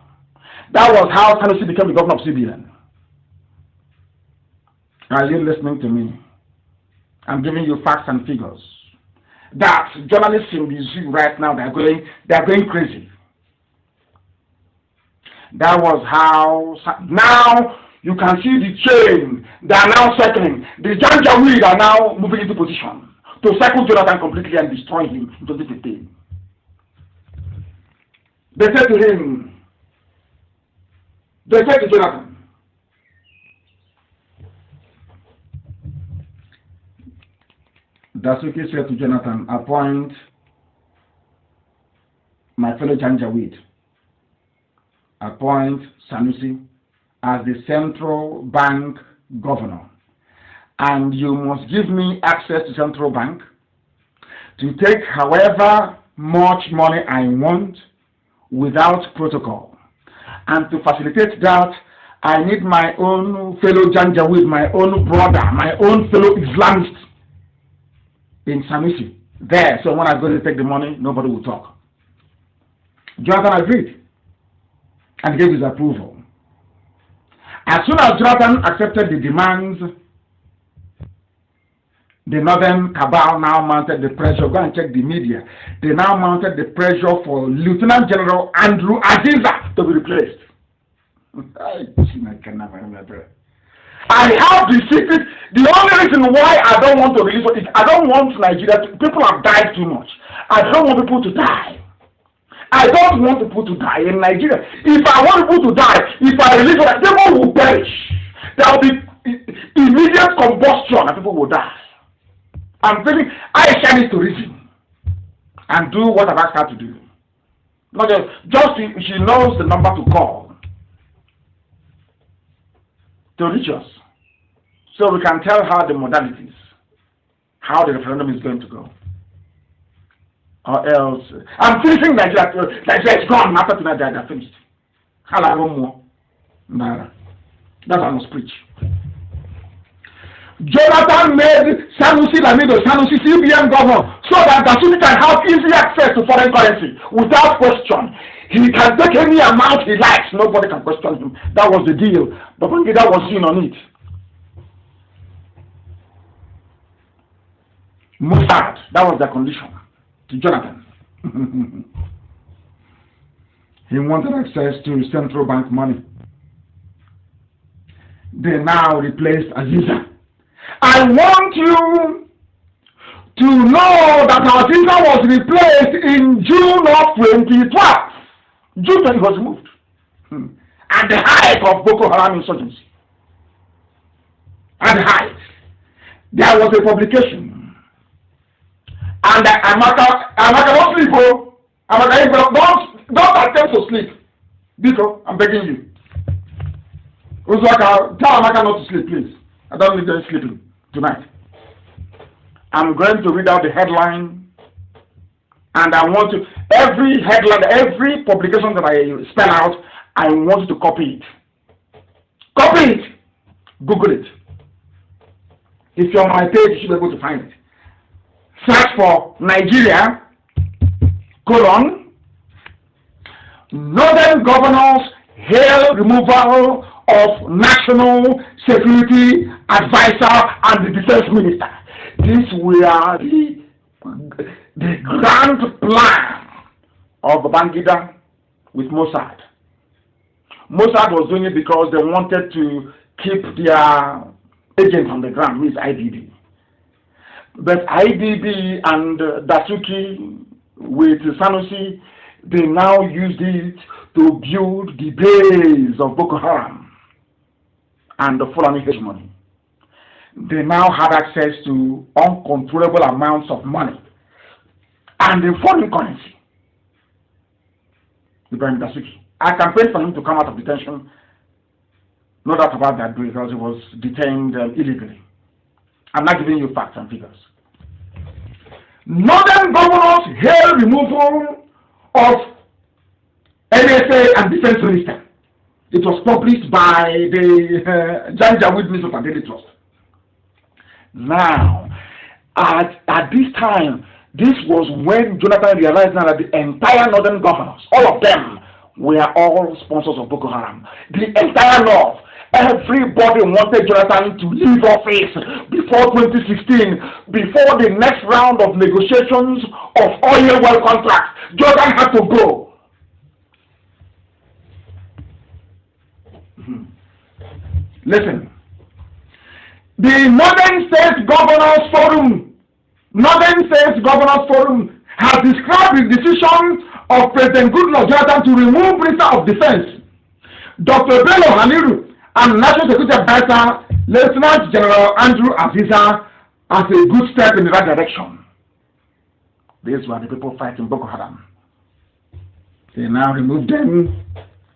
That was how Sanusi became the governor of CBN. Are you listening to me? I'm giving you facts and figures. That journalists in the zoo right now, they're going crazy. That was how. Now you can see the chain. They are now settling. The janjaweed are now moving into position to circle Jonathan completely and destroy him in 2015. They said to Jonathan, Dasuki said to Jonathan, appoint my fellow Janjaweed, appoint Sanusi as the central bank governor, and you must give me access to central bank to take however much money I want without protocol. And to facilitate that, I need my own fellow janjaweed, my own brother, my own fellow Islamist in Sanusi there. So when I go to take the money, nobody will talk. Jonathan agreed and gave his approval. As soon as Jonathan accepted the demands, the northern cabal now mounted the pressure. Go and check the media. They now mounted the pressure for Lieutenant General Andrew Aziza to be replaced. I have the secret. The only reason why I don't want to release it is I don't want Nigeria to, people have died too much. I don't want people to die. I don't want people to die in Nigeria. If I want people to die, if I release it, people will perish. There will be immediate combustion and people will die. I'm thinking Aisha needs to reason and do what I've asked her to do. Not just she knows the number to call to reach us, so we can tell her the modalities, how the referendum is going to go. Or else, I'm finishing Nigeria. Nigeria is gone after tonight. They're finished. How more? Nah, that's what I must preach. Jonathan made Sanusi Lamido Sanusi CBN governor so that Dasuki can have easy access to foreign currency without question. He can take any amount he likes. Nobody can question him. That was the deal. Babangida was in on it. Mossad, that was the condition to Jonathan. He wanted access to central bank money. They now replaced Aziza. I want you to know that Aziza was replaced in June of 2012. June 20 was removed. At the height of Boko Haram insurgency. At the height. There was a publication. And Amaka, don't sleep, oh. Amaka, don't attempt to sleep. Biko, I'm begging you. Tell Amaka not to sleep, please. I don't need them sleeping tonight. I'm going to read out the headline, and I want to, every headline, every publication that I spell out, I want you to copy it. Copy it. Google it. If you're on my page, you should be able to find it. Search for Nigeria, Northern Governors hail removal of National Security Advisor and the Defense Minister. These were the grand plan of Babangida with Mossad. Mossad was doing it because they wanted to keep their agents on the ground, means IDB. But IDB and Dasuki with Sanusi, they now used it to build the base of Boko Haram and the Fulani hegemony. They now had access to uncontrollable amounts of money and in foreign currency. Ibrahim Dasuki. I campaigned for him to come out of detention. No doubt about that, because he was detained illegally. I'm not giving you facts and figures. Northern governors hail removal of NSA and Defense Minister. It was published by the janjaweedism and Daily Trust. Now, at this time, this was when Jonathan realized now that the entire northern governors, all of them, were all sponsors of Boko Haram. The entire north. Everybody wanted Jonathan to leave office before 2016, before the next round of negotiations of oil well contracts. Jonathan had to go. Listen. The Northern States Governors Forum has described the decision of President Goodluck Jonathan to remove Minister of Defense, Dr. Bello Haliru, and National Security Advisor, Lieutenant General Andrew Aziza, as a good step in the right direction. These were the people fighting Boko Haram. They now removed them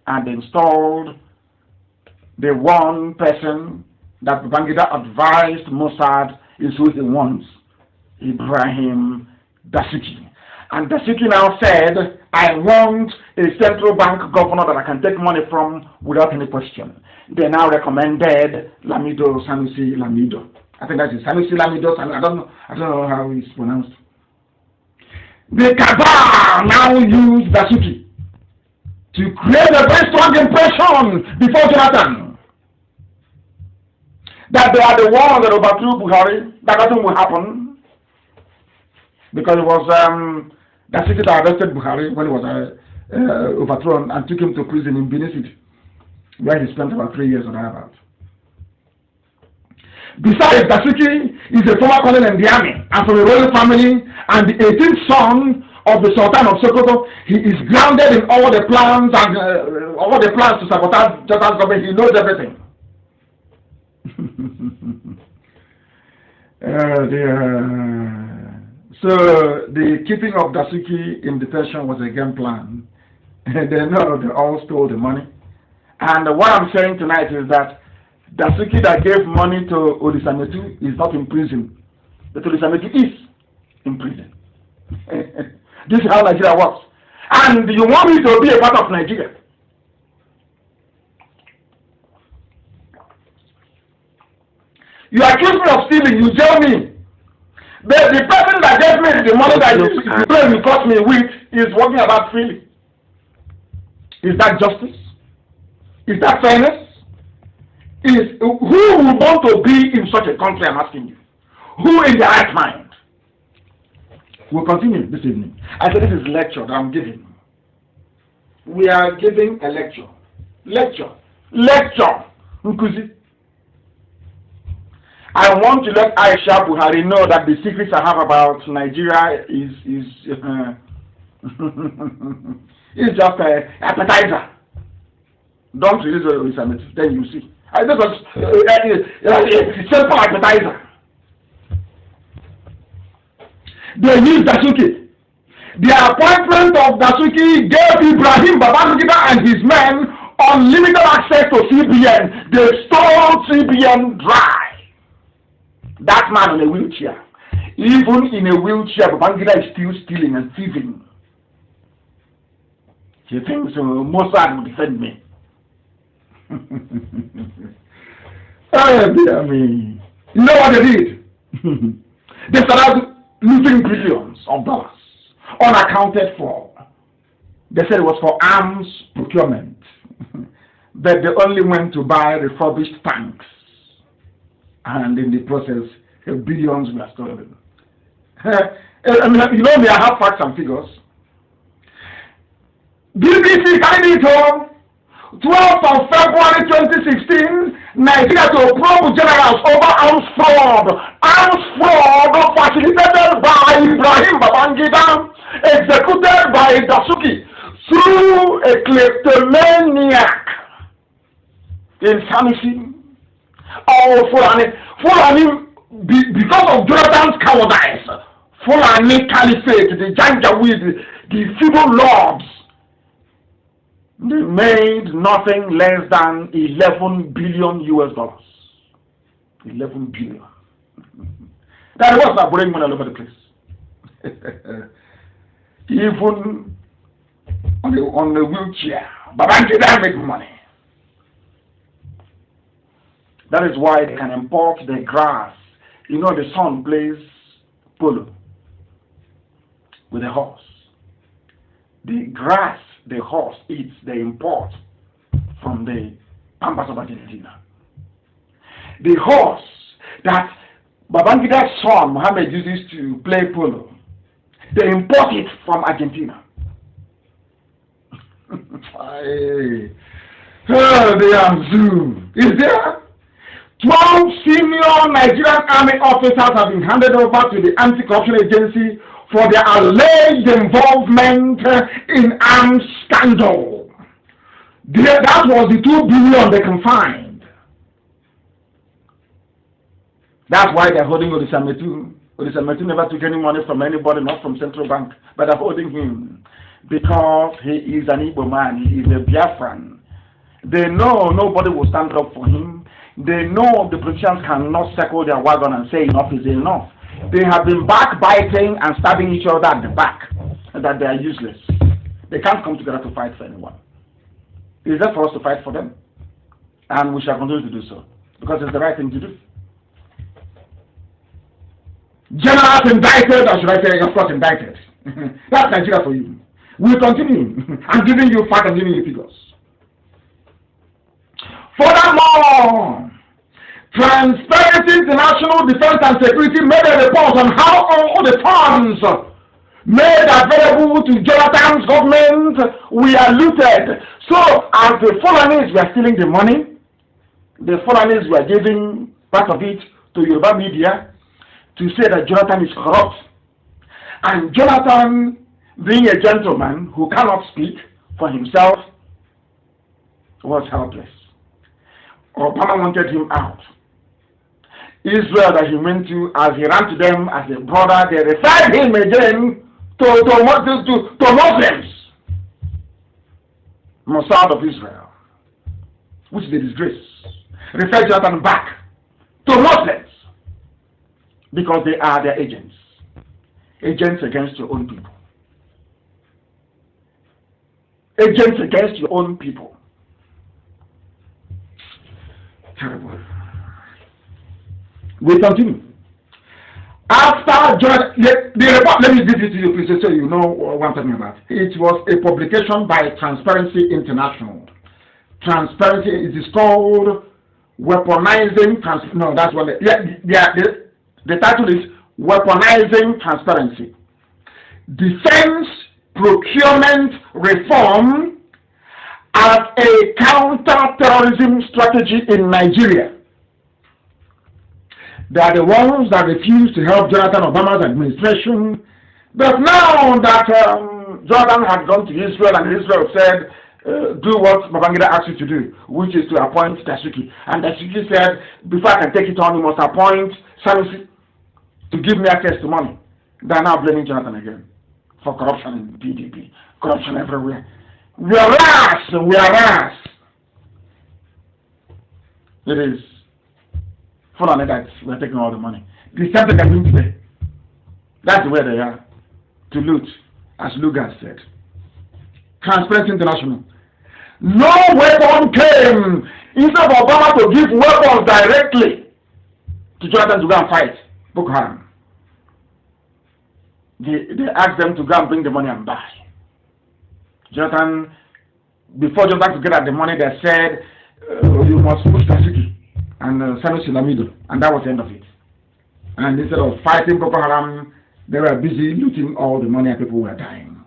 and installed the one person that Babangida advised Mossad is who he wants, Ibrahim Dasuki. And Dasuki now said, I want a central bank governor that I can take money from without any question. They now recommended Lamido Sanusi Lamido. I think that is Sanusi Lamido. I don't know how it's pronounced. The Qatar now use Dasuki to create a very strong impression before Jonathan that they are the ones that overthrew Buhari. That nothing will happen because it was Dasuki that arrested Buhari when he was overthrown and took him to prison in Benin City, where he spent about 3 years or thereabouts. Besides, Dasuki is a former colonel in the army and from a royal family and the 18th son of the Sultan of Sokoto. He is grounded in all the plans and all the plans to sabotage Jonathan's government. He knows everything. So the keeping of Dasuki in detention was a game plan. They know they all stole the money. And what I'm saying tonight is that Dasuki that gave money to Olisametu is not in prison. But Olisametu is in prison. This is how Nigeria works. And you want me to be a part of Nigeria. You accuse me of stealing, you tell me. But the person that gave me the money that you cost me with is working about freely. Is that justice? Is that fairness? Who would want to be in such a country, I'm asking you? Who in their right mind? We'll continue this evening. I said this is lecture that I'm giving. We are giving a lecture. Lecture. Nkuzi. I want to let Aisha Buhari know that the secrets I have about Nigeria is it's just an appetizer. Don't release the summit, then you see. This was a simple appetizer. They used Dasuki. The appointment of Dasuki gave Ibrahim Babangida and his men unlimited access to CBN. They stole CBN dry. That man in a wheelchair. Even in a wheelchair, Babangida is still stealing and thieving. He thinks Mossad will defend me. Oh, dear me. You know what they did? They started losing billions of dollars, unaccounted for. They said it was for arms procurement, but they only went to buy refurbished tanks, and in the process, billions were stolen. You know me, I have facts and figures. BBC carried it home. 12th of February 2016, Nigeria to probe generals over arms fraud. Arms fraud facilitated by Ibrahim Babangida, executed by Dasuki through a kleptomaniac in Sanusi. Oh, Fulani, because of Jonathan's cowardice, Fulani Caliphate, the Janjaweed, the feudal lords, they made nothing less than 11 billion US dollars. 11 billion. That was not bringing money all over the place. Even on the wheelchair, Babangida make money. That is why they can import the grass. You know, the son plays polo with a horse. The grass the horse eats, they import from the pampas of Argentina. The horse that Babangida's son Mohammed uses to play polo, they import it from Argentina. They are zoo. Is there? 12 senior Nigerian army officers have been handed over to the anti-corruption agency for their alleged involvement in arms scandal. That was the 2 billion they can find. That's why they're holding Olisametu. Olisametu never took any money from anybody, not from central bank, but they're holding him because he is an Igbo man, he is a Biafran. They know nobody will stand up for him. They know the politicians cannot circle their wagon and say enough is enough. They have been backbiting and stabbing each other at the back, and that they are useless. They can't come together to fight for anyone. It is there for us to fight for them. And we shall continue to do so, because it's the right thing to do. Generals indicted, or should I say, of course, indicted. That's Nigeria for you. We'll continue. I'm giving you facts and giving you figures. Furthermore, Transparency International Defense and Security made a report on how all the funds made available to Jonathan's government were looted. So, as the Fulanis were stealing the money, the Fulanis were giving part of it to Yoruba media to say that Jonathan is corrupt. And Jonathan, being a gentleman who cannot speak for himself, was helpless. Obama wanted him out. Israel that he went to, as he ran to them as a brother, they referred him again to Muslims. Mossad of Israel, which is a disgrace. Referred Jonathan back to Muslims because they are their agents. Agents against your own people. Agents against your own people. Terrible. We continue. After the report, let me give it to you, please, so you know what I'm talking about. It was a publication by Transparency International. Transparency, it is called Weaponizing the title is Weaponizing Transparency. Defense Procurement Reform as a counter-terrorism strategy in Nigeria. They are the ones that refused to help Jonathan Obama's administration. But now that Jonathan had gone to Israel and Israel said, do what Babangida asked you to do, which is to appoint Dasuki. And Dasuki said, before I can take it on, you must appoint Sanusi to give me access to money. They are now blaming Jonathan again for corruption in PDP, corruption everywhere. We are rats. It is Fulani that we're taking all the money. The same thing they're doing today. That's where they are. To loot, as Lugar said. Transparency International. No weapon came. Instead of Obama to give weapons directly to Jonathan to go and fight Boko Haram, they asked them to go and bring the money and buy. Jonathan, before Jonathan could get at the money, they said, you must push Tasiki and Sanusi Lamido, and that was the end of it. And instead of fighting Boko Haram, they were busy looting all the money and people were dying.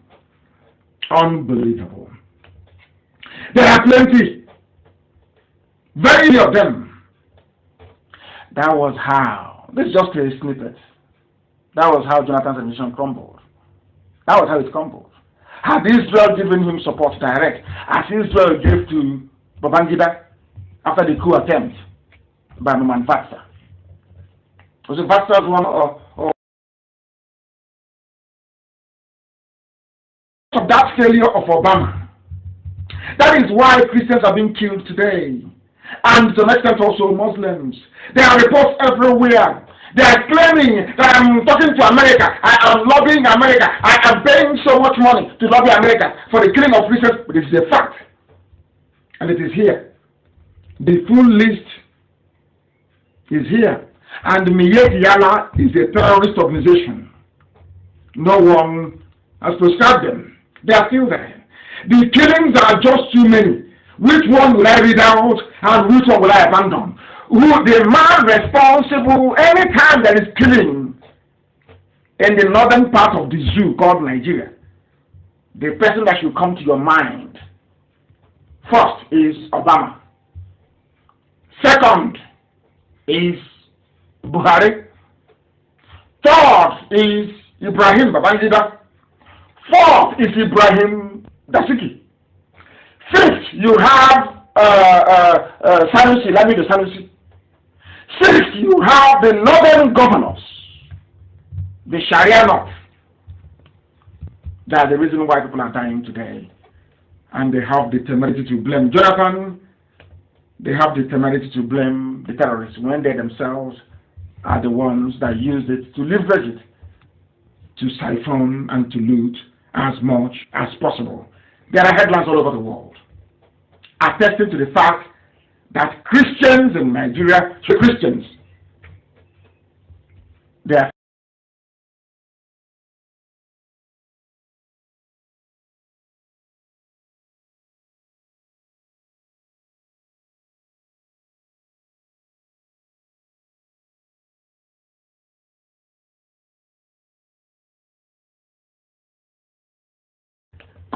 Unbelievable. There are plenty. Very many of them. That was how. This is just a snippet. That was how Jonathan's administration crumbled. That was how it crumbled. Had Israel given him support direct, as Israel gave to Babangida after the coup attempt by Norman Baxter? Was it Baxter's one or of that failure of Obama? That is why Christians are being killed today, and to an extent also Muslims. There are reports everywhere. They are claiming that I'm talking to America, I am lobbying America, I am paying so much money to lobby America for the killing of Christians, but it is a fact. And it is here. The full list is here. And Miyeti Yala is a terrorist organization. No one has prescribed them. They are still there. The killings are just too many. Which one will I read out and which one will I abandon? Who the man responsible anytime there is killing in the northern part of the zoo called Nigeria? The person that should come to your mind first is Obama. Second is Buhari. Third is Ibrahim Babangida. Fourth is Ibrahim Dasuki. Fifth, you have Sanusi, Lamido Sanusi. Sixth, you have the northern governors, the Sharia North. That's the reason why people are dying today. And they have the temerity to blame Jonathan they have the temerity to blame the terrorists when they themselves are the ones that used it to leverage it, to siphon and to loot as much as possible. There are headlines all over the world attesting to the fact that Christians in Nigeria, Christians, they are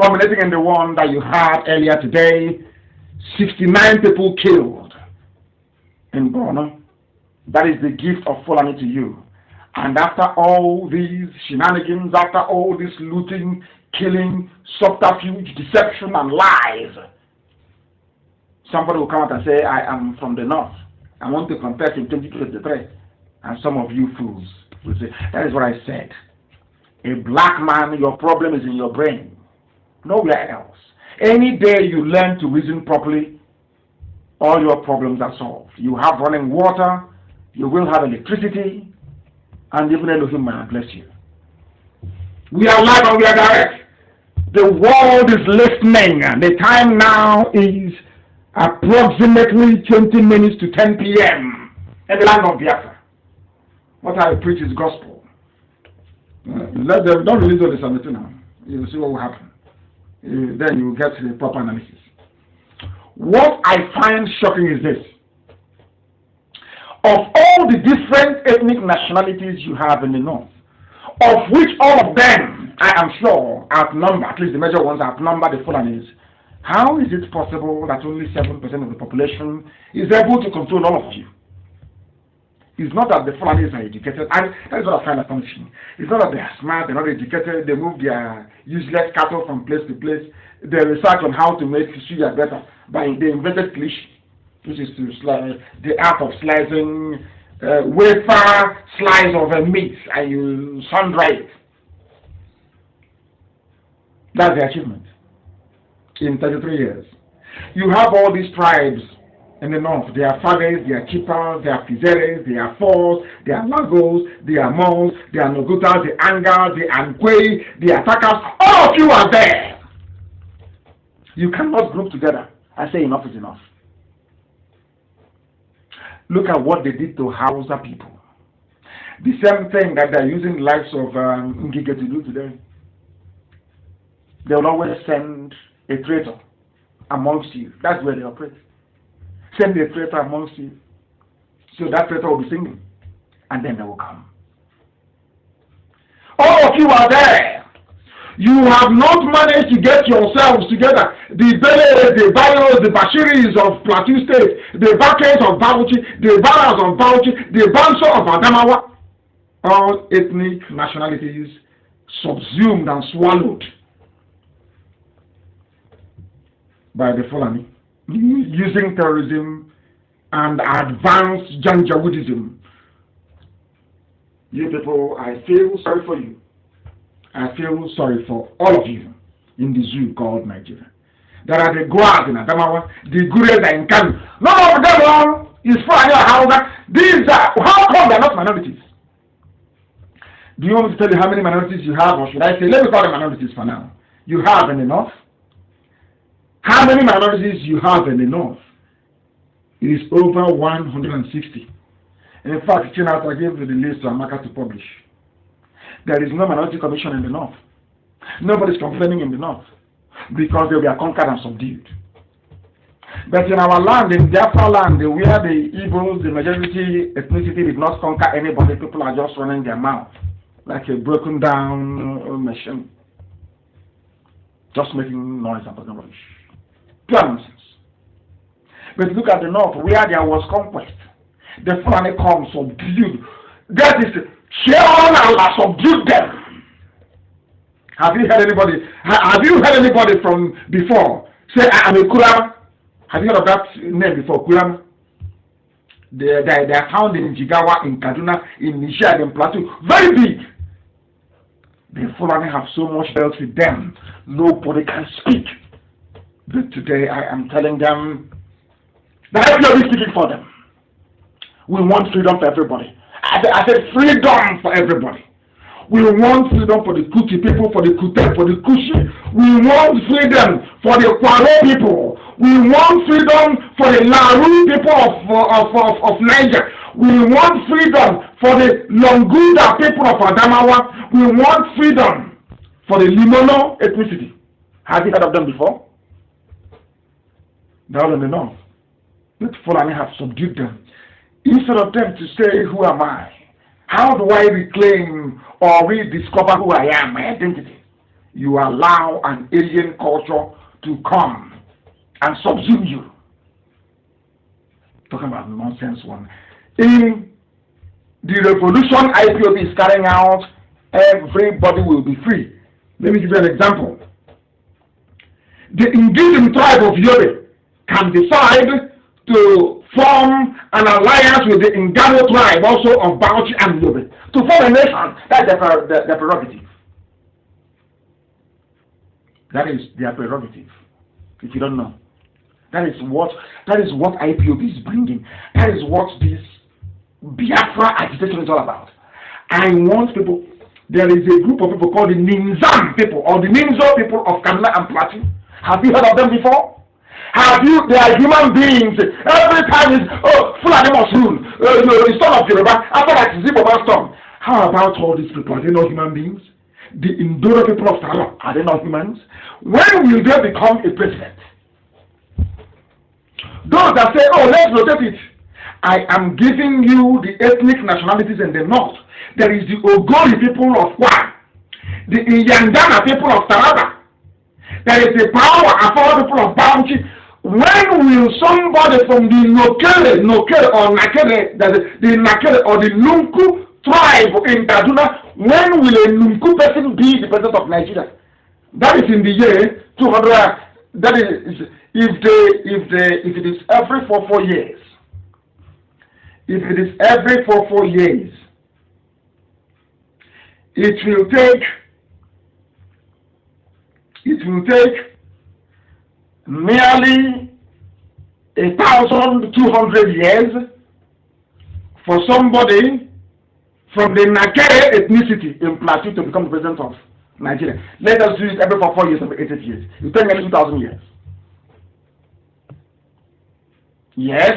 culminating in the one that you had earlier today, 69 people killed in Borno. That is the gift of Fulani to you. And after all these shenanigans, after all this looting, killing, subterfuge, deception, and lies, somebody will come out and say, I am from the north. I want to contest in 2023. And some of you fools will say, that is what I said. A black man, your problem is in your brain. Nowhere else. Any day you learn to reason properly, all your problems are solved. You have running water, you will have electricity, and even Elohim will bless you. We are live and we are direct. The world is listening. The time now is approximately 20 minutes to 10 p.m. in the land of Biafra. What I preach is gospel. Let them, don't release all the Samaritan now. You'll see what will happen. Then you get the proper analysis. What I find shocking is this. Of all the different ethnic nationalities you have in the north, of which all of them, I am sure, outnumber, at least the major ones outnumber the Fulanis, how is it possible that only 7% of the population is able to control all of you? It's not that the Fulanis are educated, and that is what I find astonishing. It's not that they are smart, they're not educated, they move their useless cattle from place to place. They research on how to make suya better by the invented cliche, which is to the art of slicing wafer slice of a meat and you sun dry it. That's the achievement in 33 years. You have all these tribes in the north. They are Fagers, they are Chipas, they are Fizeres, they are Fors, they are Lagos, they are Mons, they are Nogutas, the Angas, the Ankwe, the Attackers. All of you are there. You cannot group together. I say enough is enough. Look at what they did to Hausa people. The same thing that they're using the likes of Ngige to do today. They will always send a traitor amongst you. That's where they operate. Send a traitor amongst you. So that traitor will be singing. And then they will come. All of you are there. You have not managed to get yourselves together. The Bele, the Bayos, the Bashiris of Plateau State, the Bakers of Bauchi, the Baras of Bauchi, the Banso of Adamawa, all ethnic nationalities subsumed and swallowed by the Fulani, using terrorism and advanced janjaweedism. You people, I feel sorry for you. I feel sorry for all of you in the zoo called Nigeria. There are the Goas in Adamawa, the Gures are in Kanu. None of them all is Fulani or Hausa. These are, how come they are not minorities? Do you want me to tell you how many minorities you have, or should I say, let me call them minorities for now. You have in the north. How many minorities you have in the north? It is over 160. And in fact, I gave you the list to Amaka to publish. There is no minority commission in the north. Nobody is complaining in the north because they were conquered and subdued. But in our land, in Biafra land, where the Igbos, the majority ethnicity did not conquer anybody, people are just running their mouth like a broken down machine, just making noise and talking rubbish. Pure nonsense. But look at the north, where there was conquest. The Fulani come subdued. That is, Sharon Allah subdued them. Have you heard anybody? Have you heard anybody from before say I am a Kurama? Have you heard of that name before, Kurama? They are found in Jigawa, in Kaduna, in Niger, in Plateau. Very big. The Fulani have so much dealt with them, nobody can speak. But today I am telling them, The IPOB is speaking for them. We want freedom for everybody. I said freedom for everybody. We want freedom for the Kuti people, for the Kute, for the Kushi. We want freedom for the Kwaro people. We want freedom for the Laru people of Niger. We want freedom for the Longuda people of Adamawa. We want freedom for the Limono ethnicity. Have you heard of them before? They're all in the north. Let Fulani have subdued them. Instead of them to say, who am I? How do I reclaim or rediscover who I am, my identity? You allow an alien culture to come and subsume you. Talking about nonsense one. In the revolution IPOB is carrying out, everybody will be free. Let me give you an example. The indigenous tribe of Yobe can decide to form an alliance with the Ngano tribe, also of Bauchi and Yobe, to form a nation. That's their prerogative. That is their prerogative. If you don't know, that is what IPOB is bringing. That is what this Biafra agitation is all about. I want people. There is a group of people called the Ninzam people or the Ninzo people of Kanu and Plateau. Have you heard of them before? Have you? They are human beings. Every time it's Fulani must rule. The son of Yoruba. After that, Zibo must come. How about all these people? Are they not human beings? The Indoro people of Taro, are they not humans? When will they become a president? Those that say, oh, let's rotate it. I am giving you the ethnic nationalities in the north. There is the Ogori people of Kwa, the Iyandana people of Taraba. There is the power of people of Bauchi. When will somebody from the Nokere or Nakere, the Nakere or the Nunku tribe in Kaduna, when will a Nunku person be the president of Nigeria? That is in the year 200. That is if it is every 4 years. If it is every 4 years, it will take nearly 1,200 years for somebody from the Nakere ethnicity in Plateau to become the president of Nigeria. Let us do it every 4 years, every 8 years. It will take nearly 2,000 years. Yes.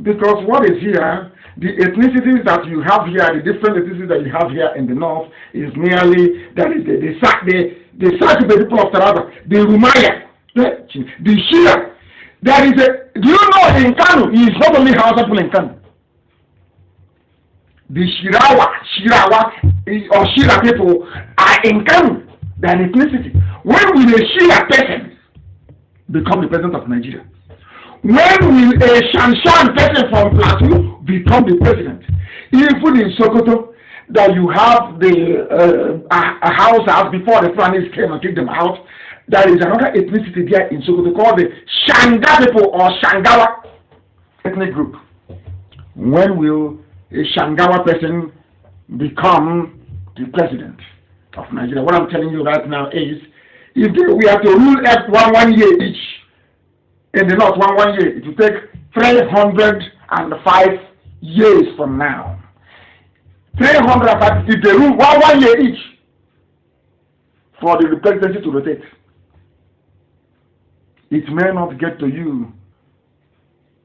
Because what is here, the ethnicities that you have here, the different ethnicities that you have here in the north, is merely that is the Sakibe people of Taraba, the Rumaya, the Shira. There is a. Do you know in Kanu? He is not only Hausa people in Kanu. The Shirawa, or Shira people are in Kanu. They are an ethnicity. When will a Shira person become the president of Nigeria? When will a Shanshan person from Plateau become the president? Even in Sokoto, that you have the a house before the Fulanis came and kicked them out, there is another ethnicity there in Sokoto called the Shanga people or Shangawa ethnic group. When will a Shangawa person become the president of Nigeria? What I'm telling you right now is, if we have to rule at one year each, in the north, one year, it will take 305 years from now. 305, if they rule one year each for the presidency to rotate, it may not get to you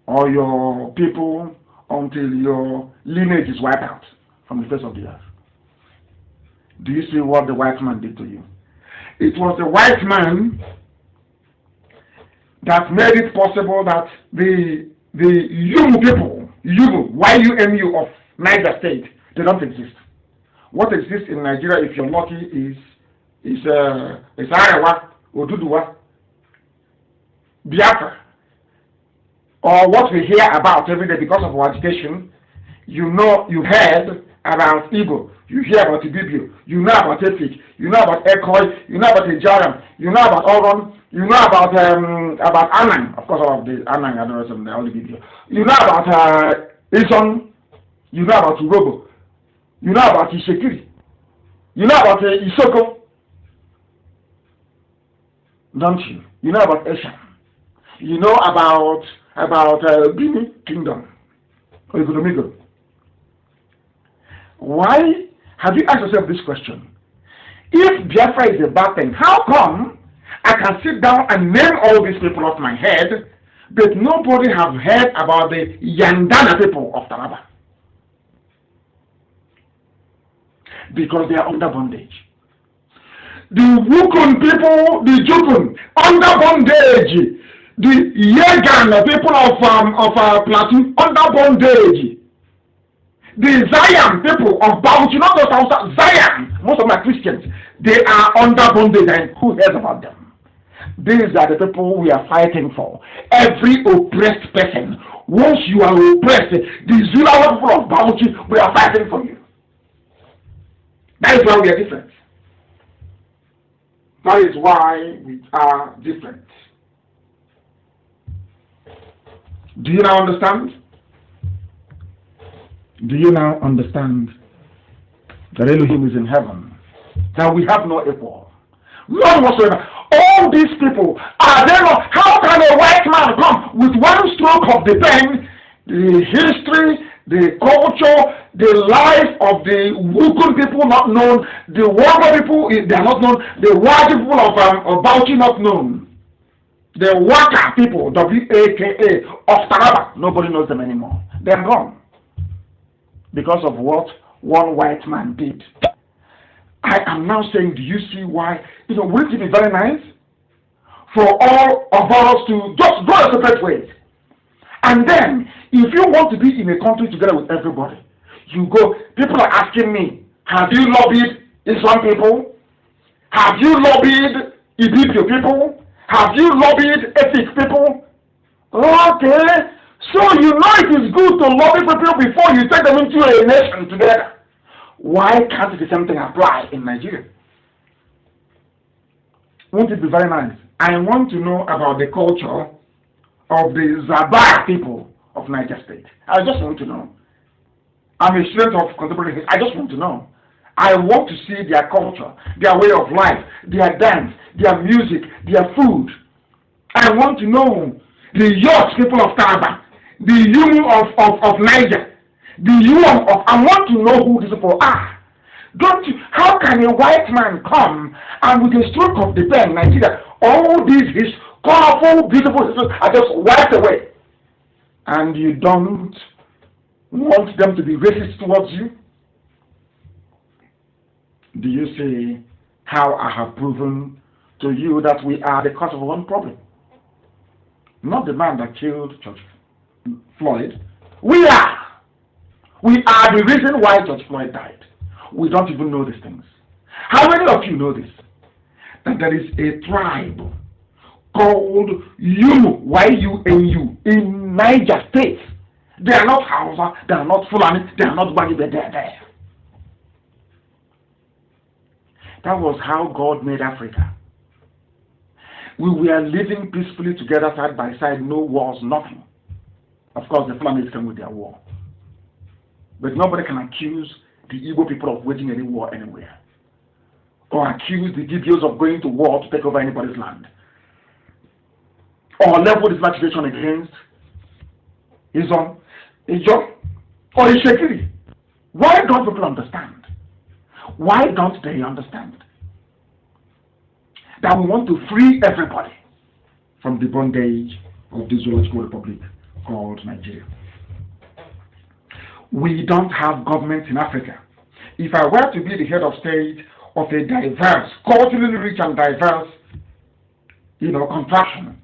or your people until your lineage is wiped out from the face of the earth. Do you see what the white man did to you? It was the white man that made it possible that the Yumu people, Yumu of Niger State, they don't exist. What exists in Nigeria, if you're lucky, is Arewa, Oduduwa, Biafra, or what we hear about every day because of our education. You heard about Igbo, you hear about Ibibio, you know about Efik, you know about Ekoi, you know about Ijaram, you know about Oron, you know about Anang, of course, about the Anang adoration, the only video. You know about Ison, you know about Urobo, you know about Ishekiri, you know about Isoko, don't you? You know about Esha. You know about Benin Kingdom, or Igoromigo. Why have you asked yourself this question? If Biafra is a bad thing, how come I can sit down and name all these people off my head, but nobody have heard about the Yandana people of Taraba? Because they are under bondage. The Wukun people, the Jukun, under bondage. The Yegan people of Plateau, under bondage. The Zion people of Bauchi, not just Hausa, Zion, most of my Christians, they are under bondage, and who hears about them? These are the people we are fighting for. Every oppressed person, once you are oppressed, the Zula people of Bauchi, we are fighting for you. That is why we are different. That is why we are different. Do you now understand? Do you now understand that Elohim is in heaven? That we have no equal. None whatsoever. All these people, are they not? How can a white man come with one stroke of the pen, the history, the culture, the life of the Wukun people not known, the Wamba people, they are not known, the Wadi people of Bauchi not known, the Waka people, W-A-K-A, of Taraba, nobody knows them anymore. They're gone. Because of what one white man did. I am now saying, do you see why? Wouldn't it be very nice for all of us to just go a separate ways? And then, if you want to be in a country together with everybody, you go. People are asking me, have you lobbied Islam people? Have you lobbied Ibibio people? Have you lobbied ethnic people? Okay. So you know it is good to lobby people before you take them into a nation together. Why can't the same thing apply in Nigeria? Won't it be very nice? I want to know about the culture of the Zabara people of Niger State. I just want to know. I'm a student of contemporary history. I just want to know. I want to see their culture, their way of life, their dance, their music, their food. I want to know the York people of Taraba, the Yumu of Niger, the Yumu of... I want to know who these people are. Don't you? How can a white man come and with a stroke of the pen, Nigeria, all these his colorful, beautiful history are just wiped away, and you don't want them to be racist towards you? Do you see how I have proven to you that we are the cause of one problem? Not the man that killed George Floyd. We are. We are the reason why George Floyd died. We don't even know these things. How many of you know this? That there is a tribe called Yumu, Y-U-N-U, in Niger State. They are not Hausa, they are not Fulani, they are not Bani, but they are there. That was how God made Africa. We were living peacefully together side by side, no wars, nothing. Of course, the Fulanis came with their war. But nobody can accuse the Igbo people of waging any war anywhere, or accuse the Gibeons of going to war to take over anybody's land, or level this accusation against Izon, or Ishekiri. Why don't people understand? Why don't they understand that we want to free everybody from the bondage of the zoological republic called Nigeria? We don't have government in Africa. If I were to be the head of state of a diverse, culturally rich and diverse, contraction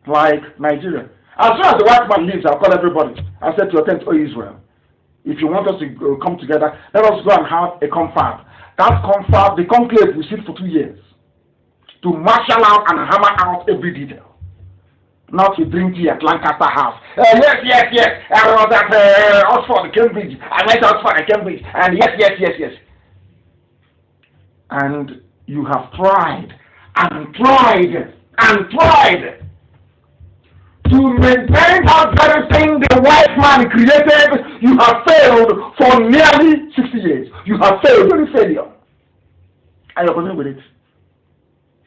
like Nigeria, as soon as the white man leaves, I'll call everybody. I said to attend to Israel, if you want us to come together, let us go and have a confab. That confab, the conclave will sit for 2 years to marshal out and hammer out every detail. Not to drink tea at Lancaster House. Yes. I was at Oxford, Cambridge. I went to Oxford and Cambridge. And yes. And you have tried to maintain that very thing the white man created. You have failed for nearly 60 years. You have failed. You're a failure. And you're continuing with it.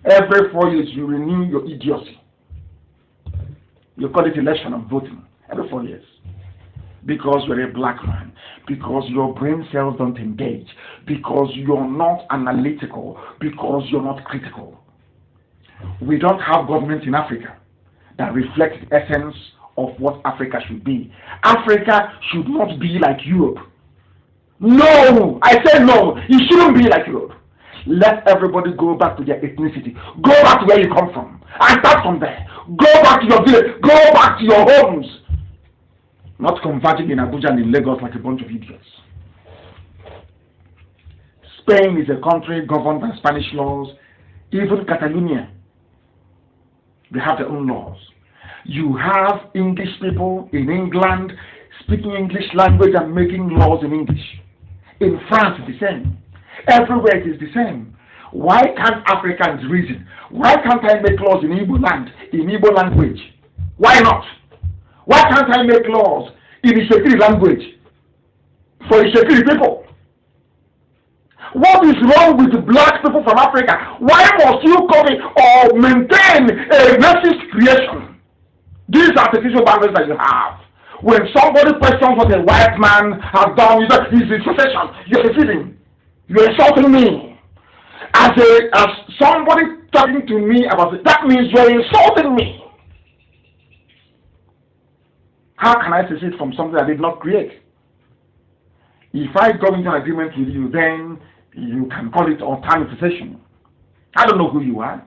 Every 4 years you renew your idiocy. You call it election of voting every 4 years. Because you're a black man, because your brain cells don't engage, because you're not analytical, because you're not critical. We don't have government in Africa that reflects the essence of what Africa should be. Africa should not be like Europe. No, I say no, it shouldn't be like Europe. Let everybody go back to their ethnicity. Go back to where you come from and start from there. Go back to your village. Go back to your homes. Not converging in Abuja and in Lagos like a bunch of idiots. Spain is a country governed by Spanish laws. Even Catalonia, they have their own laws. You have English people in England speaking English language and making laws in English. In France, it's the same. Everywhere it is the same. Why can't Africans reason? Why can't I make laws in Igbo land, in Igbo language? Why not? Why can't I make laws in Ishekiri language for Ishekiri people? What is wrong with the black people from Africa? Why must you copy or maintain a racist creation? These are artificial boundaries that you have. When somebody questions what a white man has done, you say, he's in secession. You're deceiving. You're insulting me. As somebody talking to me about it, that means you're insulting me. How can I secede from something I did not create? If I go into an agreement with you, then you can call it alternative secession. I don't know who you are.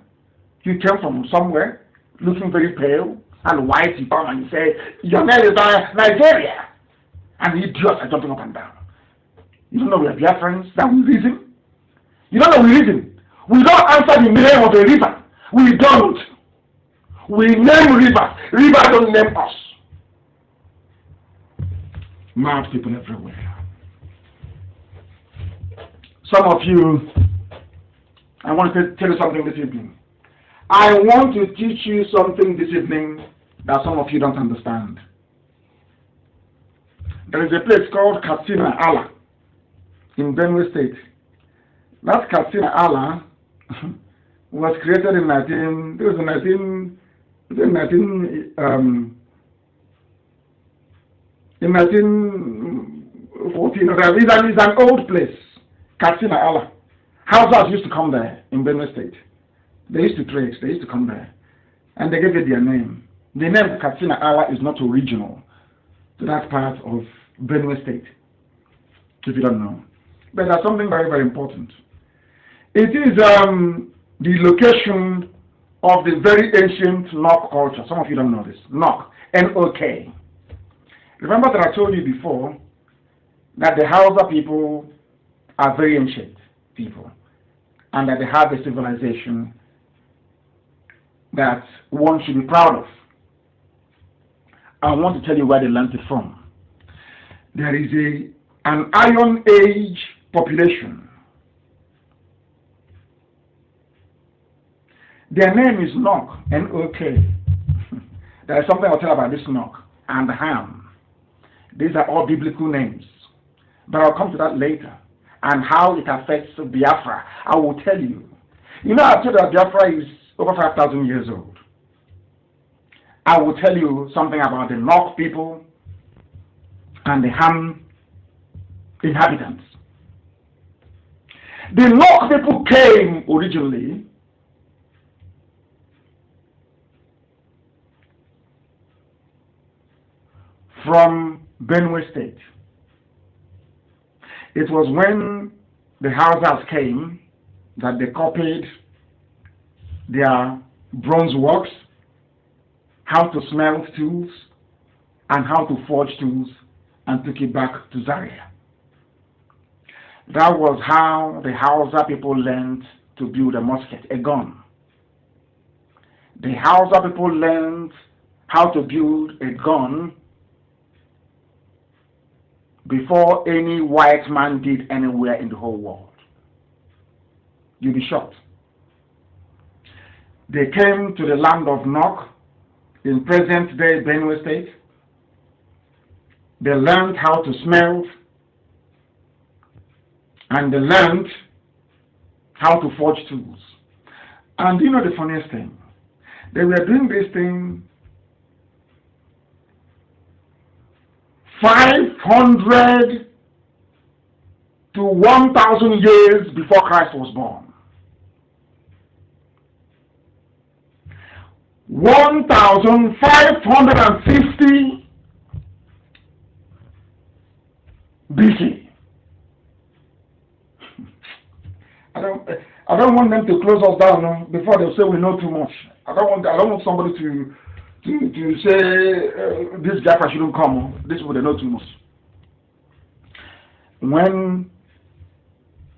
You came from somewhere, looking very pale and white. You come and you say, your name is Nigeria. And the idiots are jumping up and down. You don't know we are Biafrans, that we reason. You don't know we reason. We don't answer the name of a river. We don't. We name rivers. Rivers don't name us. Mad people everywhere. Some of you, I want to tell you something this evening. I want to teach you something this evening that some of you don't understand. There is a place called Katsina Allah in Benue State. That Katsina Allah was created in 1914. It's an old place, Katsina Allah. Houses used to come there in Benue State. They used to trade, they used to come there. And they gave it their name. The name Katsina Allah is not original to that part of Benue State, if you don't know. But there's something very, very important. It is the location of the very ancient Nok culture. Some of you don't know this. Nok, N-O-K. Remember that I told you before that the Hausa people are very ancient people and that they have a civilization that one should be proud of. I want to tell you where they learned it from. There is an Iron Age population. Their name is Nok, N-O-K. There is something I'll tell about this Nok and Ham. These are all biblical names. But I'll come to that later. And how it affects Biafra, I will tell you. You know, I've told you that Biafra is over 5,000 years old. I will tell you something about the Nok people and the Ham inhabitants. The Nok people came originally from Benue State. It was when the Hausas came that they copied their bronze works, how to smelt tools, and how to forge tools, and took it back to Zaria. That was how the Hausa people learned to build a musket, a gun. The Hausa people learned how to build a gun before any white man did anywhere in the whole world. You'll be shocked. They came to the land of Nok in present-day Benue State. They learned how to smelt, and they learned how to forge tools. And you know the funniest thing? They were doing this thing 500 to 1,000 years before Christ was born. 1,550 BC. I don't want them to close us down before they say we know too much. I don't want somebody to say this guy shouldn't come. This people they know too much. When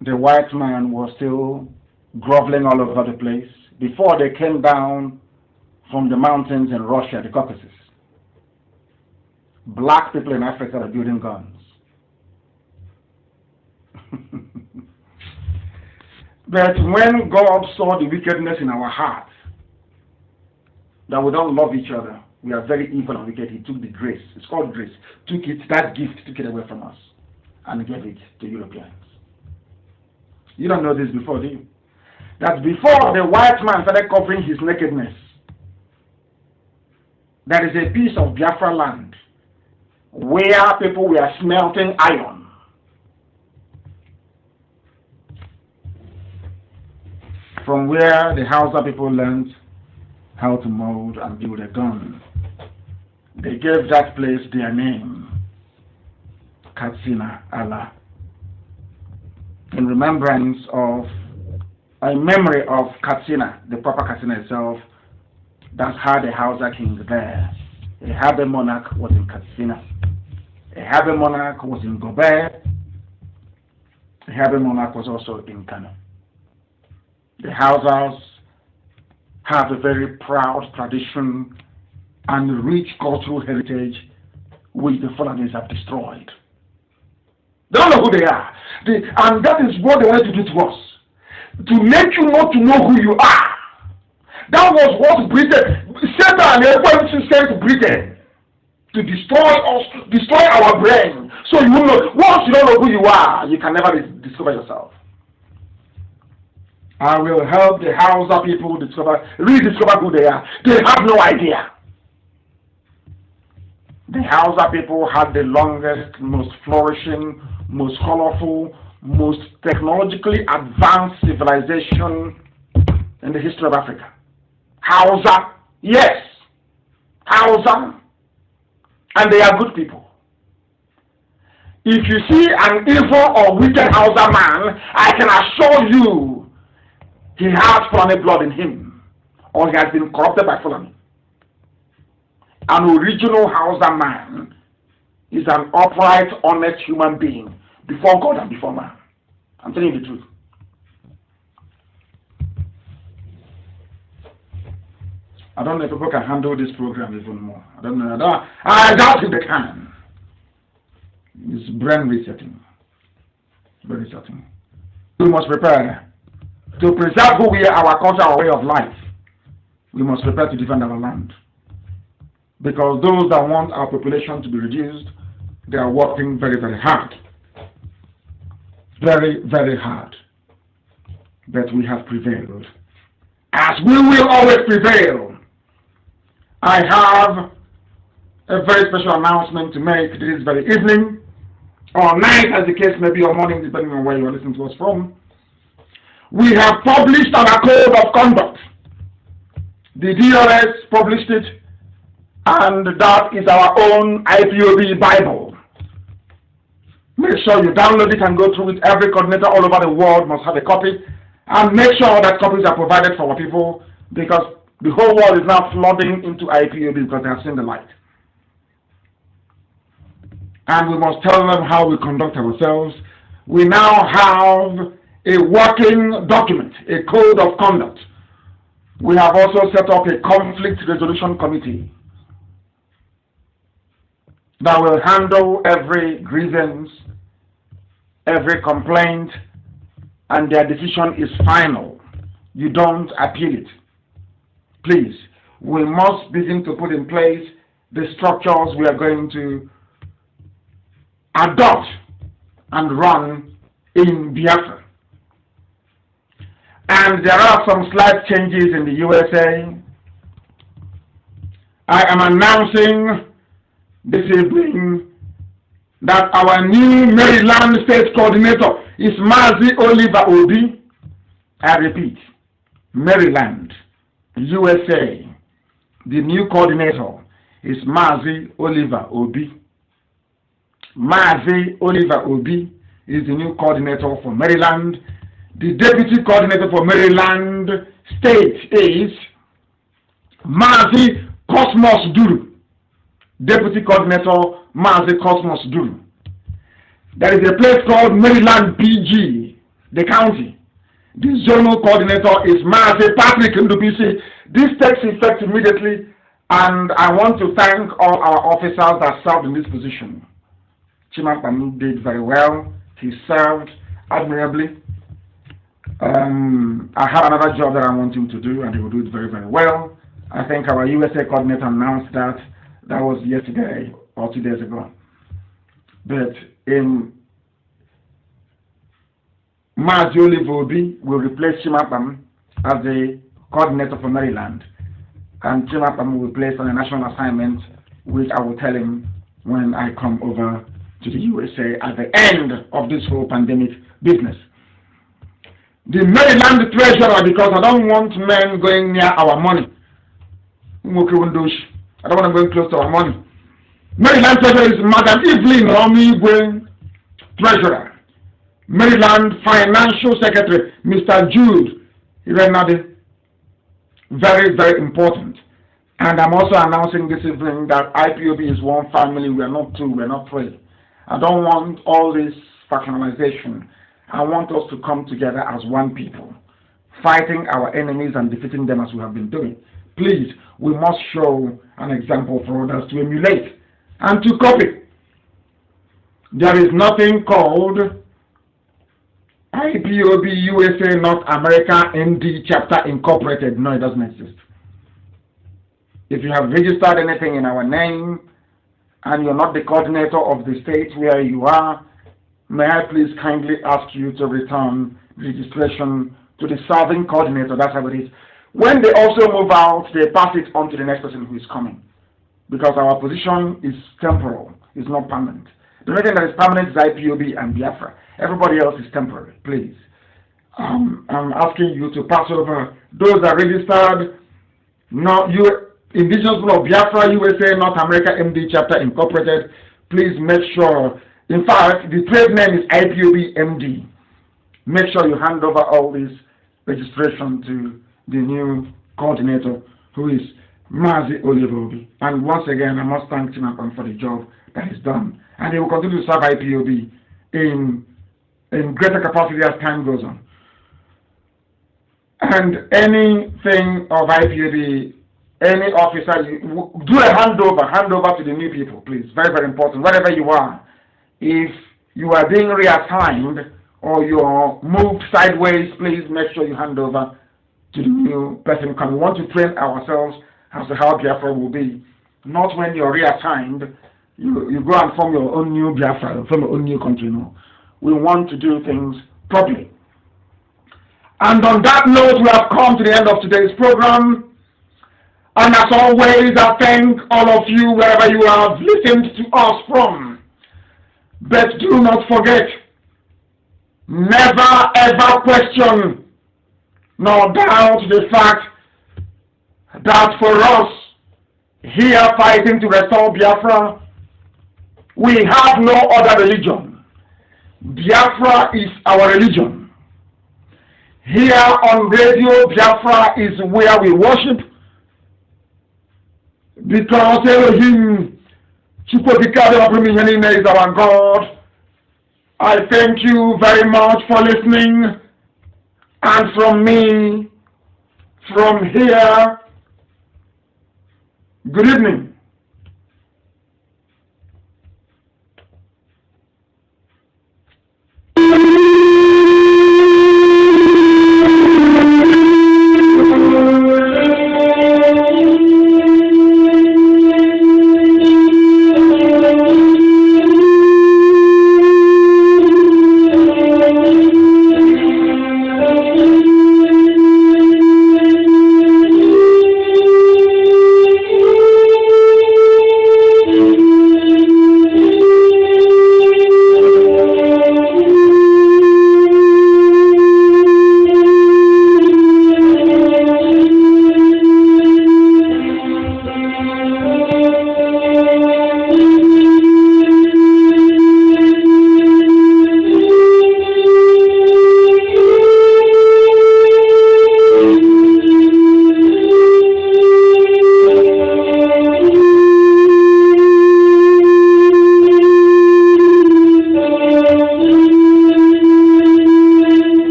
the white man was still groveling all over the place, before they came down from the mountains in Russia, the Caucasus, black people in Africa are building guns. But when God saw the wickedness in our hearts, that we don't love each other, we are very evil and wicked, He took the grace, it's called grace, took that gift, took it away from us, and gave it to Europeans. You don't know this before, do you? That before the white man started covering his nakedness, there is a piece of Biafra land where people were smelting iron. From where the Hausa people learned how to mold and build a gun. They gave that place their name, Katsina Allah, in remembrance of, a memory of Katsina, the proper Katsina itself. That's how the Hausa king there. A Habe monarch was in Katsina. A Habe monarch was in Gobert. A Habe monarch was also in Kanu. The Hausas have a very proud tradition and rich cultural heritage which the Fulanis have destroyed. They don't know who they are. And that is what they wanted to do to us. To make you not to know who you are. That was what Britain, Satan went to send to Britain to destroy us, destroy our brain. So you will know, once you don't know who you are, you can never discover yourself. I will help the Hausa people rediscover who they are. They have no idea. The Hausa people had the longest, most flourishing, most colorful, most technologically advanced civilization in the history of Africa. Hausa, yes, Hausa, and they are good people. If you see an evil or wicked Hausa man, I can assure you he has Fulani blood in him, or he has been corrupted by Fulani. An original Hausa man is an upright, honest human being before God and before man. I'm telling you the truth. I don't know if people can handle this program even more. I don't know. I doubt if they can. It's brain resetting. Brain resetting. We must prepare to preserve who we are, our culture, our way of life. We must prepare to defend our land. Because those that want our population to be reduced, they are working very, very hard. Very, very hard. But we have prevailed. As we will always prevail. I have a very special announcement to make this very evening, or night as the case may be, or morning, depending on where you are listening to us from. We have published our code of conduct. The DRS published it, and that is our own IPOB Bible. Make sure you download it and go through it. Every coordinator all over the world must have a copy, and make sure that copies are provided for our people, because the whole world is now flooding into IPOB because they have seen the light. And we must tell them how we conduct ourselves. We now have a working document, a code of conduct. We have also set up a conflict resolution committee that will handle every grievance, every complaint, and their decision is final. You don't appeal it. Please, we must begin to put in place the structures we are going to adopt and run in Biafra. And there are some slight changes in the USA. I am announcing this evening that our new Maryland State Coordinator is Mazi Oliver Obi. I repeat, Maryland, USA. The new coordinator is Mazi Oliver Obi. Mazi Oliver Obi is the new coordinator for Maryland. The deputy coordinator for Maryland State is Mazi Cosmos Duru. Deputy coordinator Mazi Cosmos Duru. There is a place called Maryland PG, the county. The zonal coordinator is Mazi Patrick Ndubisi. This takes effect immediately, and I want to thank all our officers that served in this position. Chimakpanu did very well. He served admirably. I have another job that I want him to do, and he will do it very, very well. I think our USA coordinator announced that. That was yesterday or 2 days ago. But Mazi Oliver Obi will replace Chimakpanu as the coordinator for Maryland. And Chimakpanu will place on a national assignment, which I will tell him when I come over to the USA at the end of this whole pandemic business. The Maryland treasurer, because I don't want men going near our money. I don't want them going close to our money. Maryland treasurer is Madam Evelyn Romi, treasurer. Maryland financial secretary, Mr. Jude Nnamdi. Very, very important. And I'm also announcing this evening that IPOB is one family. We are not two, we are not three. I don't want all this factionalization. I want us to come together as one people, fighting our enemies and defeating them as we have been doing. Please, we must show an example for others to emulate and to copy. There is nothing called IPOB USA North America MD Chapter Incorporated. No, it doesn't exist. If you have registered anything in our name and you're not the coordinator of the state where you are, may I please kindly ask you to return registration to the serving coordinator. That's how it is. When they also move out, they pass it on to the next person who is coming. Because our position is temporal, it's not permanent. The only thing that is permanent is IPOB and Biafra. Everybody else is temporary, please. I'm asking you to pass over those that are registered. Now, you indigenous people of Biafra, USA, North America, MD Chapter Incorporated, please make sure. In fact, the trade name is IPOB MD. Make sure you hand over all this registration to the new coordinator, who is Mazi Oliver Obi. And once again, I must thank Chimakpanu for the job that is done. And he will continue to serve IPOB in greater capacity as time goes on. And anything of IPOB, any officer, do a handover to the new people, please. Very, very important. Wherever you are, if you are being reassigned or you're moved sideways, please make sure you hand over to the new person. We want to train ourselves as to how Biafra will be. Not when you're reassigned, you go and form your own new Biafra, form your own new country. No. We want to do things properly. And on that note, we have come to the end of today's program. And as always, I thank all of you wherever you have listened to us from. But do not forget, never ever question nor doubt the fact that for us, here fighting to restore Biafra, we have no other religion. Biafra is our religion. Here on radio, Biafra is where we worship, because Elohim is our God. I thank you very much for listening. And from me, from here, good evening.